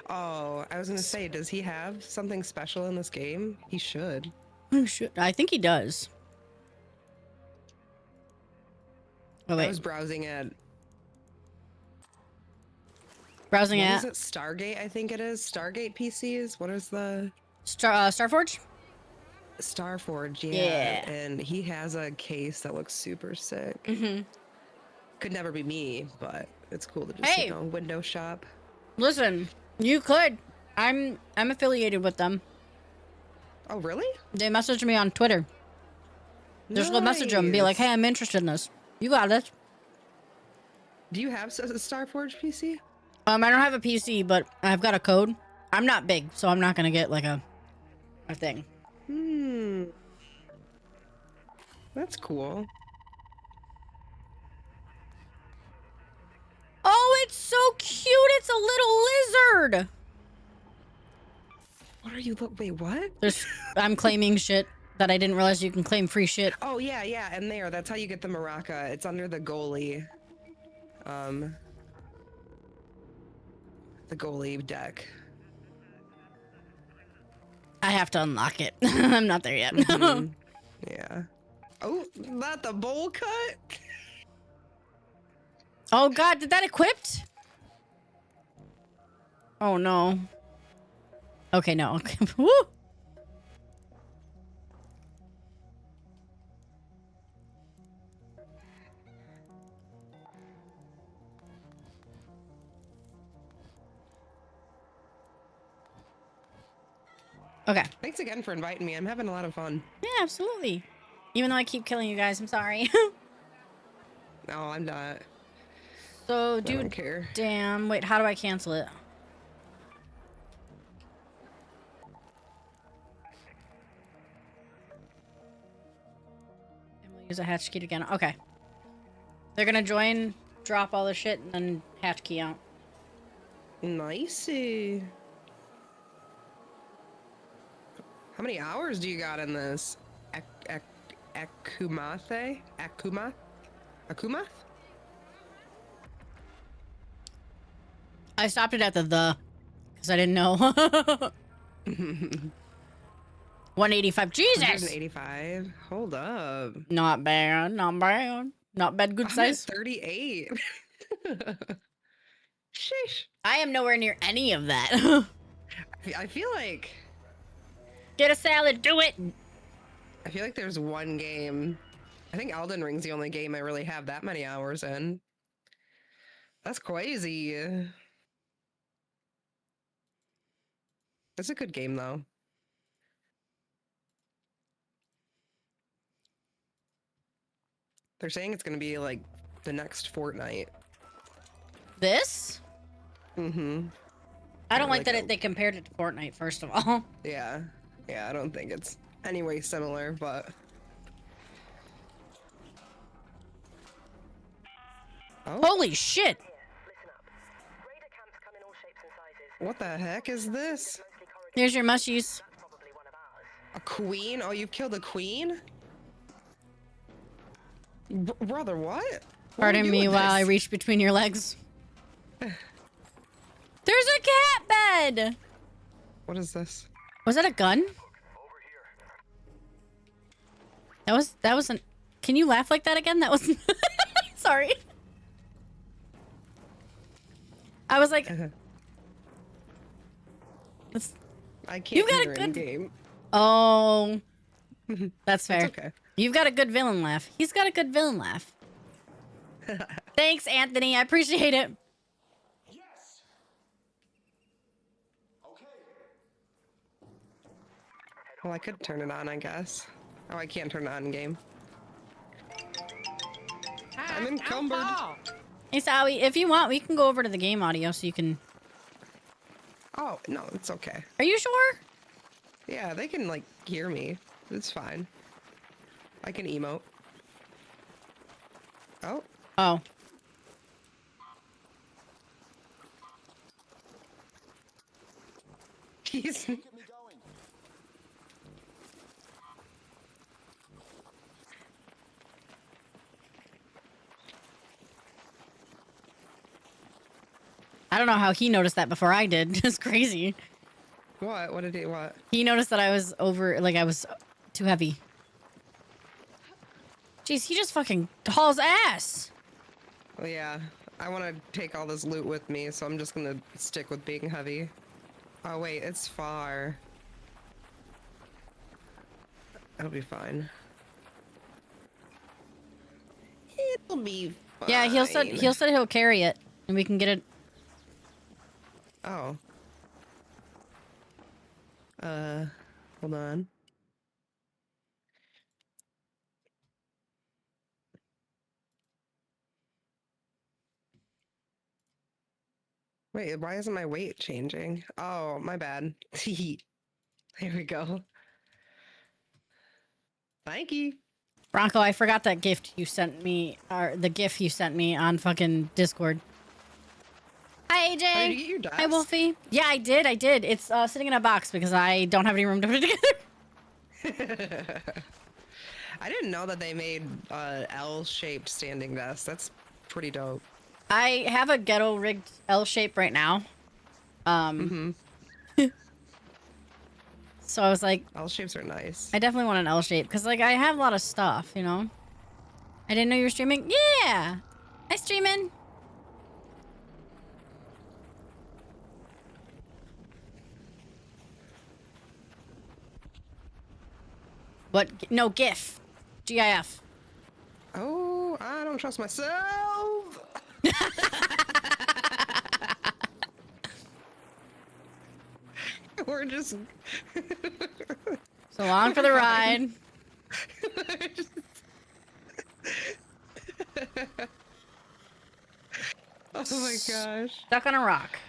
Oh, I was gonna say, does he have something special in this game? He should. Oh, shit. I think he does. Oh, I wait. was browsing at Browsing what at is it? Stargate, I think it is. Stargate PCs. What is the Starforge? Starforge? Yeah. Yeah. And he has a case that looks super sick. Mm-hmm. Could never be me, but it's cool to just Hey. window shop. Listen, you could. I'm affiliated with them. Oh, really? They messaged me on Twitter. Just go message them and be like, hey, I'm interested in this. You got it. Do you have a Starforge PC? I don't have a PC, but I've got a code. I'm not big, so I'm not gonna get like a thing. That's cool. Oh, it's so cute. It's a little lizard. What are you wait, what? I'm claiming shit that I didn't realize you can claim free shit. Oh yeah, and that's how you get the maraca. It's under the goalie. The goalie deck. I have to unlock it. I'm not there yet. Yeah. Oh, not the bowl cut? Oh god, did that equipped? Oh no. Okay, no. Okay. Woo! Okay. Thanks again for inviting me. I'm having a lot of fun. Yeah, absolutely. Even though I keep killing you guys, I'm sorry. No, I'm not. So, I don't dude, care. damn. Wait, how do I cancel it? Use a hatch key again. Okay. They're gonna join, drop all the shit, and then hatch key out. Nicey. How many hours do you got in this? Akumathe? Akuma? Akuma? I stopped it at the because I didn't know. 185. Jesus! 185. Hold up. Not bad. Not bad. Not bad. Good I'm at size. 38. Sheesh. I am nowhere near any of that. I feel like Get a salad. Do it. there's one game. I think Elden Ring's the only game I really have that many hours in. That's crazy. It's a good game though. They're saying it's gonna be like the next Fortnite. This? Mm-hmm. I don't like like that it. they compared it to Fortnite, first of all. Yeah. Yeah, I don't think it's anyway similar, but oh, Holy shit. what the heck is this? Here's your mushies. A queen? Oh, you've killed a queen? Brother, what? What Pardon are you me doing while I this? reach between your legs. There's a cat bed! What is this? Was that a gun? That was an... Can you laugh like that again? That was... Sorry. I was like... That's... I can't You got a hear in good- game. Oh... That's fair. It's okay. You've got a good villain laugh. He's got a good villain laugh. Thanks, Anthony. I appreciate it. Well, I could turn it on, I guess. Oh, I can't turn it on in game. I'm encumbered. Hey, Sally, if you want, we can go over to the game audio so you can... Oh, no, it's okay. Are you sure? Yeah, they can, like, hear me. It's fine. I can emote. Oh, Oh. he's... I don't know how he noticed that before I did. It's crazy. What? What did he... What? He noticed that I was over... Like, I was too heavy. Jeez, he just fucking hauls ass. Well, yeah. I want to take all this loot with me, so I'm just gonna stick with being heavy. Oh, wait, it's far. It'll be fine. It'll be fine. Yeah, he'll said he'll carry it. And we can get it... Oh. Hold on. Wait, why isn't my weight changing? Oh, my bad. Here we go. Thank you. Bronco, I forgot that gift you sent me, or the GIF you sent me on fucking Discord. Hi, AJ. Oh, did you get your Hi, desk? Wolfie. Yeah, I did. It's sitting in a box because I don't have any room to put it together. I didn't know that they made L-shaped standing desks. That's pretty dope. I have a ghetto rigged L shape right now. So I was like, L-shapes are nice. I definitely want an L shape because like I have a lot of stuff, you know. I didn't know you were streaming. Yeah, I streaming. What? No, GIF. GIF. Oh, I don't trust myself. We're just... So long for the ride. Oh my gosh. Stuck on a rock.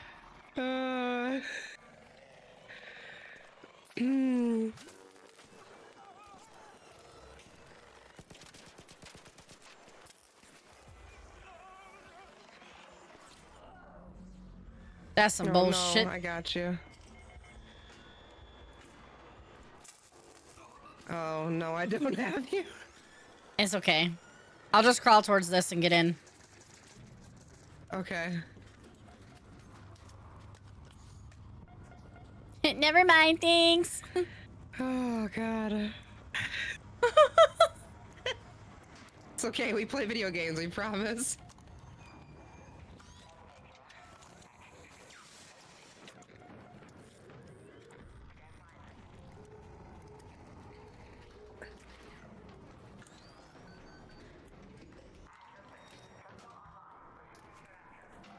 That's some Oh, bullshit. no, I got you. Oh, no, I don't have you. It's okay. I'll just crawl towards this and get in. Okay. Never mind, thanks. Oh, God. It's okay, we play video games, we promise.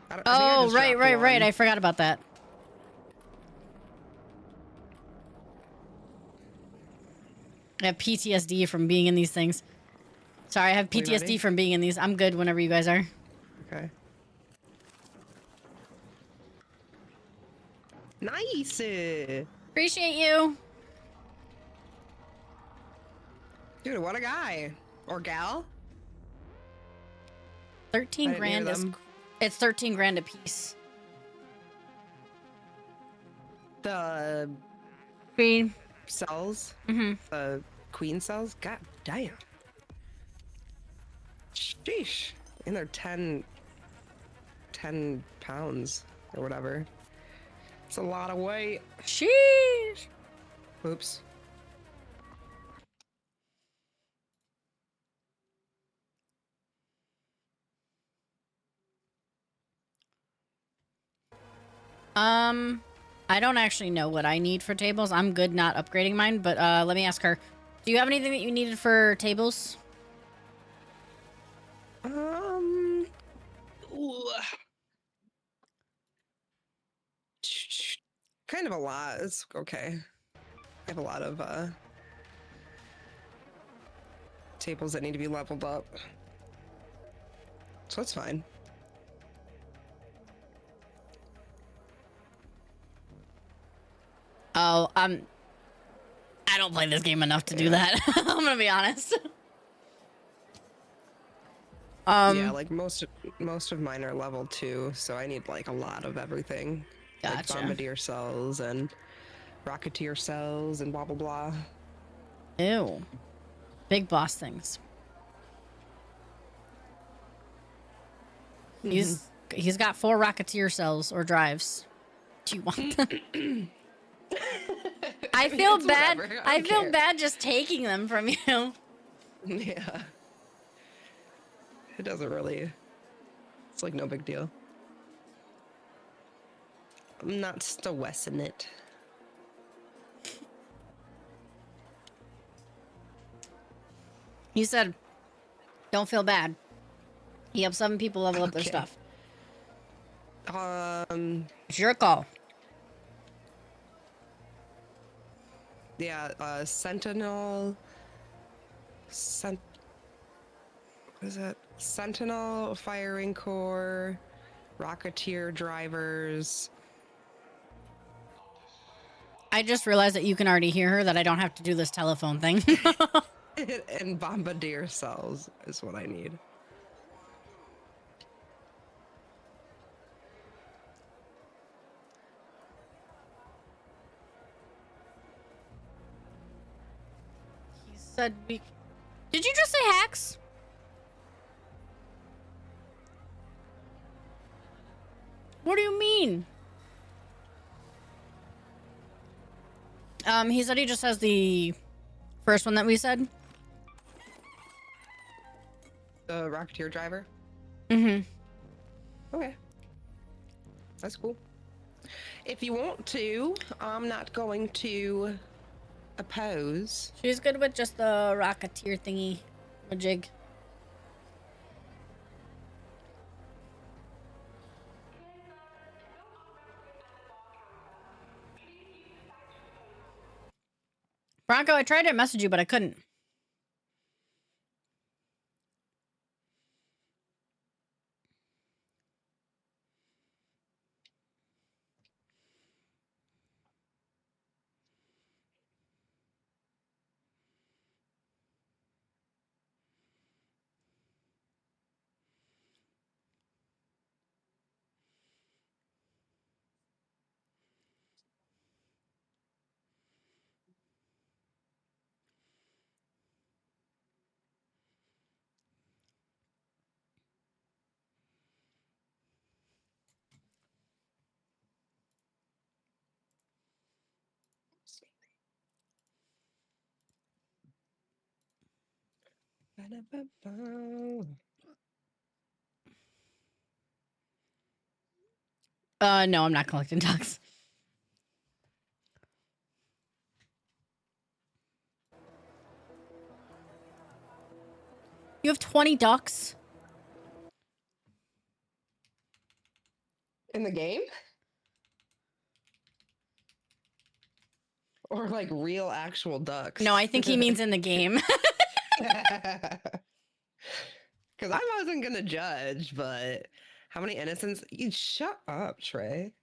I think I Oh, just right, dropped right, right. one. I forgot about that. I have PTSD from being in these things. Sorry, I have We ready? PTSD from being in these. I'm good whenever you guys are. Okay. Nice! Appreciate you. Dude, what a guy. Or gal? 13 I didn't hear grand is... them. It's 13 grand a piece. The Queen. cells? Mm-hmm. The queen cells? God damn. Sheesh. And they're 10 pounds or whatever. It's a lot of weight. Sheesh. Oops. I don't actually know what I need for tables. I'm good not upgrading mine, but let me ask her. Do you have anything that you needed for tables? Ooh. Kind of a lot. It's okay. I have a lot of tables that need to be leveled up. So it's fine. Oh, I don't play this game enough to do that. I'm gonna be honest. Yeah, like most of mine are level 2, so I need like a lot of everything. Like Gotcha. bombardier cells and rocketeer cells and blah blah blah. Ew. Big boss things. He's got 4 rocketeer cells or drives. Do you want them? I feel it's bad. whatever. I don't feel care. bad just taking them from you. Yeah. It doesn't really. It's like no big deal. I'm not stressing it. You said, don't feel bad. He helped 7 people level up their Okay. stuff. Um. It's your call. Yeah. Sentinel. What is it? Sentinel, firing corps, rocketeer drivers. I just realized that you can already hear her, that I don't have to do this telephone thing. And bombardier cells is what I need. He said we... Did you just say hacks? What do you mean? He said he just has the first one that we said. The rocketeer driver. Mm-hmm. Okay. That's cool. If you want to, I'm not going to oppose. She's good with just the rocketeer thingy, a jig. Bronco, I tried to message you, but I couldn't. Ba-da-ba-ba. No, I'm not collecting ducks. You have 20 ducks? In the game? Or like real actual ducks? No, I think he means in the game. Because I wasn't gonna judge, but how many innocents? You shut up, Trey.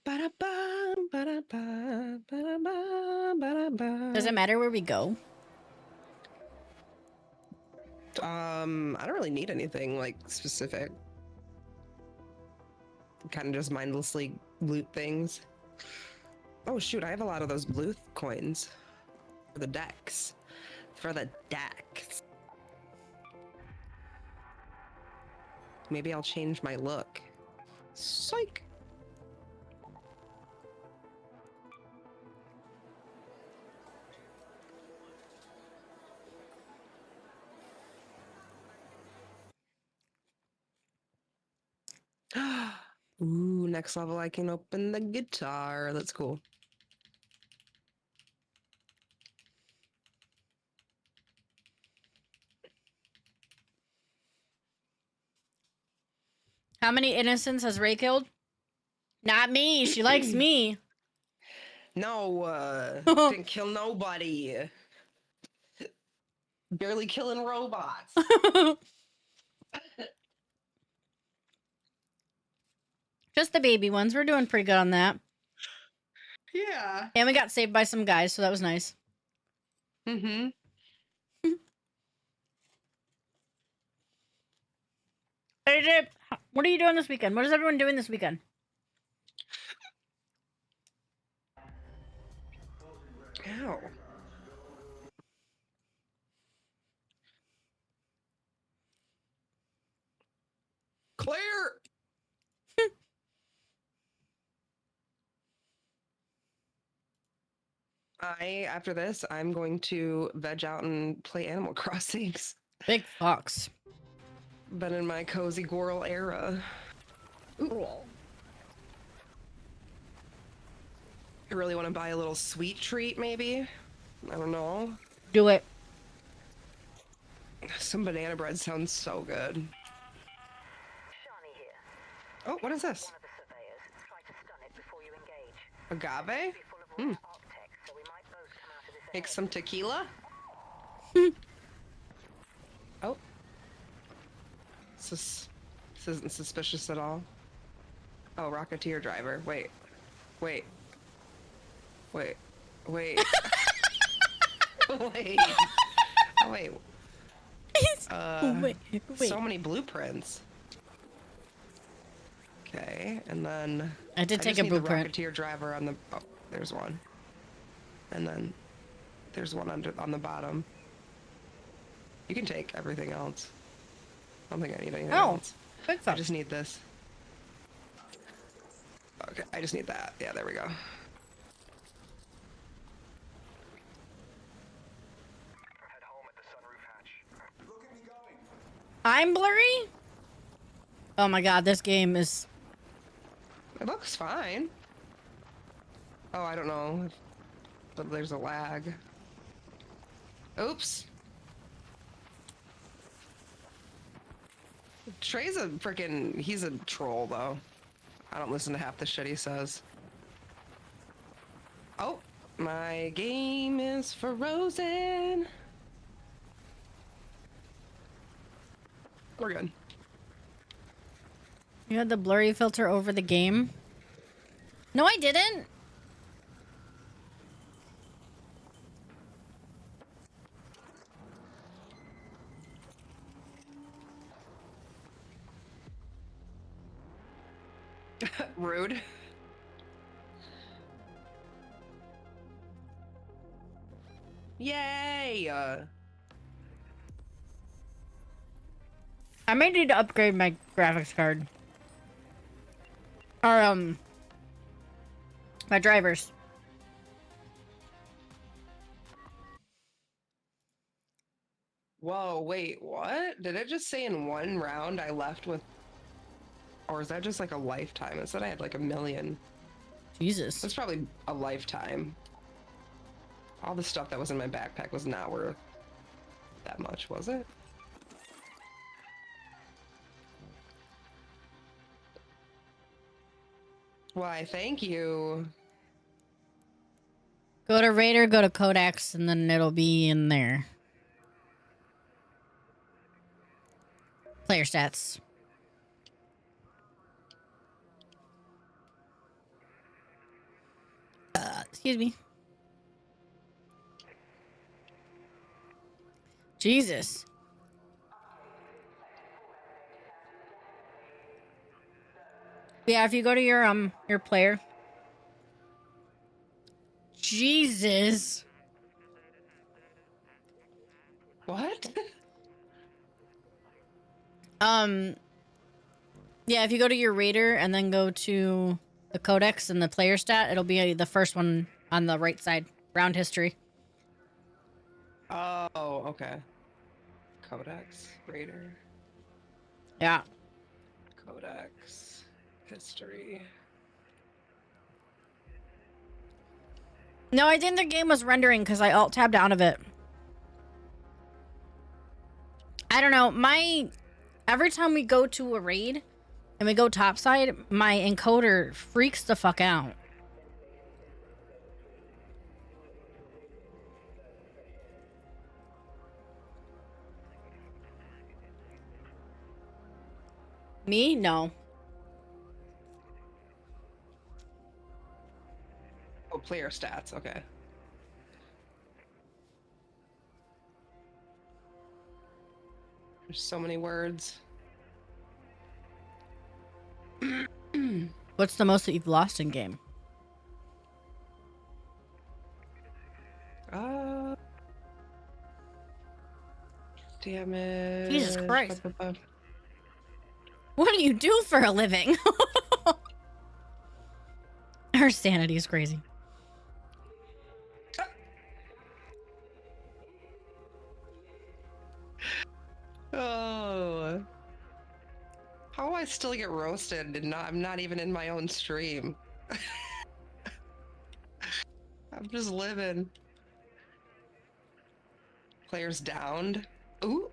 Ba-da-ba, ba-da-ba, ba-da-ba, ba-da-ba. Does it matter where we go? I don't really need anything like specific. Kind of just mindlessly loot things. Oh shoot, I have a lot of those blue coins for the decks. For the decks. Maybe I'll change my look. Psych. Ooh, next level I can open the guitar. That's cool. How many innocents has Ray killed? Not me. She likes me. No, didn't kill nobody. Barely killing robots. Just the baby ones. We're doing pretty good on that. Yeah. And we got saved by some guys, so that was nice. Mm-hmm. AJ, what are you doing this weekend? What is everyone doing this weekend? Ow. Clear. After this, I'm going to veg out and play Animal Crossings. Big fox. Been in my cozy Goral era. Ooh. I really want to buy a little sweet treat, maybe? I don't know. Do it. Some banana bread sounds so good. Oh, what is this? Agave? Hmm. Make some tequila? Oh. This isn't suspicious at all. Oh, Rocketeer driver. Wait. Wait. Wait. Wait. Wait. Oh, wait. Wait. So many blueprints. Okay, and then I did take just a need blueprint. The Rocketeer driver on the. Oh, there's one. And then there's one on the bottom. You can take everything else. I don't think I need anything else. Big I fox. just need this. Okay, I just need that. Yeah, there we go. I'm blurry? Oh my god, this game is... It looks fine. Oh, I don't know. But there's a lag. Oops. Trey's a freaking... He's a troll, though. I don't listen to half the shit he says. Oh, my game is frozen. We're good. You had the blurry filter over the game? No, I didn't. Rude. Yay! I may need to upgrade my graphics card. Or, my drivers. Whoa, wait, what? Did it just say in one round I left with... Or is that just like a lifetime? It said I had like 1 million. Jesus. That's probably a lifetime. All the stuff that was in my backpack was not worth that much, was it? Why, thank you. Go to Raider, go to Codex, and then it'll be in there. Player stats. Excuse me. Jesus. Yeah, if you go to your player. Jesus. What? Yeah, if you go to your Raider and then go to the Codex and the player stat, it'll be the first one on the right side. Round history. Oh, okay. Codex, Raider, Yeah. Codex, history. No, I think the game was rendering because I alt-tabbed out of it. I don't know. Every time we go to a raid and we go topside, my encoder freaks the fuck out. Me? No. Oh, player stats, okay. There's so many words. What's the most that you've lost in game? Damage. Jesus Christ. What do you do for a living? Her sanity is crazy. Oh. How do I still get roasted and I'm not even in my own stream? I'm just living. Players downed. Ooh.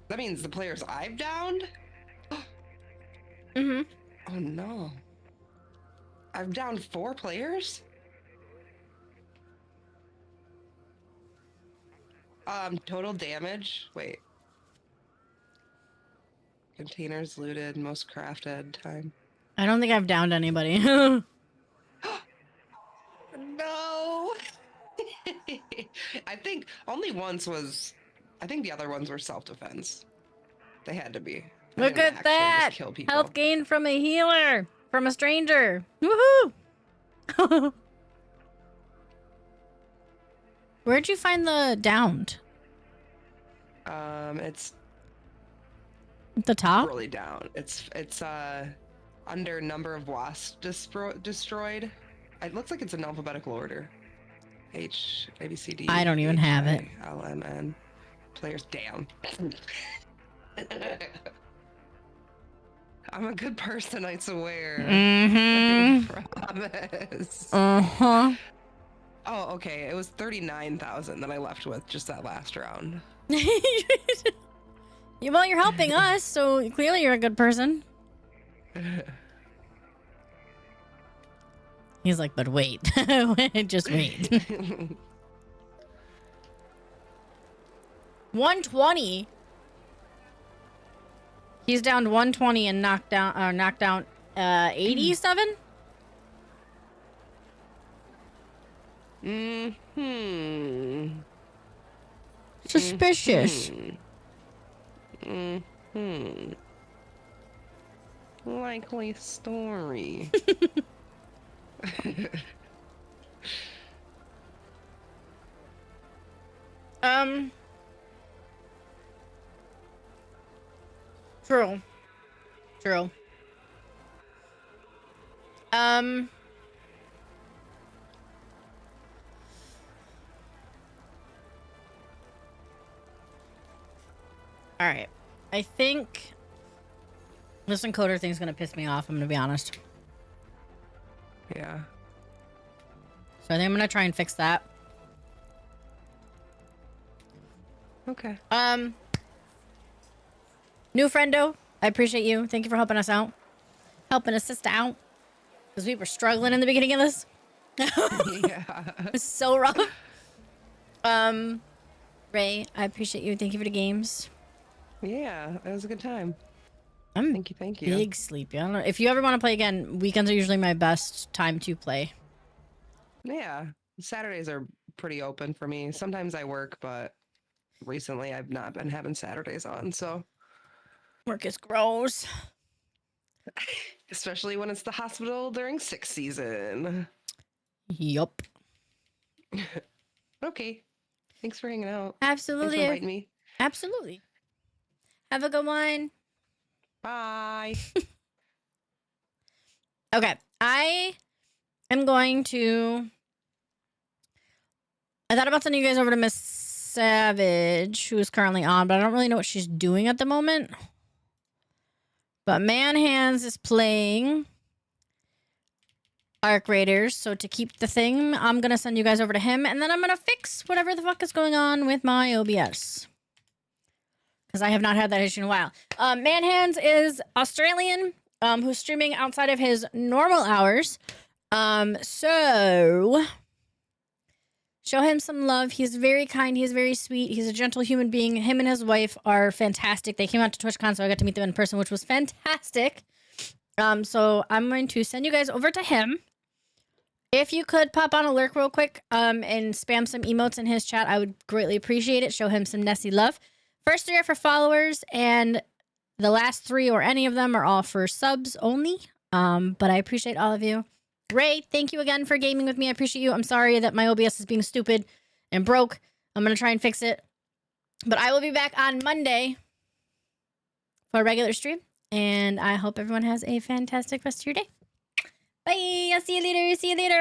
That means the players I've downed? Mm-hmm. Oh no. I've downed 4 players? Total damage. Wait. Containers looted, most crafted time. I don't think I've downed anybody. No! I think only once was... I think the other ones were self-defense. They had to be. I Look didn't at actually that! just kill people. Health gain from a healer! From a stranger! Woohoo! Where'd you find the downed? It's At the top? really down. It's under number of wasps destroyed. It looks like it's in alphabetical order. H, A, B, C, D. I don't even H, have I, it. L, M, N. Players down. I'm a good person, I swear. Mm-hmm. I promise. Uh-huh. Oh, okay. It was 39,000 that I left with just that last round. Well, you're helping us, so clearly you're a good person. He's like, but wait. Just wait. 120? He's down 120 and knocked down 87? Mm-hmm. Suspicious. Mm-hmm. Likely story. True. True. All right. I think this encoder thing's gonna piss me off. I'm gonna be honest. Yeah. So I think I'm gonna try and fix that. Okay. New friendo, I appreciate you. Thank you for helping us out. Helping us sister out. Because we were struggling in the beginning of this. Yeah. It was so rough. Ray, I appreciate you. Thank you for the games. Yeah, that was a good time. I'm Thank you. big sleepy. I don't know. If you ever want to play again, weekends are usually my best time to play. Yeah. Saturdays are pretty open for me. Sometimes I work, but recently I've not been having Saturdays on, so Work is gross. especially when it's the hospital during sick season. Yup. Okay. Thanks for hanging out. Absolutely. Thanks for inviting me. Absolutely. Have a good one. Bye. Okay. I am going to. I thought about sending you guys over to Miss Savage, who is currently on, but I don't really know what she's doing at the moment. But Man Hands is playing Arc Raiders, so to keep the thing, I'm going to send you guys over to him, and then I'm going to fix whatever the fuck is going on with my OBS. Because I have not had that issue in a while. Man Hands is Australian, who's streaming outside of his normal hours. So show him some love. He's very kind. He's very sweet. He's a gentle human being. Him and his wife are fantastic. They came out to TwitchCon, so I got to meet them in person, which was fantastic. So I'm going to send you guys over to him. If you could pop on a lurk real quick, and spam some emotes in his chat, I would greatly appreciate it. Show him some Nessie love. First 3 are for followers, and the last 3 or any of them are all for subs only. But I appreciate all of you. Ray, thank you again for gaming with me. I appreciate you. I'm sorry that my OBS is being stupid and broke. I'm going to try and fix it. But I will be back on Monday for a regular stream. And I hope everyone has a fantastic rest of your day. Bye. I'll see you later. See you later.